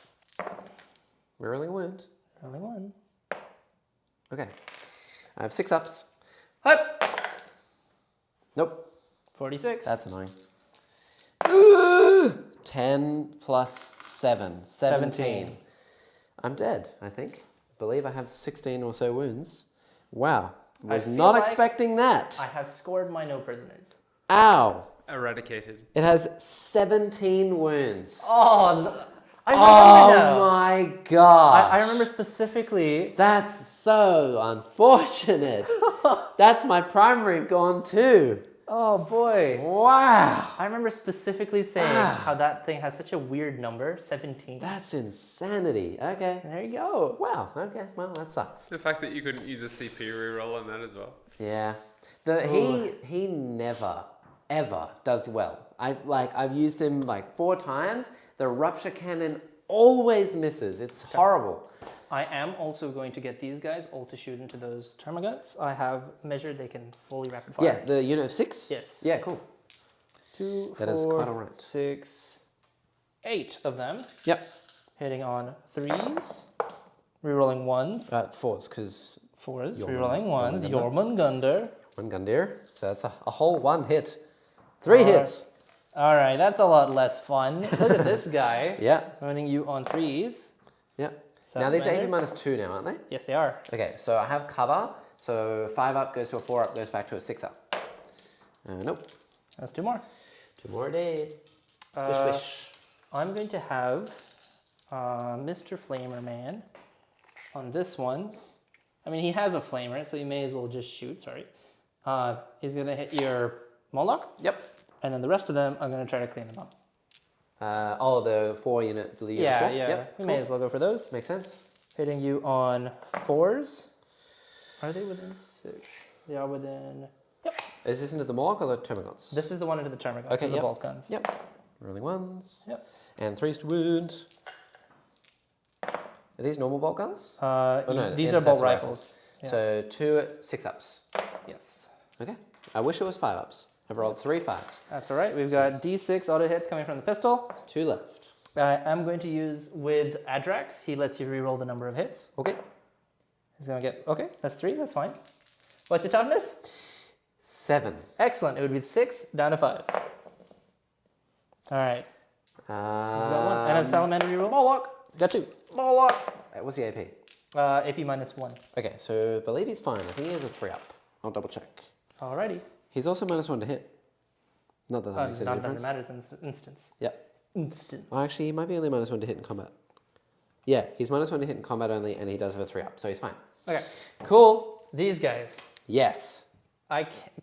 Rerolling a wound. Rolling 1. Okay. I have 6 ups. Hup! Nope. 46. That's annoying. 10 plus 7. 17. I'm dead, I think. Believe I have 16 or so wounds. Wow. Was feel not like expecting that. I have scored my no prisoners. Ow. Eradicated. It has 17 wounds. Oh, no. I Oh remember now. my gosh. I remember specifically. That's so unfortunate. That's my primary gone too. Oh boy. Wow. I remember specifically saying how that thing has such a weird number, 17. That's insanity. Okay. There you go. Wow. Okay. Well, that sucks. The fact that you couldn't use a CP reroll on that as well. Yeah. He never ever does well. I've used him like 4 times. The rupture cannon always misses. It's horrible. I am also going to get these guys all to shoot into those Termagants. I have measured they can fully rapid fire. Yeah, the unit of 6? Yes. Yeah, cool. 2, That 4, is quite alright. 6, 8 of them. Yep. Hitting on 3s. Rerolling 1s. 4s, because 4s. Jormungandr. Rerolling 1s. Jormungandr. Jormungandr. So that's a whole 1 hit. 3 hits. Alright, that's a lot less fun. Look at this guy. Yeah. Running you on 3s. Yeah. So Now these are AP Salamander? -2 now, aren't they? Yes, they are. Okay, so I have cover. So 5 up goes to a 4 up, goes back to a 6 up. Nope. That's 2 more. 2 more dead. Squish, squish. I'm going to have Mr. Flamer Man on this one. I mean, he has a flamer, so you may as well just shoot, sorry. He's going to hit your Moloch. Yep. And then the rest of them, I'm going to try to clean them up. The 4 unit, the unit Yeah, 4? yeah. Yep, We cool. may as well go for those. Makes sense. Hitting you on 4s. Are they within 6? They are within... Yep. Is this into the Moloch or the Termagants? This is the one into the Tervigon. Okay, the yep. bolt guns. Yep. Rolling 1s. Yep. And 3s to wound. Are these normal bolt guns? No, these are bolt intercessor rifles. Yeah. So 2 6 ups. Yes. Okay. I wish it was 5 ups. I've rolled 3 5s. That's all right. We've got D6 auto hits coming from the pistol. 2 left. I'm going to use with Adrax. He lets you reroll the number of hits. Okay. He's going to get, okay, that's 3, that's fine. What's your toughness? 7. Excellent. It would be 6 down to 5. All right. Got one. And a Salamander reroll. Moloch. Got 2. Moloch. What's the AP? AP -1. Okay, so I believe he's fine. I think he has a 3 up. I'll double check. Alrighty. He's also -1 to hit. Not that that makes any Not that it difference. matters in this instance. Yep. Instance. Well, actually, he might be only -1 to hit in combat. Yeah, he's -1 to hit in combat only, and he does have a 3 up, so he's fine. Okay. Cool. These guys. Yes.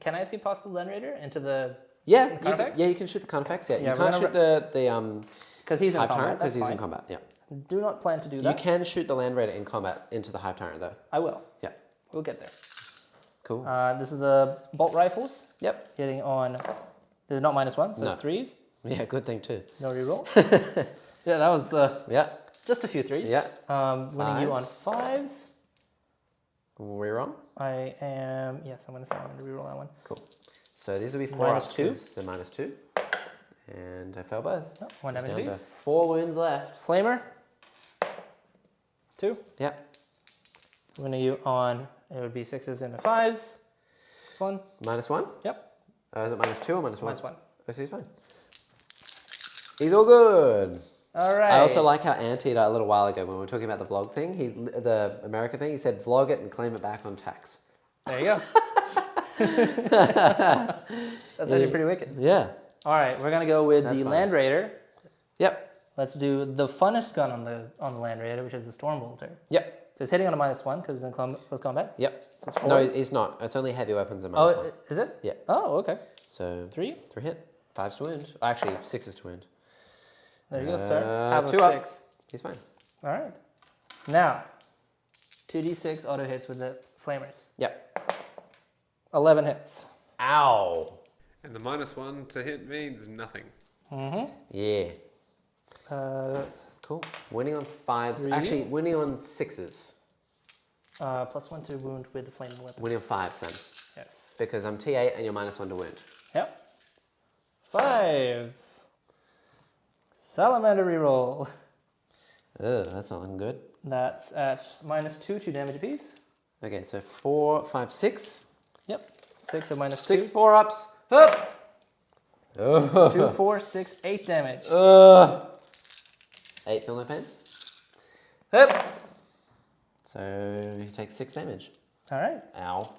Can I see past the Land Raider into the... Yeah, Carnifex? you can shoot the Carnifex. Yeah, Yeah, you we're can't gonna shoot the Because he's in Hive combat. Tyrant because That's he's in fine. combat. Yeah. Do not plan to do that. You can shoot the Land Raider in combat into the Hive Tyrant though. I will. Yeah. We'll get there. Cool. This is the bolt rifles. Yep. Hitting on... They're not -1, so No. it's 3s. Yeah, good thing too. No reroll. Yeah, that was Yeah. just a few 3s. Yeah. Winning you on 5s. 5s. Reroll. I am... Yes, I'm going to say I'm going to reroll that one. Cool. So these will be 4 ups -2. 'cause they're -2. And I fail both. Oh, 1 It's damage down to piece. 4 wounds left. Flamer. 2. Yep. Winning you on... It would be 6s into 5s. This one. -1. Yep. Is it -2 or -1? -1. Oh, so he's fine. He's all good. All right. I also like how Anteater a little while ago when we were talking about the vlog thing, the America thing, he said vlog it and claim it back on tax. There you go. That's actually pretty wicked. Yeah. All right, we're gonna go with That's the fine. Land Raider. Yep. Let's do the funnest gun on the Land Raider, which is the Storm Bolter. Yep. So it's hitting on a -1 because it's in close combat. Yep. So it's No, forwards. it's not. It's only heavy weapons and Oh, -1. is it? Yeah. Oh, okay. So 3. 3 hit, 5's to wound. Actually, 6 is to wound. There you go, sir. Have 2 a up. 6. He's fine. All right. Now, 2d6 auto hits with the flamers. Yep. 11 hits. Ow. And the -1 to hit means nothing. Mm-hmm. Yeah. Cool. Winning on 5s. 3. Actually, winning on 6s. +1 to wound with the flaming weapon. Winning on 5s then. Yes. Because I'm T8 and you're -1 to wound. Yep. 5s. Salamander reroll. Oh, that's not looking good. That's at -2 to damage apiece. Okay, so 4, 5, 6. Yep. 6 at -2. 6 4-ups. Up. Oh. 2, 4, 6, 8 damage. 8 feel no pains. Up. So he takes 6 damage. All right. Ow.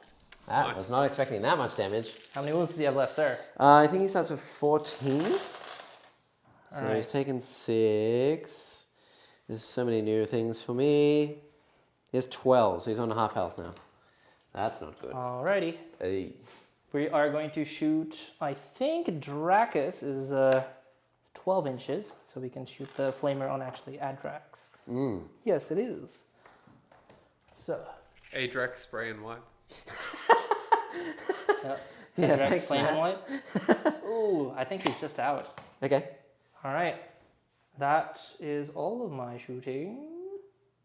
That Nice. was not expecting that much damage. How many wounds do you have left, sir? I think he starts with 14. So Alright. he's taken 6. There's so many new things for me. He has 12, so he's on half health now. That's not good. Alrighty. Hey. We are going to shoot, I think Dracus is 12 inches, so we can shoot the flamer on actually Adrax. Yes, it is. So, Adrax spray and wipe. Yeah, Adrax thanks, flame Matt. and white. Ooh, I think he's just out. Okay. Alright. That is all of my shooting.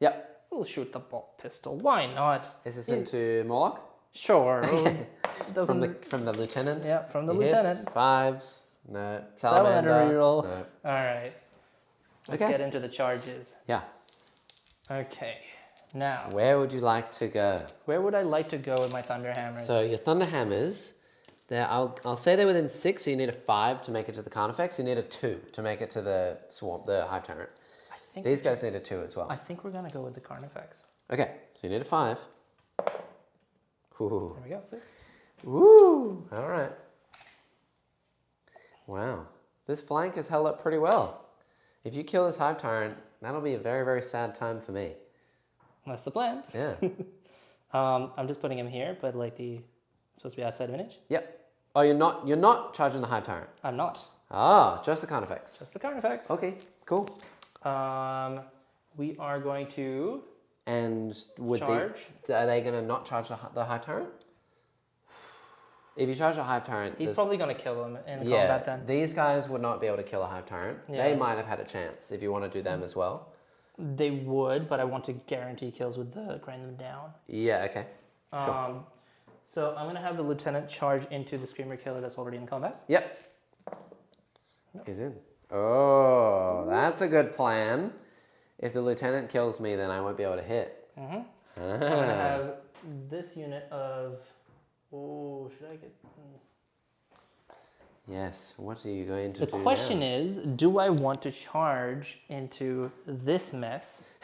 Yep. We'll shoot the bolt pistol. Why not? Is this into Moloch? Sure. Okay. Doesn't From the lieutenant? Yeah, from the He lieutenant. hits. 5s. No. Salamander Salamander. reroll. No. Alright. Let's Okay. get into the charges. Yeah. Okay. Now, Where would you like to go? where would I like to go with my Thunder Hammers? So your Thunder Hammers, I'll say they're within 6, so you need a 5 to make it to the Carnifex. You need a 2 to make it to the Swarm, the Hive Tyrant. I think These guys need a 2 as well. I think we're gonna go with the Carnifex. Okay, so you need a 5. Ooh. There we go. 6. Woo! All right. Wow. This flank has held up pretty well. If you kill this Hive Tyrant, that'll be a very, very sad time for me. That's the plan. Yeah. I'm just putting him here, but like it's supposed to be outside of an inch. Yep. Oh, you're not charging the Hive Tyrant. I'm not. Ah, just the Carnifex. That's the Carnifex. Okay, cool. We are going to And would charge. are they going to not charge the Hive Tyrant? If you charge a Hive Tyrant, He's probably gonna kill him in yeah, combat then. these guys would not be able to kill a Hive Tyrant. Yeah. They might have had a chance if you want to do them as well. They would, but I want to guarantee kills with the grind them down. Yeah, okay. Sure. So I'm gonna have the lieutenant charge into the Screamer Killer that's already in combat. Yep. He's in. Oh, that's a good plan. If the lieutenant kills me, then I won't be able to hit. I'm gonna have this unit of. Oh, should I get? Yes. What are you going to The do question now? is, do I want to charge into this mess?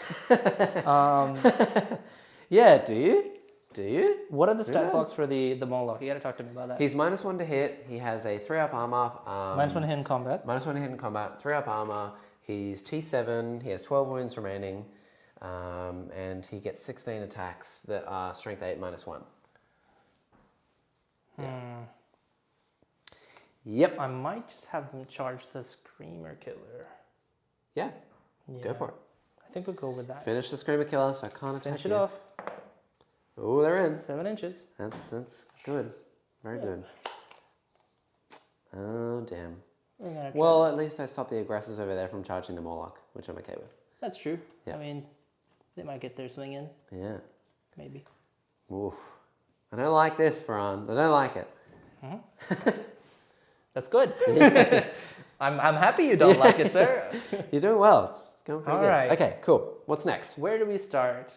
Yeah. Do you? Do you? What are the stat Yeah. blocks for the Moloch? You gotta talk to me about that. He's -1 to hit. He has a 3-up armor. -1 hit in combat. -1 to hit in combat. 3-up armor. He's T7. He has 12 wounds remaining, and he gets 16 attacks that are Strength 8 -1. Yeah. Yep. I might just have them charge the Screamer Killer. Yeah. Yeah. Go for it. I think we'll go with that. Finish the Screamer Killer, so I can't attack Finish it you. off. Oh, they're in. 7 inches. That's good. Very good. Oh, damn. We're gonna try Well, that. at least I stopped the aggressors over there from charging the Morlock, which I'm okay with. That's true. Yeah. I mean, they might get their swing in, Yeah. maybe. Oof. I don't like this, Ferran. I don't like it. That's good. I'm happy you don't like it, sir. You're doing well. It's going pretty All good. right. Okay, cool. What's next? Where do we start?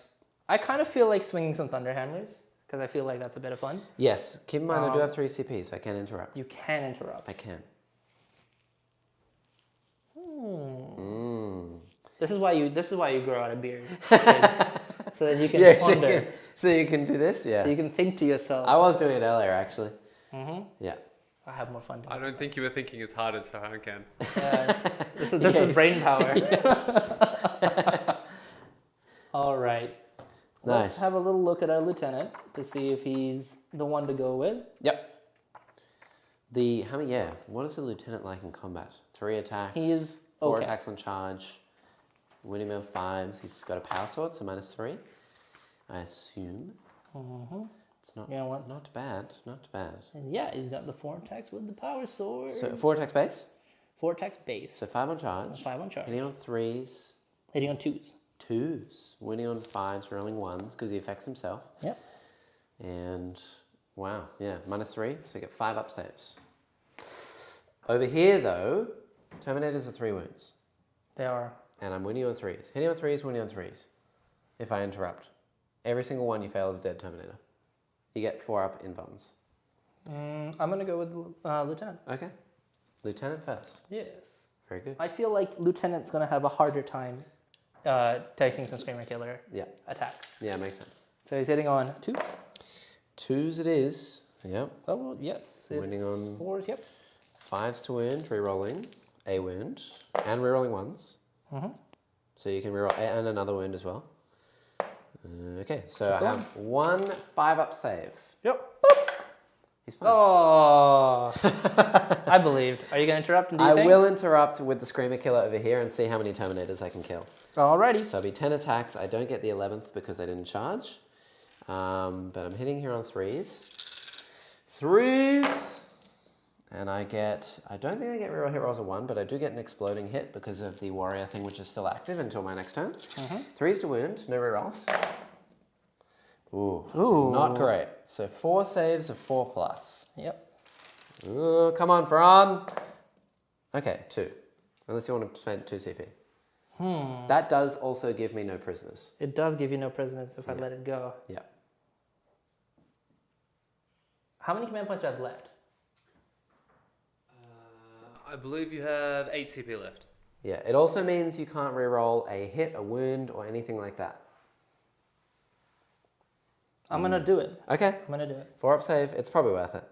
I kind of feel like swinging some Thunder Hammers, because I feel like that's a bit of fun. Yes, keep in mind I do have 3 CP, so I can interrupt. You can interrupt. I can. This is why you grow out a beard, kids, so that you can ponder. So you can do this, yeah. You can think to yourself. I was doing it earlier, actually. Yeah. I have more fun doing I don't think you were thinking as hard as Hahan can. This is brain power. All right. Let's have a little look at our lieutenant to see if he's the one to go with. Yep. What is the lieutenant like in combat? 3 attacks. He is 4 okay. attacks on charge. Winning on 5s. He's got a power sword, so -3. I assume. It's not not bad. Not bad. And yeah, he's got the 4 attacks with the power sword. So 4 attacks base. 4 attacks base. So 5 on charge. 5 on charge. Hitting on 3s. Hitting on 2s. 2s. Winning on 5s, rolling 1s because he affects himself. Yep. And wow, yeah, -3, so you get 5 up saves. Over here though, Terminators are 3 wounds. They are. And I'm winning on 3s. Hitting on 3s, winning on 3s. If I interrupt. Every single one you fail is a dead Terminator. You get 4 up invulns. I'm going to go with Lieutenant. Okay. Lieutenant first. Yes. Very good. I feel like Lieutenant's going to have a harder time taking some Screamer Killer attacks. Yeah, makes sense. So he's hitting on 2s. 2s it is. Yep. Oh, well, yes. Winning on 4s, yep. 5s to wound, rerolling a wound, and rerolling 1s. So you can reroll and another wound as well. Okay, so I have 1 5-up save. Yep. He's fine. Oh, I believed. Are you going to interrupt and do your thing? I will interrupt with the Screamer Killer over here and see how many Terminators I can kill. Alrighty. So it'll be 10 attacks. I don't get the 11th because they didn't charge. But I'm hitting here on 3s. 3s! And I don't think I get reroll hit rolls of 1, but I do get an exploding hit because of the warrior thing, which is still active until my next turn. 3s to wound, no rerolls. Ooh, not great. So 4 saves of 4+. Yep. Ooh, come on, Fran. Okay, 2. Unless you want to spend 2 CP. That does also give me no prisoners. It does give you no prisoners if I let it go. Yeah. How many command points do I have left? I believe you have 8 CP left. Yeah, it also means you can't reroll a hit, a wound, or anything like that. I'm going to do it. Okay. I'm going to do it. 4-up save, it's probably worth it.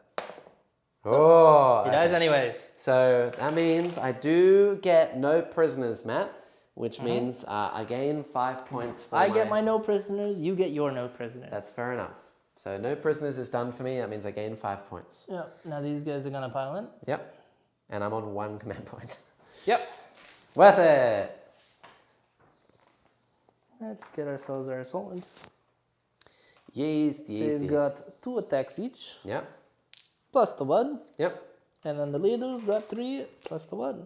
Oh! He dies anyways. So that means I do get no prisoners, Matt, which means I gain 5 points for I get my no prisoners, you get your no prisoners. That's fair enough. So no prisoners is done for me, that means I gain 5 points. Yeah. Now these guys are going to pile in. Yep. And I'm on 1 command point. Yep. Worth it! Let's get ourselves our assault. Yes. They've got 2 attacks each. Yep. Plus the 1. Yep. And then the leaders got 3 plus the 1.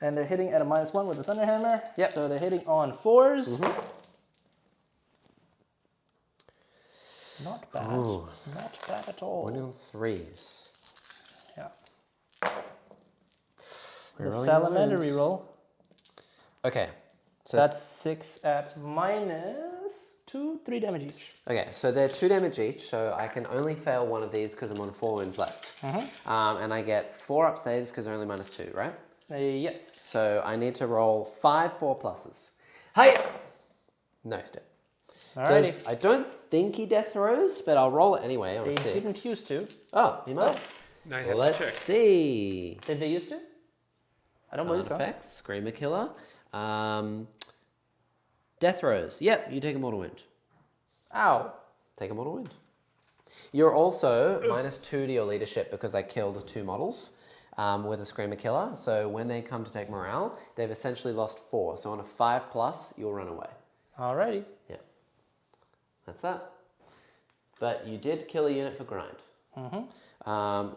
And they're hitting at a -1 with the Thunderhammer. Yep. So they're hitting on 4s. Not bad. Ooh. Not bad at all. 1 on 3s. Yeah. The Rerolling Salamander wounds. reroll. Okay. So That's 6 at -2, 3 damage each. Okay, so they're 2 damage each, so I can only fail one of these because I'm on 4 wounds left. And I get 4-up saves because they're only -2, right? Yes. So I need to roll 5 4+. Hey! No, he's dead. Alrighty. I don't think he death throws, but I'll roll it anyway on They a 6. didn't used to. Oh, he might. No, you have to Let's check. see. Did they used to? I don't believe so. Effects, Screamer Killer. Death throws. Yep, you take a mortal wound. Ow. Take a mortal wound. You're also -2 to your leadership because I killed 2 models with a Screamer Killer. So when they come to take morale, they've essentially lost 4. So on a 5+, you'll run away. Alrighty. Yeah. That's that. But you did kill a unit for grind.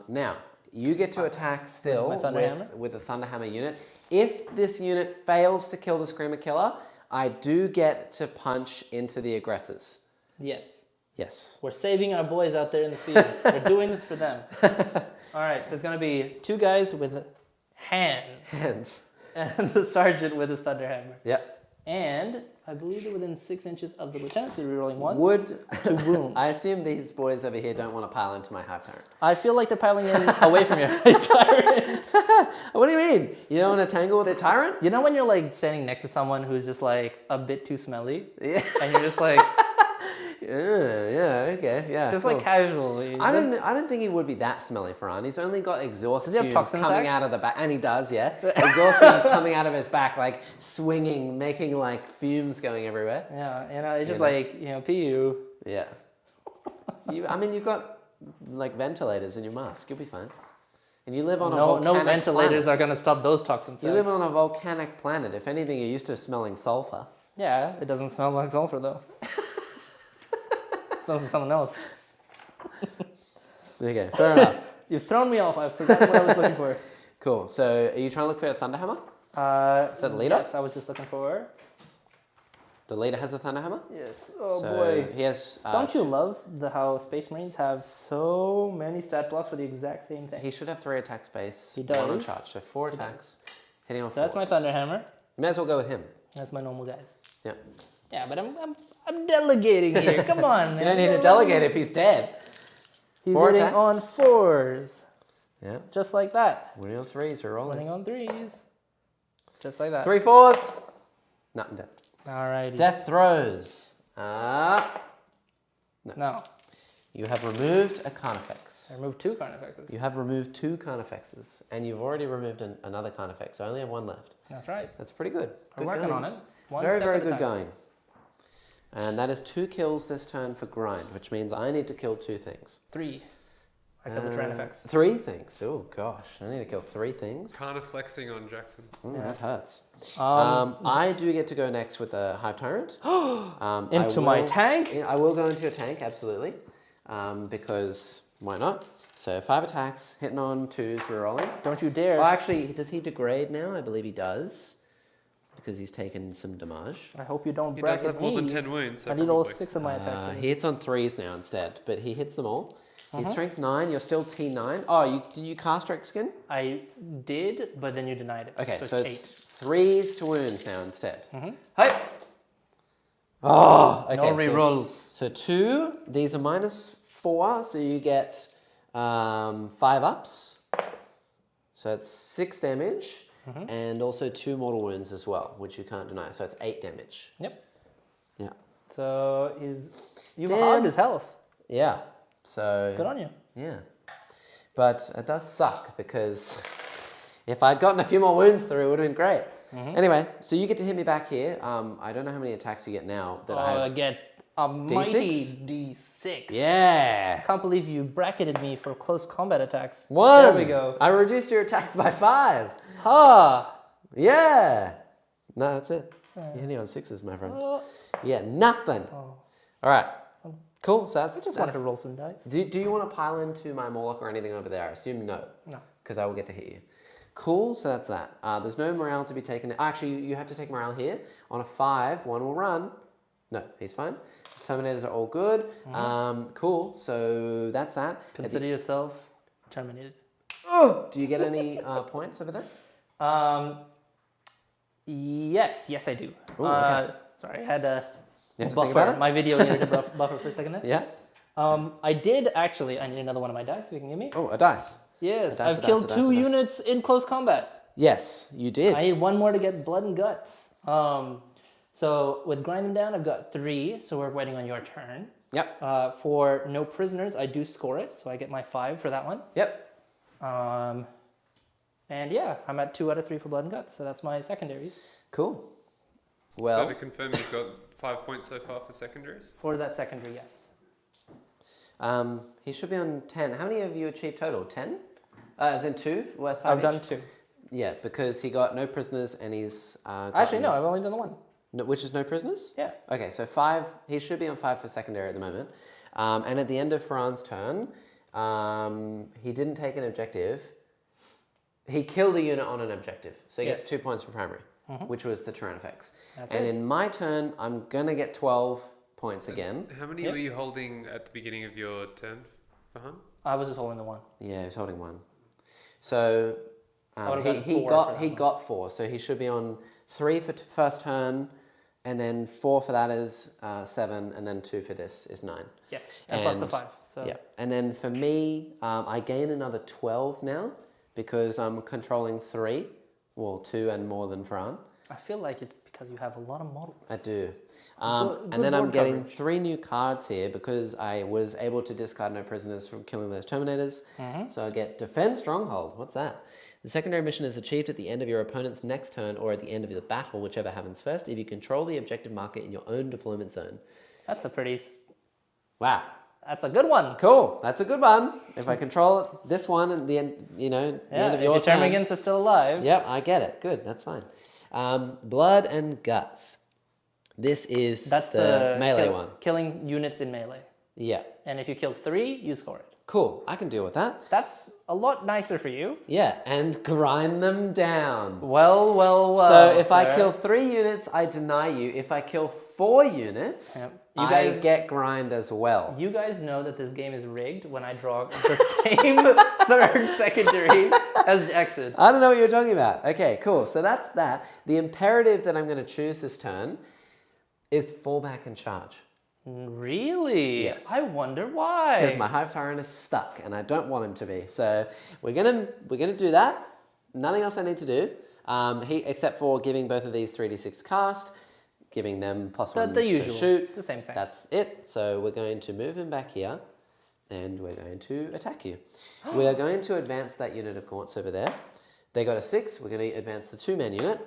Now, you get to attack still with the Thunderhammer unit. If this unit fails to kill the Screamer Killer, I do get to punch into the aggressors. Yes. Yes. We're saving our boys out there in the field. We're doing this for them. Alright, so it's going to be 2 guys with hands. Hands. And the sergeant with his Thunderhammer. Yep. And I believe they're within 6 inches of the lieutenant, so you're rerolling once. Would to wound. I assume these boys over here don't want to pile into my Hive Tyrant? I feel like they're piling in away from your Tyrant. What do you mean? You don't want to tangle with the Tyrant? You know when you're like standing next to someone who's just like a bit too smelly? Yeah. And you're just like, Okay, yeah. just cool. like casually. I don't think he would be that smelly, Fran. He's only got exhaust Does he have fumes toxin coming sacs? out of the back, and he does, yeah. Exhaust fumes coming out of his back, like swinging, making like fumes going everywhere. Yeah, you know, it's just You know. like, you know, PU. Yeah. You've got like ventilators in your mask. You'll be fine. And you live on a No volcanic ventilators planet. are going to stop those toxins. You live on a volcanic planet. If anything, you're used to smelling sulfur. Yeah, it doesn't smell like sulfur though. It smells like something else. Okay, fair enough. You've thrown me off. I forgot what I was looking for. Cool. So, are you trying to look for a Thunderhammer? Is that the leader? Yes, I was just looking for. The leader has a Thunderhammer? Yes. Oh So boy. he has. Don't you love how Space Marines have so many stat blocks for the exact same thing? He should have 3 attack space. He 1 on does. charge. So 4 attacks. Hitting on So that's my force. Thunderhammer. May as well go with him. That's my normal guys. Yeah. Yeah, but I'm delegating here. Come on, man. You don't need to delegate if he's dead. He's 4 hitting attacks. on 4s. Yeah. Just like that. Winning on 3s. We're rolling. Running on 3s. Just like that. 3 4s. No, I'm dead. Alrighty. Death throws. No. You have removed a Carnifex. I removed 2 Carnifexes. You have removed 2 Carnifexes, and you've already removed another Carnifex. So I only have 1 left. That's right. That's pretty good. We're Good working going. on it. One Very, step very at a good time. going. And that is 2 kills this turn for grind, which means I need to kill 2 things. 3. I killed the Tyranifex. 3 things. Oh gosh, I need to kill 3 things. Kind of flexing on Jackson. Ooh, that hurts. Um, I do get to go next with a Hive Tyrant. Into my tank? Yeah, I will go into your tank, absolutely. Because why not? So 5 attacks, hitting on 2s, we're rolling. Don't you dare. Well, actually, does he degrade now? I believe he does. Because he's taken some damage. I hope you don't He does bracket have more than me. 10 wounds. So I need all probably. 6 of my attacks. He hits on 3s now instead, but he hits them all. He's strength 9, you're still T9. Oh, did you cast Strike Skin? I did, but then you denied it. Okay, so it's 8. 3s to wounds now instead. Hey! Oh, okay. No rerolls. So 2, these are -4, so you get 5 ups. So it's 6 damage, and also 2 mortal wounds as well, which you can't deny. So it's 8 damage. Yep. Yeah. So you've Damn. halved his health. Yeah. So Good on you. yeah. But it does suck because if I'd gotten a few more wounds through, it would have been great. Anyway, so you get to hit me back here. I don't know how many attacks you get now that I I have. get a mighty D6. Yeah. Can't believe you bracketed me for close combat attacks. 1. There we go. I reduced your attacks by 5. Ha! Yeah. No, that's it. You're hitting on 6s, my friend. Yeah, nothing. All right. Cool. So I just wanted to roll some dice. Do you want to pile into my Morlock or anything over there? I assume no. No. Because I will get to hit you. Cool. So that's that. There's no morale to be taken. Actually, you have to take morale here. On a 5, 1 will run. No, he's fine. Terminators are all good. Cool. So that's that. Consider yourself terminated. Do you get any points over there? Yes, I do. Ooh, okay. Sorry, I had a You have to think about buffer. it? My video needed to buffer for a second there. Yeah. I did actually. I need another one of my dice. So you can give me. Oh, a dice. Yes, A dice, I've a killed dice, a dice, 2 a dice. units in close combat. Yes, you did. I need 1 more to get blood and guts. So with grind them down, I've got 3. So we're waiting on your turn. Yep. For no prisoners, I do score it, so I get my 5 for that one. Yep. And yeah, I'm at 2 out of 3 for blood and guts, so that's my secondaries. Cool. So Well, to confirm, you've got 5 points so far for secondaries. For that secondary, yes. he should be on 10. How many have you achieved total? 10? As in 2? Worth 5 I've done each? 2. Yeah, because he got no prisoners and he's... Actually, no, I've only done the 1. No, which is no prisoners? Yeah. Okay, so 5. He should be on 5 for secondary at the moment. And at the end of Fran's turn, he didn't take an objective. He killed a unit on an objective. So he gets Yes. 2 points for primary, which was the Tyranifex. That's And it. in my turn, I'm going to get 12 points again. How many Yep. were you holding at the beginning of your turn, Fahan? I was just holding the 1. Yeah, he was holding 1. So I would've he gotten 4 for that got one. 4, so he should be on 3 for first turn, and then 4 for that is 7, and then 2 for this is 9. Yes, and plus the 5. So. Yeah, and then for me, I gain another 12 now because I'm controlling 3, well, 2 and more than Fran. I feel like it's because you have a lot of models. I do. Good and then I'm board getting coverage. 3 new cards here because I was able to discard no prisoners from killing those Terminators. So I get Defend Stronghold. What's that? The secondary mission is achieved at the end of your opponent's next turn or at the end of the battle, whichever happens first, if you control the objective marker in your own deployment zone. That's a pretty... Wow. That's a good one. Cool. That's a good one. If I control this one and the end, the end of your turn. Termigans are still alive. Yep, I get it. Good. That's fine. Blood and Guts. This is the melee one. Killing units in melee. Yeah. And if you kill 3, you score it. Cool. I can deal with that. That's a lot nicer for you. Yeah, and grind them down. Well. So if I sir. kill 3 units, I deny you. If I kill 4 units, Yep. I get grind as well. You guys know that this game is rigged when I draw the same third secondary as the exit. I don't know what you're talking about. Okay, cool. So that's that. The imperative that I'm going to choose this turn is fall back and charge. Really? Yes. I wonder why. Because my Hive Tyrant is stuck and I don't want him to be. So we're gonna do that. Nothing else I need to do. Except for giving both of these 3d6 cast, giving them +1 the usual, to shoot. the same. That's it. So we're going to move him back here and we're going to attack you. We are going to advance that unit of Gaunts over there. They got a 6. We're going to advance the 2-man unit.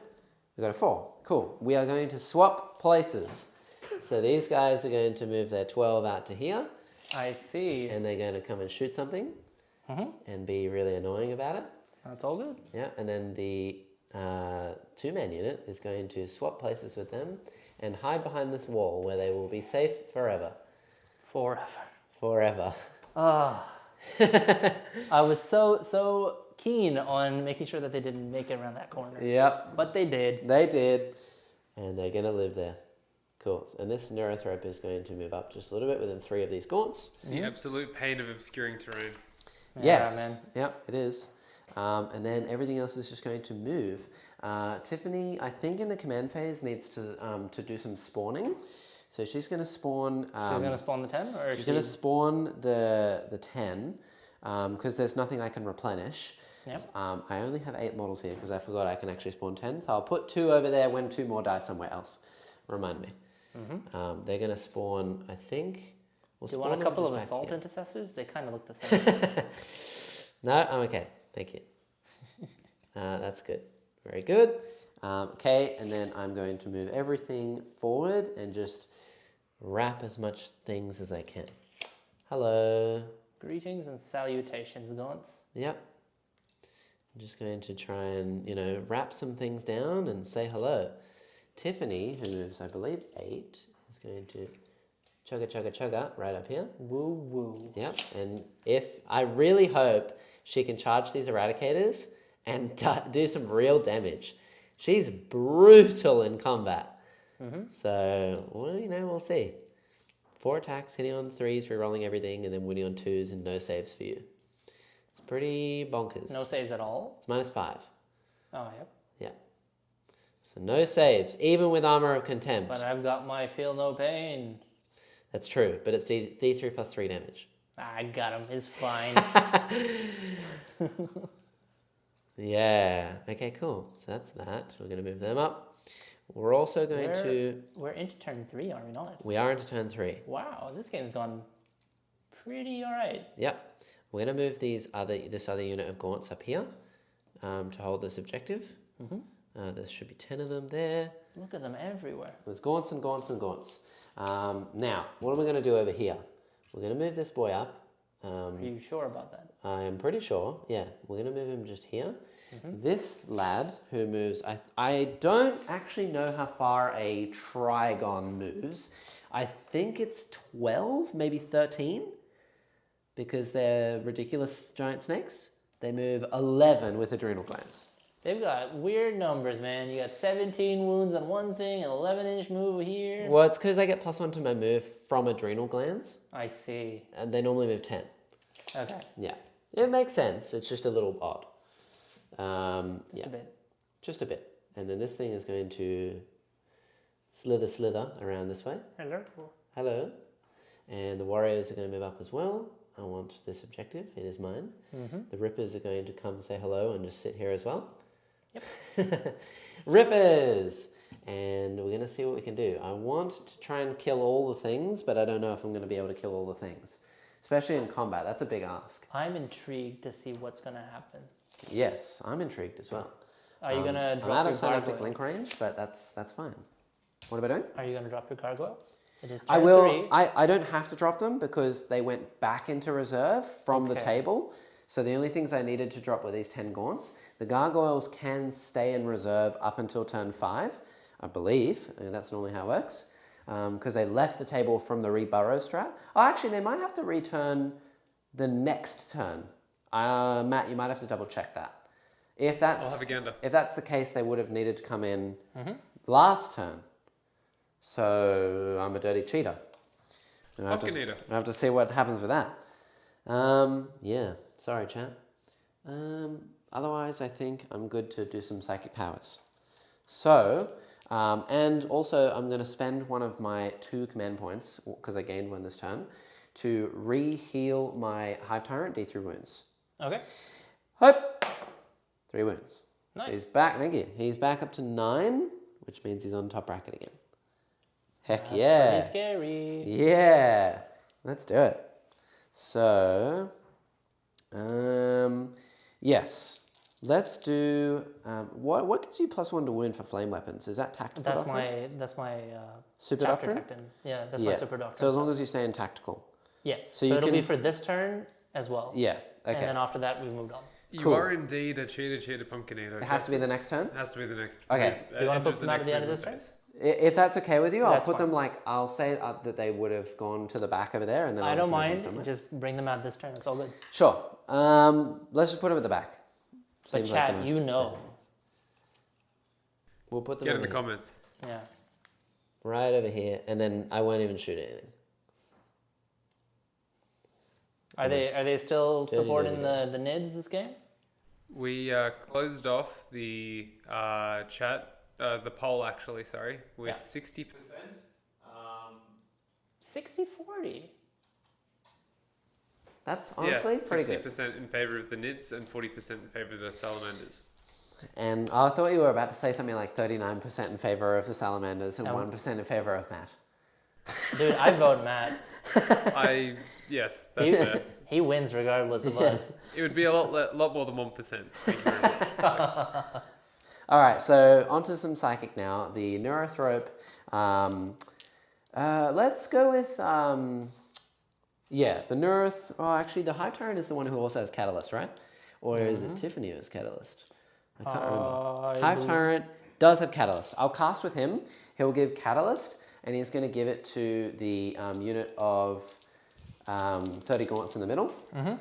We got a 4. Cool. We are going to swap places. So these guys are going to move their 12 out to here. I see. And they're going to come and shoot something and be really annoying about it. That's all good. Yeah, and then the 2-man unit is going to swap places with them and hide behind this wall where they will be safe forever. Forever. Ah. I was so keen on making sure that they didn't make it around that corner. Yep. But they did. They did. And they're going to live there. Cool. And this Neurothrope is going to move up just a little bit within 3 of these Gaunts. The absolute pain of obscuring terrain. Yes. Man. Yep, it is. And then everything else is just going to move. Tiffany, I think in the command phase, needs to do some spawning. So she's going to spawn... She's going to spawn the 10? Or she's going to spawn the 10, because there's nothing I can replenish. Yep. I only have 8 models here, because I forgot I can actually spawn 10. So I'll put 2 over there when 2 more die somewhere else. Remind me. They're going to spawn, I think... Do you want a couple of assault intercessors? They kind of look the same. No, I'm okay. Thank you. That's good. Very good. Okay, and then I'm going to move everything forward and just wrap as much things as I can. Hello. Greetings and salutations, Gaunts. Yep. I'm just going to try and, wrap some things down and say hello. Tiffany, who moves, I believe, 8, is going to chugga right up here. Woo woo. Yep, and I really hope she can charge these Eradicators and do some real damage. She's brutal in combat. So, we'll see. 4 attacks, hitting on 3s, rerolling everything, and then winning on 2s and no saves for you. It's pretty bonkers. No saves at all? It's -5. Oh, yep. Yeah. So no saves, even with Armor of Contempt. But I've got my feel no pain. That's true, but it's D3 plus 3 damage. I got him. It's fine. Yeah. Okay, cool. So that's that. We're going to move them up. We're also going to... We're into turn 3, are we not? We are into turn 3. Wow, this game's gone pretty alright. Yep. We're going to move this other unit of Gaunts up here to hold this objective. There should be 10 of them there. Look at them everywhere. There's Gaunts and Gaunts and Gaunts. Now, what am I going to do over here? We're going to move this boy up. Are you sure about that? I am pretty sure, yeah. We're going to move him just here. This lad who moves, I don't actually know how far a Trigon moves. I think it's 12, maybe 13, because they're ridiculous giant snakes. They move 11 with Adrenal Glands. They've got weird numbers, man. You got 17 wounds on one thing, an 11-inch move here. Well, it's because I get +1 to my move from Adrenal Glands, I see. and they normally move 10. Okay. Yeah, it makes sense. It's just a little odd. Just a bit. Just a bit. And then this thing is going to slither around this way. Hello. Hello. And the warriors are going to move up as well. I want this objective. It is mine. The rippers are going to come say hello and just sit here as well. Yep. Rippers! And we're going to see what we can do. I want to try and kill all the things, but I don't know if I'm going to be able to kill all the things. Especially in combat. That's a big ask. I'm intrigued to see what's going to happen. Yes, I'm intrigued as well. Are you going to drop I'm out your of synaptic gargoyles? link range, but that's fine. What am I doing? Are you going to drop your gargoyles? It is I turn will. 3. I don't have to drop them because they went back into reserve from the Okay. table. So the only things I needed to drop were these 10 gaunts. The gargoyles can stay in reserve up until turn 5, I believe. I mean, that's normally how it works. Because they left the table from the reburrow strat. Oh, actually, they might have to return the next turn. Matt, you might have to double check that. If that's, I'll have a gander. If that's the case, they would have needed to come in last turn. So I'm a dirty cheater. And I have to see what happens with that. Yeah, sorry, chat. Otherwise, I think I'm good to do some psychic powers. So, and also I'm going to spend one of my 2 command points, because I gained one this turn, to re-heal my Hive Tyrant D3 wounds. Okay. Hope! 3 wounds. Nice. He's back, thank you. He's back up to 9, which means he's on top bracket again. Heck That's yeah. pretty scary. Yeah. Let's do it. So, yes. Let's do, what gives you +1 to wound for flame weapons? Is that tactical doctrine? That's my Super chapter doctrine? captain. Yeah, that's my super doctrine. So as long as you stay in tactical. Yes. So So you it'll be can- for this turn as well. Yeah, okay. And then after that, we moved on. You Cool. are indeed a cheater pumpkin eater. It has to be the next turn? It has to be the next. Okay. Do you want to put them out at the end of this turn? If that's okay with you, I'll That's put them fine. I'll say that they would have gone to the back over there and then I I'll don't just move them mind. somewhere. Just bring them out this turn. It's all good. Sure. Let's just put them at the back. But Seems like the chat, most you fair know. thing. We'll put them Get in over the here. comments. Yeah. Right over here, and then I won't even shoot anything. Are they still Dirty, supporting dirty, the NIDs this game? We closed off the chat, the poll actually, sorry, with Yeah. 60%. 60-40. That's honestly pretty good. 60% in favour of the Nids and 40% in favour of the Salamanders. And I thought you were about to say something like 39% in favor of the Salamanders and 1% in favor of Matt. Dude, I vote Matt. Yes, that's fair. He wins regardless of us. It would be a lot more than 1%. Thank you very much. All right, so onto some psychic now. The Neurothrope. Let's go with the Neuroth. Oh, actually, the Hive Tyrant is the one who also has Catalyst, right? Or is it Tiffany who has Catalyst? I can't remember. Hive Tyrant does have Catalyst. I'll cast with him. He'll give Catalyst, and he's going to give it to the unit of 30 gaunts in the middle. I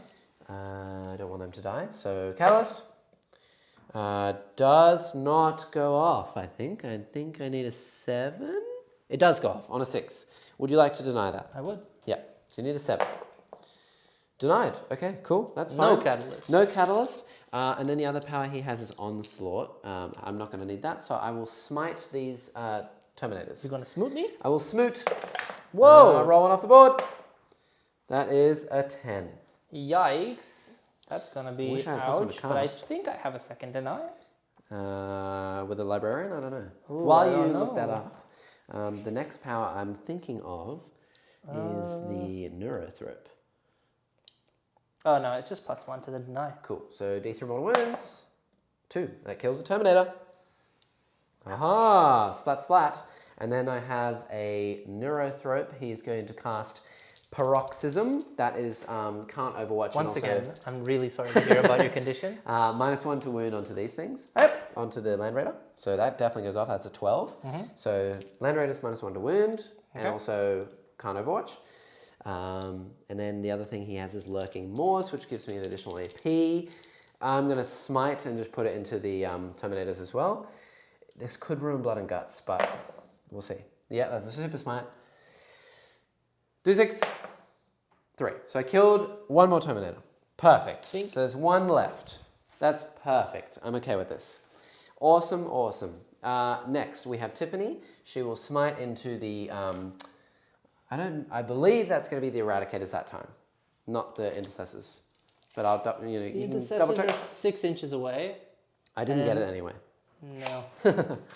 don't want them to die. So Catalyst does not go off, I think. I think I need a 7. It does go off on a 6. Would you like to deny that? I would. Yeah. So you need a 7. Denied. Okay, cool. That's fine. No Catalyst. No Catalyst. And then the other power he has is Onslaught. I'm not going to need that, so I will smite these Terminators. You're going to smoot me? I will smoot. Whoa! Roll one off the board. That is a 10. Yikes. That's going to be Wish I had plus one to ouch, but I cast. think I have a second deny. With a Librarian? I don't know. Ooh, While I don't you look that know. up, the next power I'm thinking of is the Neurothrope. Oh no, it's just +1 to the deny. Cool. So D3 mortal wounds. 2. That kills the Terminator. Aha! Splat, splat. And then I have a Neurothrope. He's going to cast Paroxysm. That is, can't overwatch. Once and also, again, I'm really sorry to hear about your condition. -1 to wound onto these things. Onto the Land Raider. So that definitely goes off. That's a 12. So Land Raider's -1 to wound. And Okay. also can't overwatch. And then the other thing he has is Lurking Maws, which gives me an additional AP. I'm going to smite and just put it into the Terminators as well. This could ruin Blood and Guts, but we'll see. Yeah, that's a super smite. D6. 3. So I killed 1 more Terminator. Perfect. So there's 1 left. That's perfect. I'm okay with this. Awesome, awesome. Next, we have Tiffany. She will smite into the... I believe that's going to be the Eradicators that time, not the Intercessors. But you can double check. Are 6 inches away. I didn't get it anyway. No.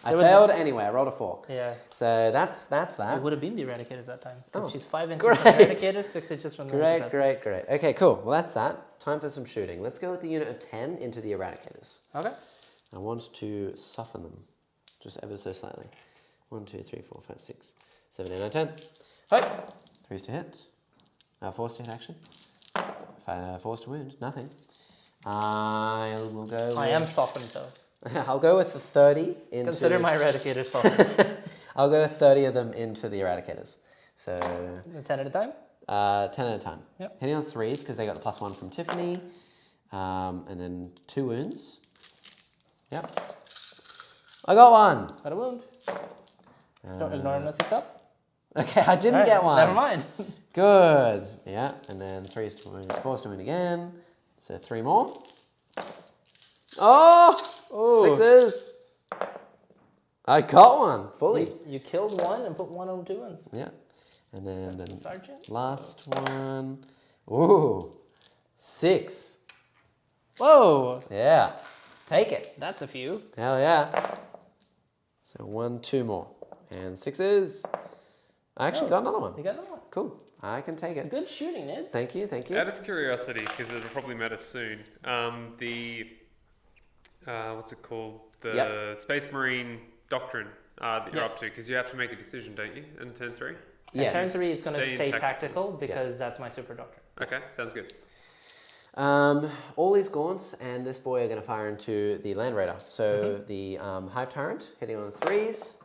I failed anyway. I rolled a 4. Yeah. So that's that. It would have been the Eradicators that time. Because she's 5 inches great. from the Eradicators, 6 inches from the Great. Okay, cool. Well, that's that. Time for some shooting. Let's go with the unit of 10 into the Eradicators. Okay. I want to soften them, just ever so slightly. 1, 2, 3, 4, 5, 6, 7, 8, 9, 10. Hey. 3's to hit. 4's to hit action. 4's to wound. Nothing. I will go. I am softened though. I'll go with the 30 into... Consider my Eradicators softened. I'll go with 30 of them into the Eradicators. So... 10 at a time? 10 at a time. Yep. Hitting on 3s because they got the +1 from Tiffany. And then 2 wounds. Yep. I got 1. Got a wound. Don't ignore him, 6 up. Okay, I didn't get 1. Never mind. Good. Yeah, and then 3's to wound, 4's to wound again. So 3 more. Oh! 6s. I got 1 fully. You killed 1 and put 1 on 2 ones. Yeah. And then the Sergeant? last one. Ooh. 6. Whoa! Yeah. Take it. That's a few. Hell yeah. So 1, 2 more. And 6s. I actually got another one. You got another one. Cool. I can take it. Good shooting, Ned. Thank you. Out of curiosity, because it'll probably matter soon, what's it called? The Space Marine Doctrine that you're up to, because you have to make a decision, don't you, in turn 3? Yes. Turn 3 is going to stay tactical because Yeah. that's my super doctrine. Okay, sounds good. All these gaunts and this boy are going to fire into the Land Raider. So the Hive Tyrant hitting on 3s.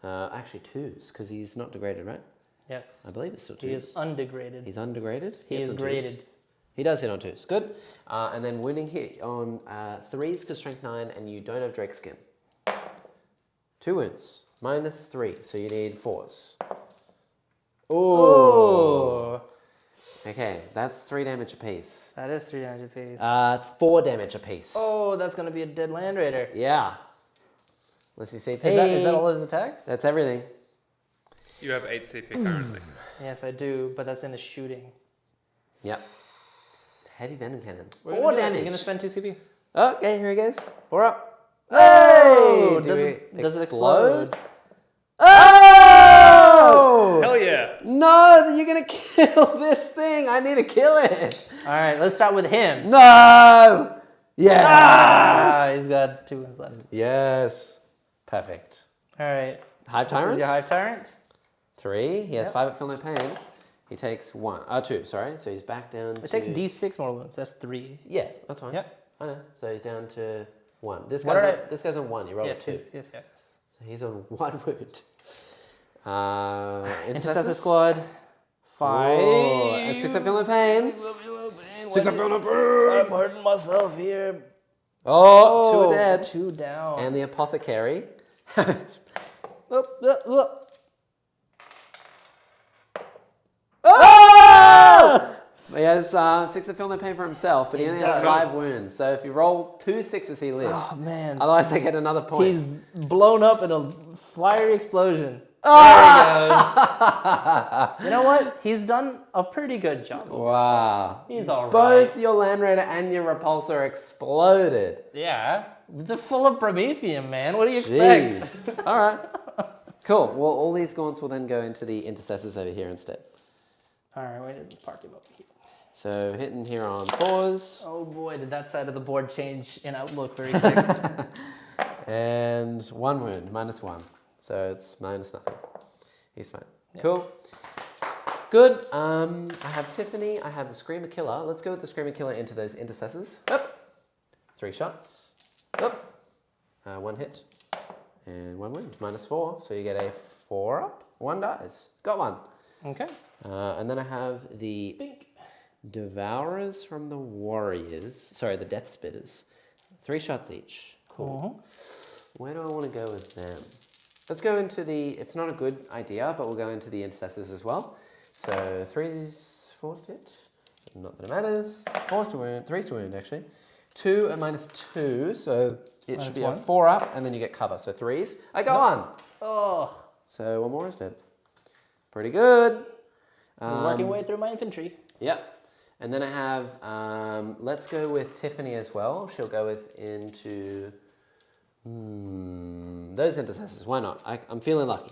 Actually 2s, because he's not degraded, right? Yes. I believe it's still 2s. He is undegraded. He's undegraded. He is graded. He does hit on 2s. Good. And then wounding hit on 3s because strength 9 and you don't have Drake skin. 2 wounds. -3. So you need 4s. Oh. Okay, that's 3 damage apiece. That is 3 damage apiece. 4 damage apiece. Oh, that's going to be a dead Land Raider. Yeah. Let's see CP. Is that all his attacks? That's everything. You have 8 CP currently. Yes, I do, but that's in the shooting. Yep. Heavy Venom Cannon. We're 4 gonna do it. damage. You're going to spend 2 CP. Okay, here he goes. 4 up. Oh! Hey! Does it explode? Oh! Hell yeah! No, you're gonna kill this thing. I need to kill it. All right, let's start with him. No! Yes! Ah, he's got 2 ones left. Yes. Perfect. All right. Hive This is Tyrant? your Hive Tyrant. 3. He has Yep. 5 at Feel No Pain. He takes 2, sorry. So he's back down to... It takes D6 more wounds. That's 3. Yeah, that's fine. Yes. I know. So he's down to 1. This What guy's, are on, this guy's on 1. You rolled Yes, a 2. yes. So he's on 1 wound. Intercessor Squad. 5. Oh, and 6 at Feel No Pain. 6 at Feel No Pain. I'm hurting myself here. Oh, 2 are dead. 2 down. And the Apothecary. Look. Oh! He has 6 of Feel No Pain for himself, but he only has does. 5 wounds. So if you roll 2 6s, he lives. Oh, man. Otherwise, they get another point. He's blown up in a fiery explosion. Ah! You know what? He's done a pretty good job. Wow. He's all right. Both your Land Raider and your Repulsor exploded. Yeah. They're full of Prometheum, man. What do you expect? Jeez. All right. Cool. Well, all these gaunts will then go into the Intercessors over here instead. All right, wait, let's park him up here. So hitting here on 4s. Oh boy, did that side of the board change in outlook very quick. And 1 wound, -1. So it's minus nothing. He's fine. Yep. Cool. Good. I have Tiffany. I have the Screamer Killer. Let's go with the Screamer Killer into those Intercessors. Yep. 3 shots. Yep. 1 hit. And 1 wound. -4. So you get a 4 up. 1 dies. Got 1. Okay. And then I have the Bink. Devourers from the Warriors. Sorry, the Death Spitters. 3 shots each. Cool. Where do I want to go with them? Let's go into the... It's not a good idea, but we'll go into the Intercessors as well. So 3's 4's to hit. Not that it matters. 4's to wound. 3's to wound, actually. 2 and -2, so it should be a -1. 4 up, and then you get cover. So 3s. I go on. Oh, So one more is dead. Pretty good. we're working way through my infantry. Yep. And then I have, let's go with Tiffany as well. She'll go into those intercessors. Why not? I'm feeling lucky.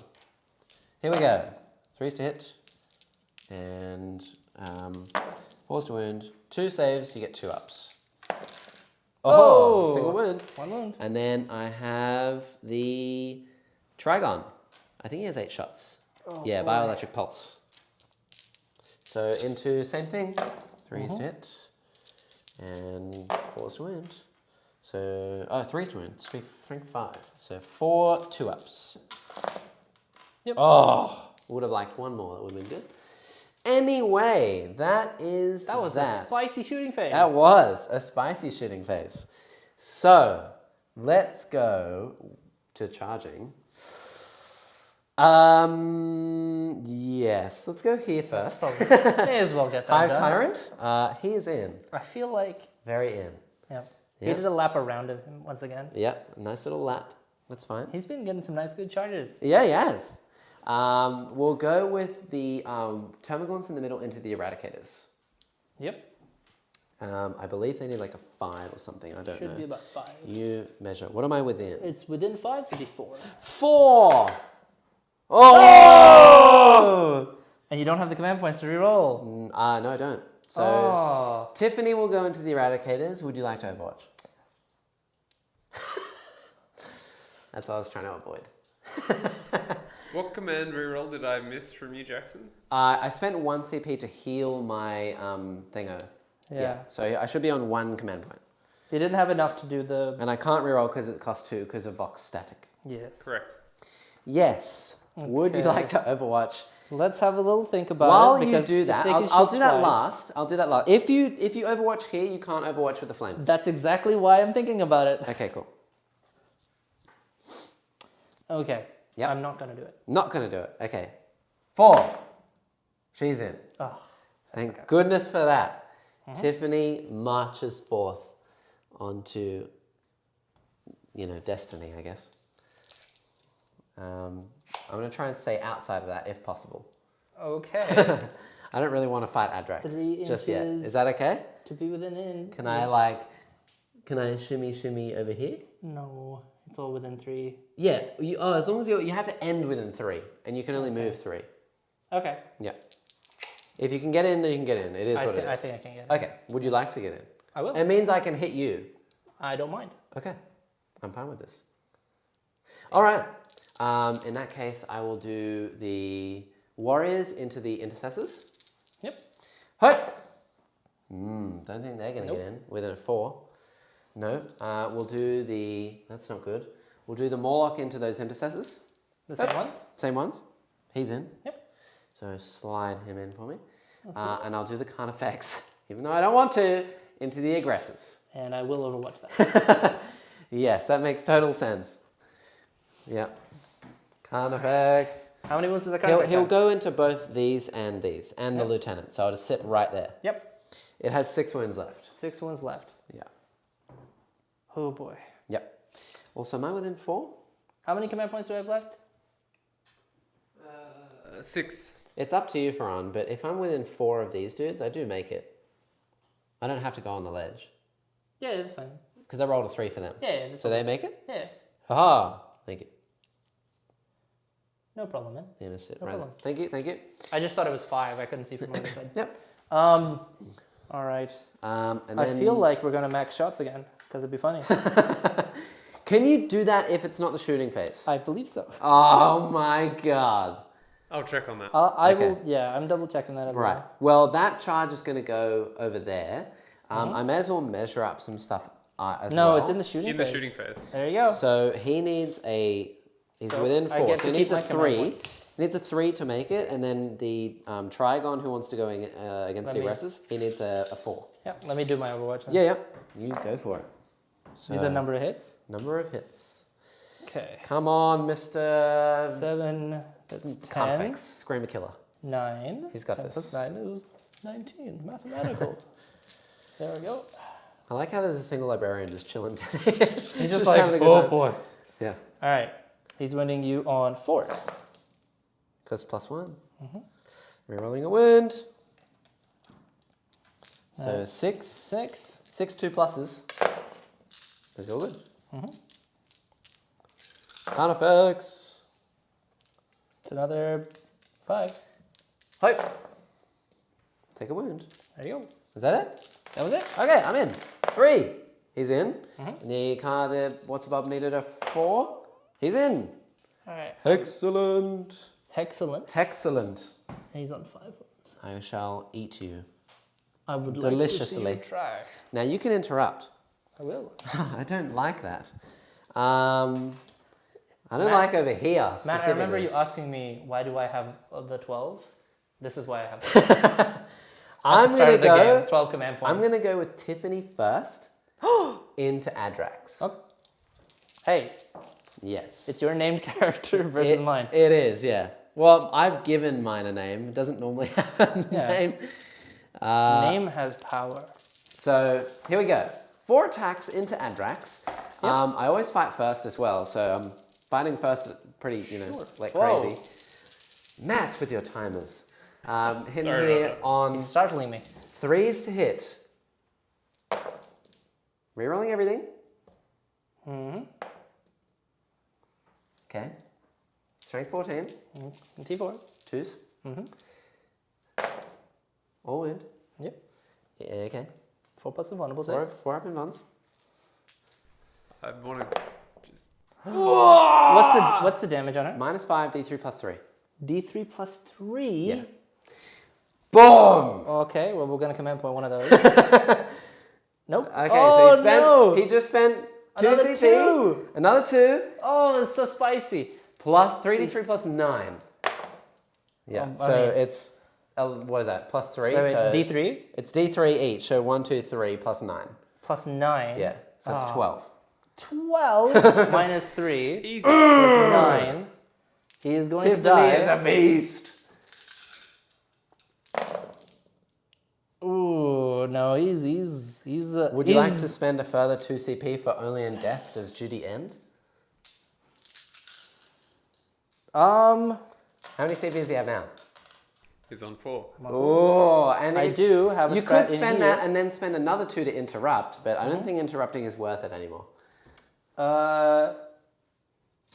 Here we go. 3s to hit. And 4s to wound. 2 saves, you get 2 ups. Oh, single wound. 1 wound. And then I have the Tervigon. I think he has 8 shots. Oh, yeah, boy. Bioelectric Pulse. So into same thing. 3s to hit. And 4s to wound. So, 3s to wound. 3, 5. So 4 2-ups. Yep. Oh, would have liked one more. That would have been good. Anyway, that was a spicy shooting phase. That was a spicy shooting phase. So, let's go to charging. Yes, let's go here first. May as well get that Hive done. Tyrant, he is in. I feel like... Very in. Yeah. Yeah. We did a lap around of him once again. Yep, nice little lap. That's fine. He's been getting some nice good charges. Yeah, he has. We'll go with the Tervigons in the middle into the Eradicators. Yep. I believe they need like a 5 or something. I don't know. Should be about 5. You measure. What am I within? It's within 5, so it'd be 4. 4! Oh! And you don't have the command points to reroll. No, I don't. So Tiffany will go into the Eradicators. Would you like to Overwatch? That's what I was trying to avoid. What command reroll did I miss from you, Jackson? I spent 1 CP to heal my thingo. Yeah. So I should be on 1 command point. You didn't have enough to do the... And I can't reroll because it costs 2 because of Vox static. Yes. Correct. Yes. Okay. Would you like to Overwatch? Let's have a little think about While it. you do that, I'll do that last. I'll do that last. If you Overwatch here, you can't Overwatch with the flames. That's exactly why I'm thinking about it. Okay, cool. Okay. Yep. I'm not going to do it. Not gonna do it. Okay. 4. She's in. Oh, Thank goodness for that. Tiffany marches forth onto, destiny, I guess. I'm going to try and stay outside of that if possible. okay. I don't really want to fight Adrax 3 just yet. inches. Is that okay? To be within in. Can I shimmy over here? No, it's all within 3. Yeah. As long as you have to end within 3, and you can only move 3. Okay. Yeah. If you can get in, then you can get in. It is what it is. I think I can get it. Okay. Would you like to get in? I will. It means I can hit you. I don't mind. Okay. I'm fine with this. All right. In that case, I will do the warriors into the intercessors. Yep. Hut. Don't think they're going to get in within a 4. No. We'll do the... That's not good. We'll do the Morlock into those intercessors. The same ones? Same ones. He's in. Yep. So slide him in for me. And I'll do the Carnifex, even though I don't want to, into the aggressors. And I will Overwatch that. Yes, that makes total sense. Yep. Carnifex. How many wounds does the Carnifex He'll have? go into both these, and the lieutenant. So I'll just sit right there. Yep. It has 6 wounds left. 6 wounds left. Yeah. Oh boy. Yep. Also, am I within 4? How many command points do I have left? 6. It's up to you, Ferran, but if I'm within 4 of these dudes, I do make it. I don't have to go on the ledge. Yeah, that's fine. Because I rolled a 3 for them. Yeah, that's So they make it? Yeah. Haha. Thank you. No problem, man. They're gonna sit No right there. problem. Thank you, thank you. I just thought it was 5. I couldn't see from my other side. Yep. All right. And I then... feel like we're gonna max shots again because it'd be funny. Can you do that if it's not the shooting phase? I believe so. Oh my god. I'll check on that. I Okay. will. Yeah, I'm double checking that as Right. well. Well, that charge is going to go over there. I may as well measure up some stuff as well. No, it's in the shooting In phase. the shooting phase. There you go. So he needs a... He's So within I 4. get So he to needs keep a my command 3. point. He needs a 3 to make it. And then the Trygon who wants to go against the aggressors, he needs a 4. Yeah, let me do my Overwatch. Then. Yeah. You go for it. So, These are number of hits. number of hits. Okay. Come on, Mr. 7. That's 10. Carnifex. Screamer Killer. 9. He's got 10 this. plus 9 is 19. Mathematical. There we go. I like how there's a single librarian just chilling down here. He's just like, having a good oh time. boy. Yeah. All right. He's winning you on force. Because +1. Rerolling a wound. So 6. 6 2 pluses. That's all good. Sound effects. It's another 5. Hope. Take a wound. There you go. Is that it? That was it. Okay, I'm in. 3. He's in. The card that what's above needed a 4. He's in. All right. Excellent. Excellent. Excellent. And he's on 5 wounds. I shall eat you. I would Deliciously. like to see you try. Now you can interrupt. I will. I don't like that. I don't like over here specifically. Matt, I remember you asking me, why do I have the 12? This is why I have the 12. I'm going to go. Game, 12 command points. I'm going to go with Tiffany first into Adrax. Oh. Hey, Yes. it's your named character versus mine. It is, yeah. Well, I've given mine a name. It doesn't normally have a name. Name has power. So here we go. 4 attacks into Adrax. I always fight first as well, so I'm fighting first pretty, like crazy. Match with your timers. Hitting Sorry here about that. on He's startling me. 3s to hit. Rerolling everything. Okay. Strength 14. T4. 2s. All wound. Yep. Yeah, okay. 4 plus a vulnerable 4 save. 4 up in ones. I want to just. What's the damage on it? -5, D3 plus 3. D3 plus 3. Yeah. Boom! Okay, well we're gonna command point one of those. Nope. Okay, oh, so he just spent 2 Another CP. 2. Another 2. Oh, it's so spicy. Plus 3d3 plus 9. Yeah, I so mean- it's, what is that, plus 3? Wait, so D3 it's D3 each, so 1, 2, 3 plus 9. plus 9. Yeah, so that's 12. 12 minus 3 Easy. plus 9. He is going to die. Tiffany is a beast. Ooh, no, he's Would you like to spend a further 2 CP for Only in Death? Does duty end? How many CP does he have now? He's on 4. Oh, and I do have a you strat could in spend here. that and then spend another 2 to interrupt, but I don't think interrupting is worth it anymore. You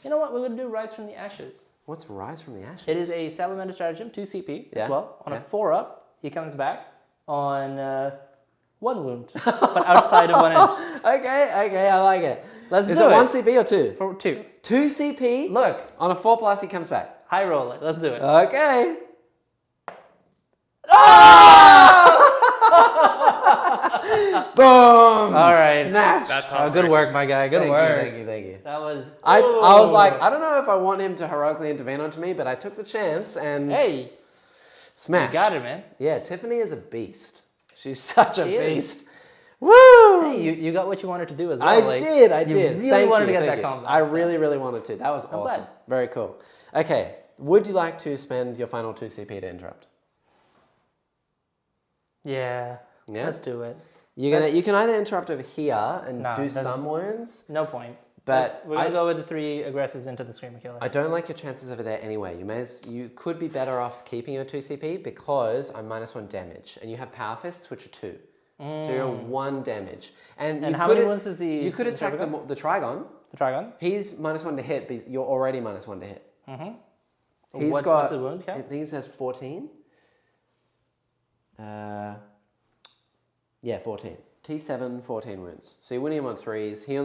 know what? We're going to do Rise from the Ashes. What's Rise from the Ashes? It is a Salamander stratagem, 2 CP Yeah, as well. On yeah. a 4-up, he comes back on 1 wound, but outside of 1 inch. Okay, I like it. Let's Is do it it. 1 CP or 2? For 2. 2 CP? Look, On a 4+ he comes back. high roll it. Let's do it. Okay. Boom! All right. Smash! That's Oh, good work, my guy. Good work. Thank you. That was. I was like, Ooh. I don't know if I want him to heroically intervene onto me, but I took the chance and Hey, smash. you got it, man. Yeah, Tiffany is a beast. She's such a She is. beast. Woo! Hey, you got what you wanted to do as well. I like, did. You really Thank wanted you, to get thank that you. combat. I really wanted to. That was awesome. glad. Very cool. Okay, would you like to spend your final 2 CP to interrupt? Yeah. Yeah? Let's do it. You can either interrupt over here and No, do doesn't- some wounds, No point. but We're gonna go with the 3 aggressors into the Screamer Killer. I don't like your chances over there anyway. You could be better off keeping your 2 CP because I'm -1 damage, and you have Power Fists, which are 2. So you're 1 damage. And you how could many wounds is the? You could attack Tervigon? the Trigon. The Trigon. He's -1 to hit, but you're already -1 to hit. He's What's got. his wound I count? think he has 14. Yeah, 14. T7, 14 wounds. So you're winning him on 3s. He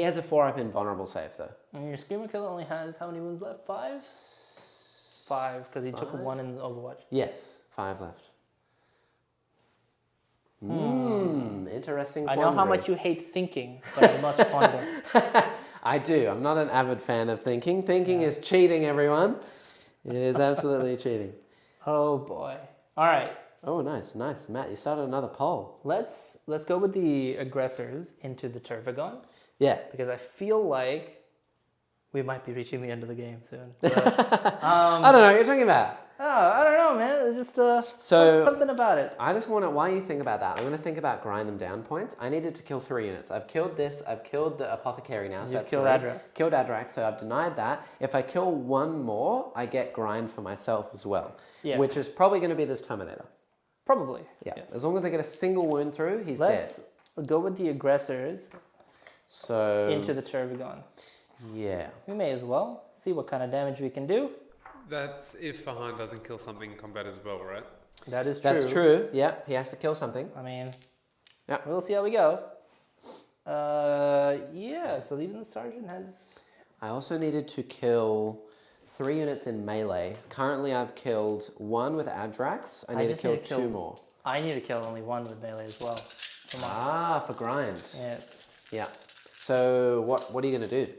has a 4-up invulnerable save though. And your Screamer Killer only has how many wounds left? 5? 5, because he took 1 in Overwatch. Yes, 5 left. Interesting. I know how quandary. much you hate thinking, but I must ponder. I do. I'm not an avid fan of thinking. Thinking is cheating, everyone. It is absolutely cheating. Oh boy. All right. Oh, nice. Matt, you started another poll. Let's go with the aggressors into the Tervigon, Yeah. because I feel like we might be reaching the end of the game soon. So, I don't know what you're talking about. I don't know, man. It's just So- something about it. I just want to, while you think about that, I'm going to think about grind them down points. I needed to kill 3 units. I've killed this, I've killed the Apothecary now, so You've that's killed 3. Adrax. Killed Adrax, so I've denied that. If I kill 1 more, I get grind for myself as well, Yes. which is probably going to be this Terminator. Probably. Yeah, Yes. as long as I get a single wound through, he's Let's dead. go with the aggressors So, into the Tervigon. yeah. We may as well see what kind of damage we can do. That's if Fahan doesn't kill something in combat as well, right? That is true. That's true, yeah, he has to kill something. I mean, Yeah. we'll see how we go. Yeah, so even the sergeant has... I also needed to kill 3 units in melee. Currently I've killed 1 with Adrax. I need to just kill need to kill- 2 more. I need to kill only 1 with melee as well. Come on. Ah, for grind. Yeah. Yeah. So what are you going to do?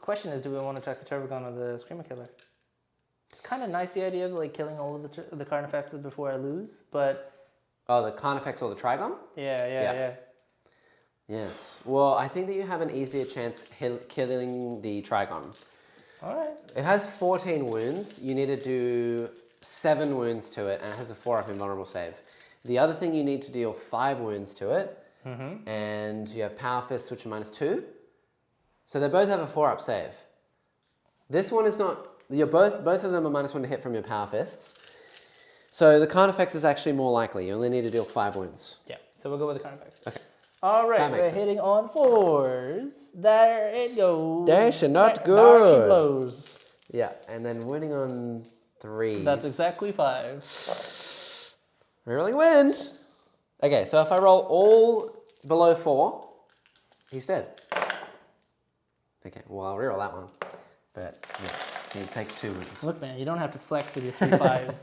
Question is, do we want to attack the Tervigon or the Screamer Killer? It's kind of nice, the idea of like killing all of the Carnifexes before I lose, but Oh, the Carnifex or the Trigon? yeah. Yes. Well, I think that you have an easier chance killing the Trigon. All right. It has 14 wounds. You need to do 7 wounds to it, and it has a 4-up invulnerable save. The other thing, you need to deal 5 wounds to it, and you have Power Fists, which are -2. So they both have a 4-up save. This one is not. You're both of them are -1 to hit from your Power Fists. So the Carnifex is actually more likely. You only need to deal 5 wounds. Yeah, so we'll go with the Carnifex. Okay. All right, That we're makes sense. hitting on 4s. There it goes. Dash and not There good. she blows. Yeah, and then winning on 3s. That's exactly 5. Rerolling wind. Okay, so if I roll all below 4, he's dead. Okay, well I'll reroll that one. But yeah, he takes 2 wounds. Look, man, you don't have to flex with your 3 5s.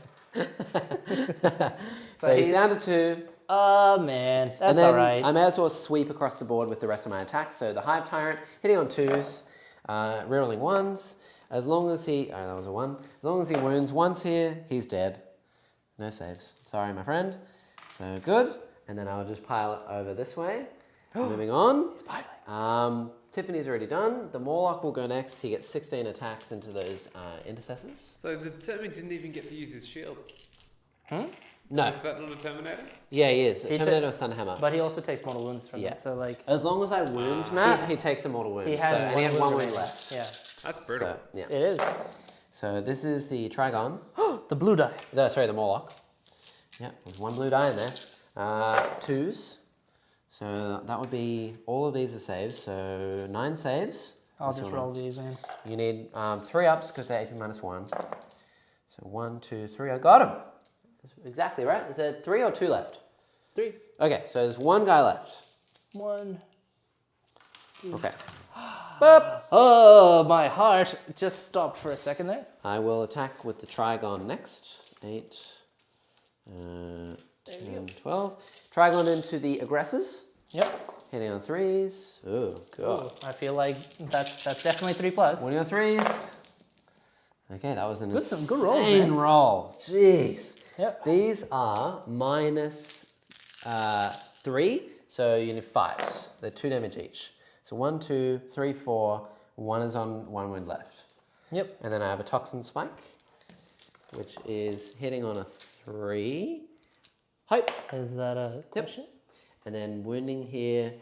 So he's down to 2. Oh, man, that's And then all right. I may as well sweep across the board with the rest of my attacks. So the Hive Tyrant, hitting on 2s, rerolling 1s. As long as he, that was a 1. As long as he wounds once here, he's dead. No saves. Sorry, my friend. So good. And then I'll just pile it over this way. Moving on. He's piling. Tiffany's already done. The Morlock will go next. He gets 16 attacks into those intercessors. So the Terminator didn't even get to use his shield. No. Is that not a Terminator? Yeah, he is. A He Terminator with Thunderhammer. But he also takes mortal wounds from Yeah. it, so like... As long as I wound Matt, he takes a mortal wound. He has and he has 1 wound remaining. left. Yeah, That's brutal. So, yeah. it is. So this is the Trigon. The blue die. Sorry, the Morlock. Yeah, there's 1 blue die in there. 2s. So that would be, all of these are saves, so 9 saves. I'll This just one. roll these in. You need 3 ups because they're AP -1. So 1, 2, 3. I got him. That's exactly right. Is there 3 or 2 left? 3. Okay, so there's 1 guy left. 1. Okay. Boop. Oh, my heart just stopped for a second there. I will attack with the Trigon next. 8, 10, 12. Trigon into the aggressors. Yep. Hitting on 3s. Oh, God. Ooh, I feel like that's definitely 3 plus. Winning on 3s. Okay, that was an Some good rolls, insane man. roll. Jeez. Yep. These are -3, so you need 5s. They're 2 damage each. So 1, 2, 3, 4. 1 is on 1 wound left. Yep. And then I have a Toxin Spike, which is hitting on a 3. Hype. Is that a question? And then wounding here,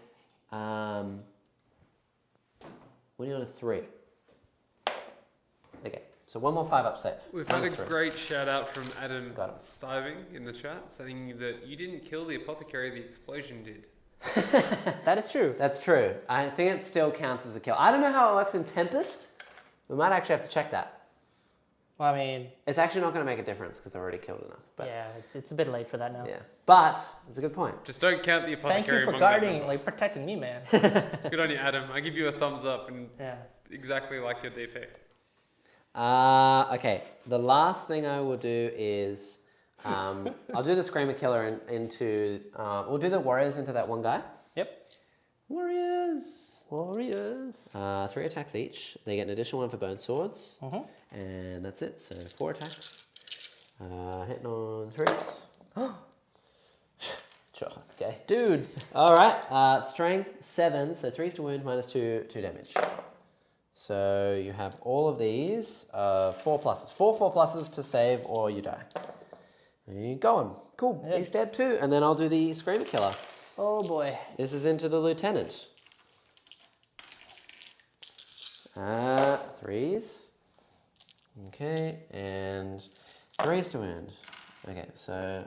wounding on a 3. Okay, so 1 more 5-up save. We've had a -3. great shout out from Adam Got it. Stiving in the chat saying that you didn't kill the apothecary, the explosion did. That is true. That's true. I think it still counts as a kill. I don't know how it works in Tempest. We might actually have to check that. Well, I mean, It's actually not going to make a difference because I've already killed enough. But yeah, it's a bit late for that now. yeah. But it's a good point. Just don't count the apothecary. Thank you for among guarding, them. like protecting me, man. Good on you, Adam. I give you a thumbs up and Yeah. exactly like your DP. Okay, the last thing I will do is I'll do the Screamer Killer into... we'll do the Warriors into that one guy. Yep. Warriors! Warriors. 3 attacks each. They get an additional 1 for Boneswords. Mhm. And that's it, so 4 attacks. Hitting on 3s. Sure, okay. Dude. Alright, strength 7, so 3s to wound, -2 damage. So you have all of these, 4 pluses. 4 pluses to save or you die. There you go on. Cool. Yeah. Each dead 2. And then I'll do the Screamer Killer. Oh boy. This is into the Lieutenant. 3s. Okay, and 3s to wound. Okay, so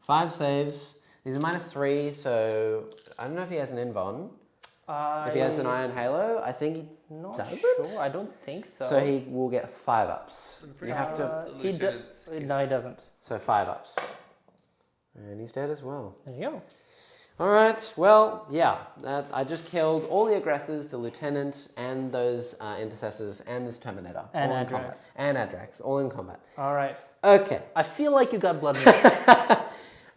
5 saves. These are -3, so I don't know if he has an invuln. If he has an Iron Halo, I think he doesn't. Sure. I don't think so. So he will get 5 ups. You have to. The He lieutenants. No, he doesn't. So 5 ups. And he's dead as well. There you go. All right, well, yeah, I just killed all the aggressors, the lieutenant, and those intercessors, and this Terminator. And all in Adrax. combat. And Adrax, all in combat. All right. Okay, I feel like you got blood and guts.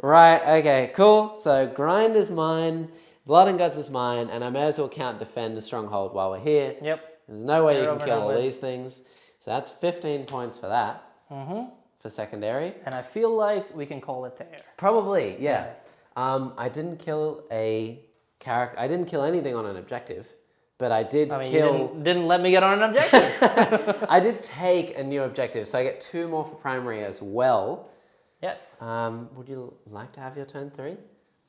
right, okay, cool. So grind is mine, blood and guts is mine, and I may as well count defend the stronghold while we're here. Yep. There's no way You're you over can kill and all done with. these things. So that's 15 points for that, for secondary. And I feel like we can call it there. Probably, yeah. Yes. I didn't kill a character. I didn't kill anything on an objective, but I did I mean, kill. you didn't let me get on an objective. I did take a new objective, so I get 2 more for primary as well. Yes. Would you like to have your turn 3?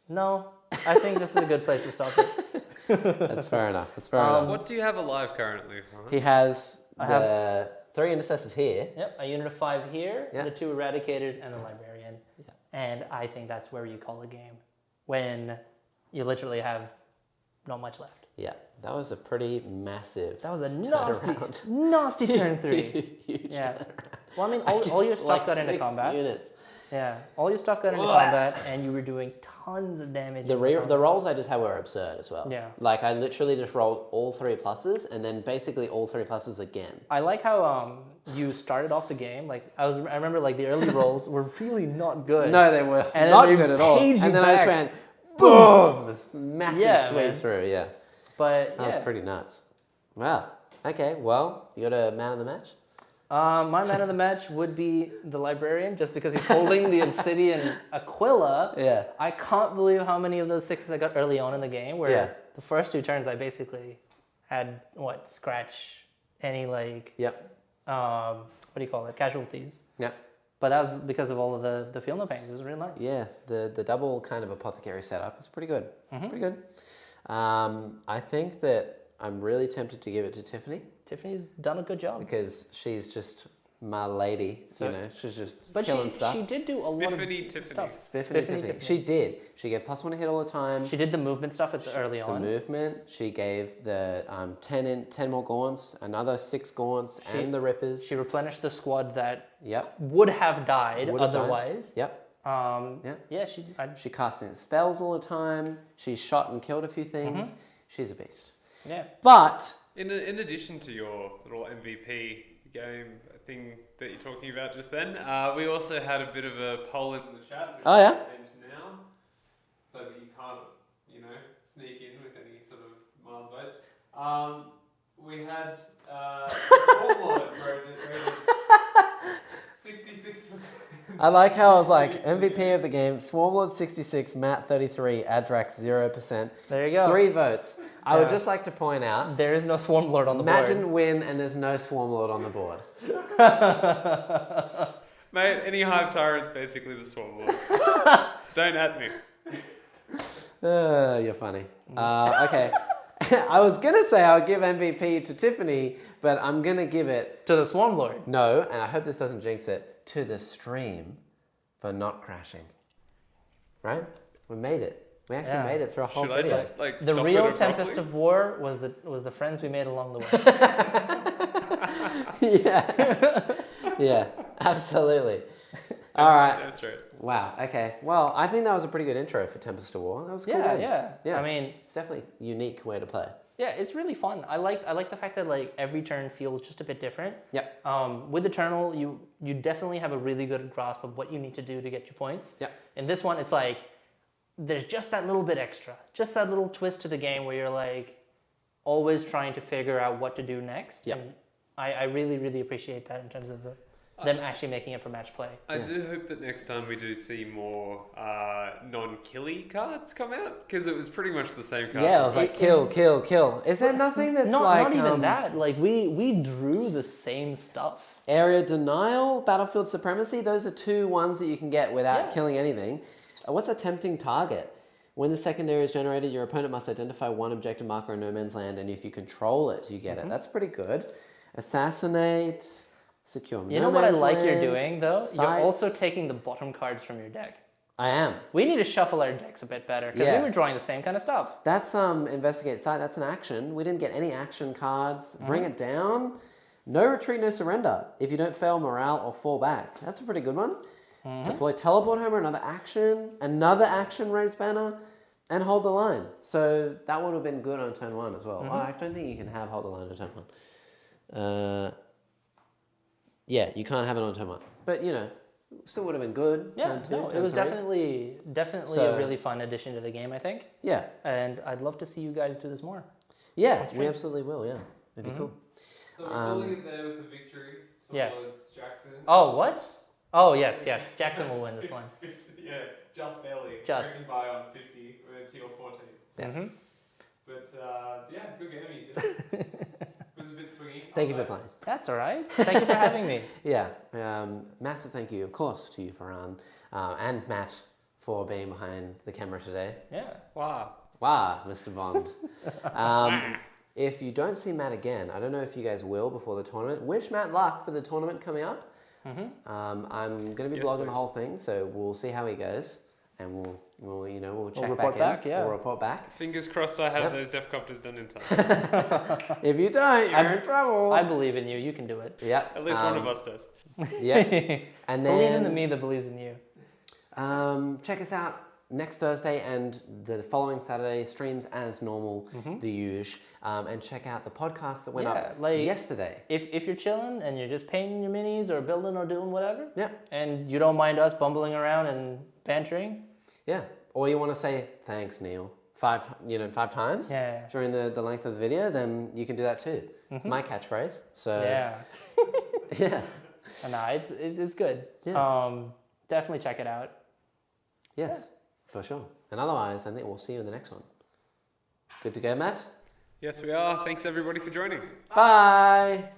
No, I think this is a good place to stop it. That's fair enough. That's fair enough. What do you have alive currently? Ryan? He has I the 3 intercessors here. Yep, a unit of 5 here, Yeah. the 2 eradicators, and the librarian. Yeah. And I think that's where you call a game, when you literally have not much left. Yeah, that was a pretty massive. That was a turnaround. nasty turn 3. Huge Yeah. turnaround. Well, I mean, all your stuff Like got into 6 combat. units. Yeah, all your stuff got into combat, and you were doing tons of damage. The in combat. rolls I just had were absurd as well. Yeah. Like I literally just rolled all 3 pluses and then basically all 3 pluses again. I like how you started off the game. Like I remember like the early rolls were really not good. No, they were And not then they good at all. paid you And then I just back. went boom, this massive Yeah, sweep man. through. Yeah, But that was yeah. pretty nuts. Wow. Okay, well, you got a man of the match. My man of the match would be the librarian, just because he's holding the obsidian Aquila. Yeah. I can't believe how many of those 6s I got early on in the game, where Yeah. the first 2 turns I basically had scratch any like Yep. what do you call it, casualties. Yep. But that was because of all of the field no pains. It was really nice. Yeah, the double kind of apothecary setup is pretty good. Pretty good. I think that I'm really tempted to give it to Tiffany Tiffany's done a good job. because she's just my lady. So- you know, she's just But killing stuff. she did do a lot of Spiffany Tiffany. stuff. Spiffany Tiffany. Tiffany. She did. She gave +1 to hit all the time. She did the movement stuff early The on. movement. She gave the 10 more gaunts, another 6 gaunts, and the rippers. She replenished the squad that Yep. would have died Would have died. otherwise. Yep. Yeah. Yeah. She casting spells all the time. She's shot and killed a few things. She's a beast. Yeah. But In addition to your little MVP game thing that you're talking about just then, we also had a bit of a poll in the chat. Which Oh, yeah? I'll end now, so that you can't, sneak in with any sort of mild votes. We had Warlord rated 66%. I like how I was like, MVP of the game, Swarmlord 66, Matt 33, Adrax 0%. There you go. 3 votes. I would Yeah. just like to point out, There is no Swarm Lord on the Matt board. didn't win and there's no Swarmlord on the board. Mate, any Hive Tyrant's basically the Swarm Lord. Don't at me. You're funny. Okay. I was going to say I'll give MVP to Tiffany, but I'm going to give it, To the Swarm Lord. no, and I hope this doesn't jinx it, to the stream for not crashing. Right? We made it. We actually Yeah. made it through a whole Should I video. just The stop real it Tempest abruptly? of War was the friends we made along the way. Yeah. Yeah, absolutely. All right. That's right. Wow. Okay. Well, I think that was a pretty good intro for Tempest of War. That was a cool. game. Yeah. I mean, It's definitely a unique way to play. yeah, it's really fun. I like the fact that like every turn feels just a bit different. Yep. With Eternal, you definitely have a really good grasp of what you need to do to get your points. Yep. In this one, it's like there's just that little bit extra, just that little twist to the game where you're like always trying to figure out what to do next. Yep. And I really, really appreciate that in terms of the them actually making it for match play. I do hope that next time we do see more non-killy cards come out, because it was pretty much the same card. Yeah, it was like kill, kill, kill. Is there nothing that's Not even that. Like we drew the same stuff. Area Denial, Battlefield Supremacy? Those are 2 ones that you can get without killing anything. What's a tempting target? When the secondary is generated, your opponent must identify one objective marker in no man's land, and if you control it, you get it. That's pretty good. Assassinate, secure You know what I like you're doing, though? You're also taking the bottom cards from your deck. I am. We need to shuffle our decks a bit better, because we were drawing the same kind of stuff. That's Investigate Site, that's an action. We didn't get any action cards. Bring it down. No retreat, no surrender. If you don't fail morale or fall back. That's a pretty good one. Deploy Teleport Homer, another action, raise banner, and hold the line. So that would have been good on turn 1 as well. Oh, I don't think you can have hold the line on turn 1. Yeah, you can't have it on turn 1. But, you know, still would have been good. Yeah, turn 2, no, turn it was 3. definitely a really fun addition to the game, I think. Yeah. And I'd love to see you guys do this more. Yeah, we absolutely will, yeah. It'd be cool. So we're calling it there with the victory towards Jackson. Oh, what? Oh, yes. Jackson will win this one. Yeah, just barely. Just. Scraping by on 50. We're at TO 14. Yeah. But yeah, good game you did. It was a bit swingy. Thank you for playing. That's all right. Thank you for having me. Yeah, massive thank you, of course, to you, Farhan, and Matt for being behind the camera today. Yeah. Wow. Wow, Mr. Bond. If you don't see Matt again, I don't know if you guys will before the tournament. Wish Matt luck for the tournament coming up. I'm going to be blogging the whole thing, so we'll see how he goes, and we'll check back in. We'll report back. Fingers crossed I have those Defcopters done in time. If you don't, you're in trouble. I believe in you. You can do it. Yeah. At least one of us does. Yeah. And then believe in the me that believes in you. check us out next Thursday and the following Saturday, streams as normal, the usual. And check out the podcast that went up yesterday. If you're chilling and you're just painting your minis or building or doing whatever, yeah, and you don't mind us bumbling around and bantering, yeah, or you want to say thanks, Neil, 5 times during the length of the video, then you can do that too. It's my catchphrase. So yeah. No, it's good. Yeah. Definitely check it out. Yes, for sure. And otherwise, I think we'll see you in the next one. Good to go, Matt? Yes, we are. Thanks everybody for joining. Bye.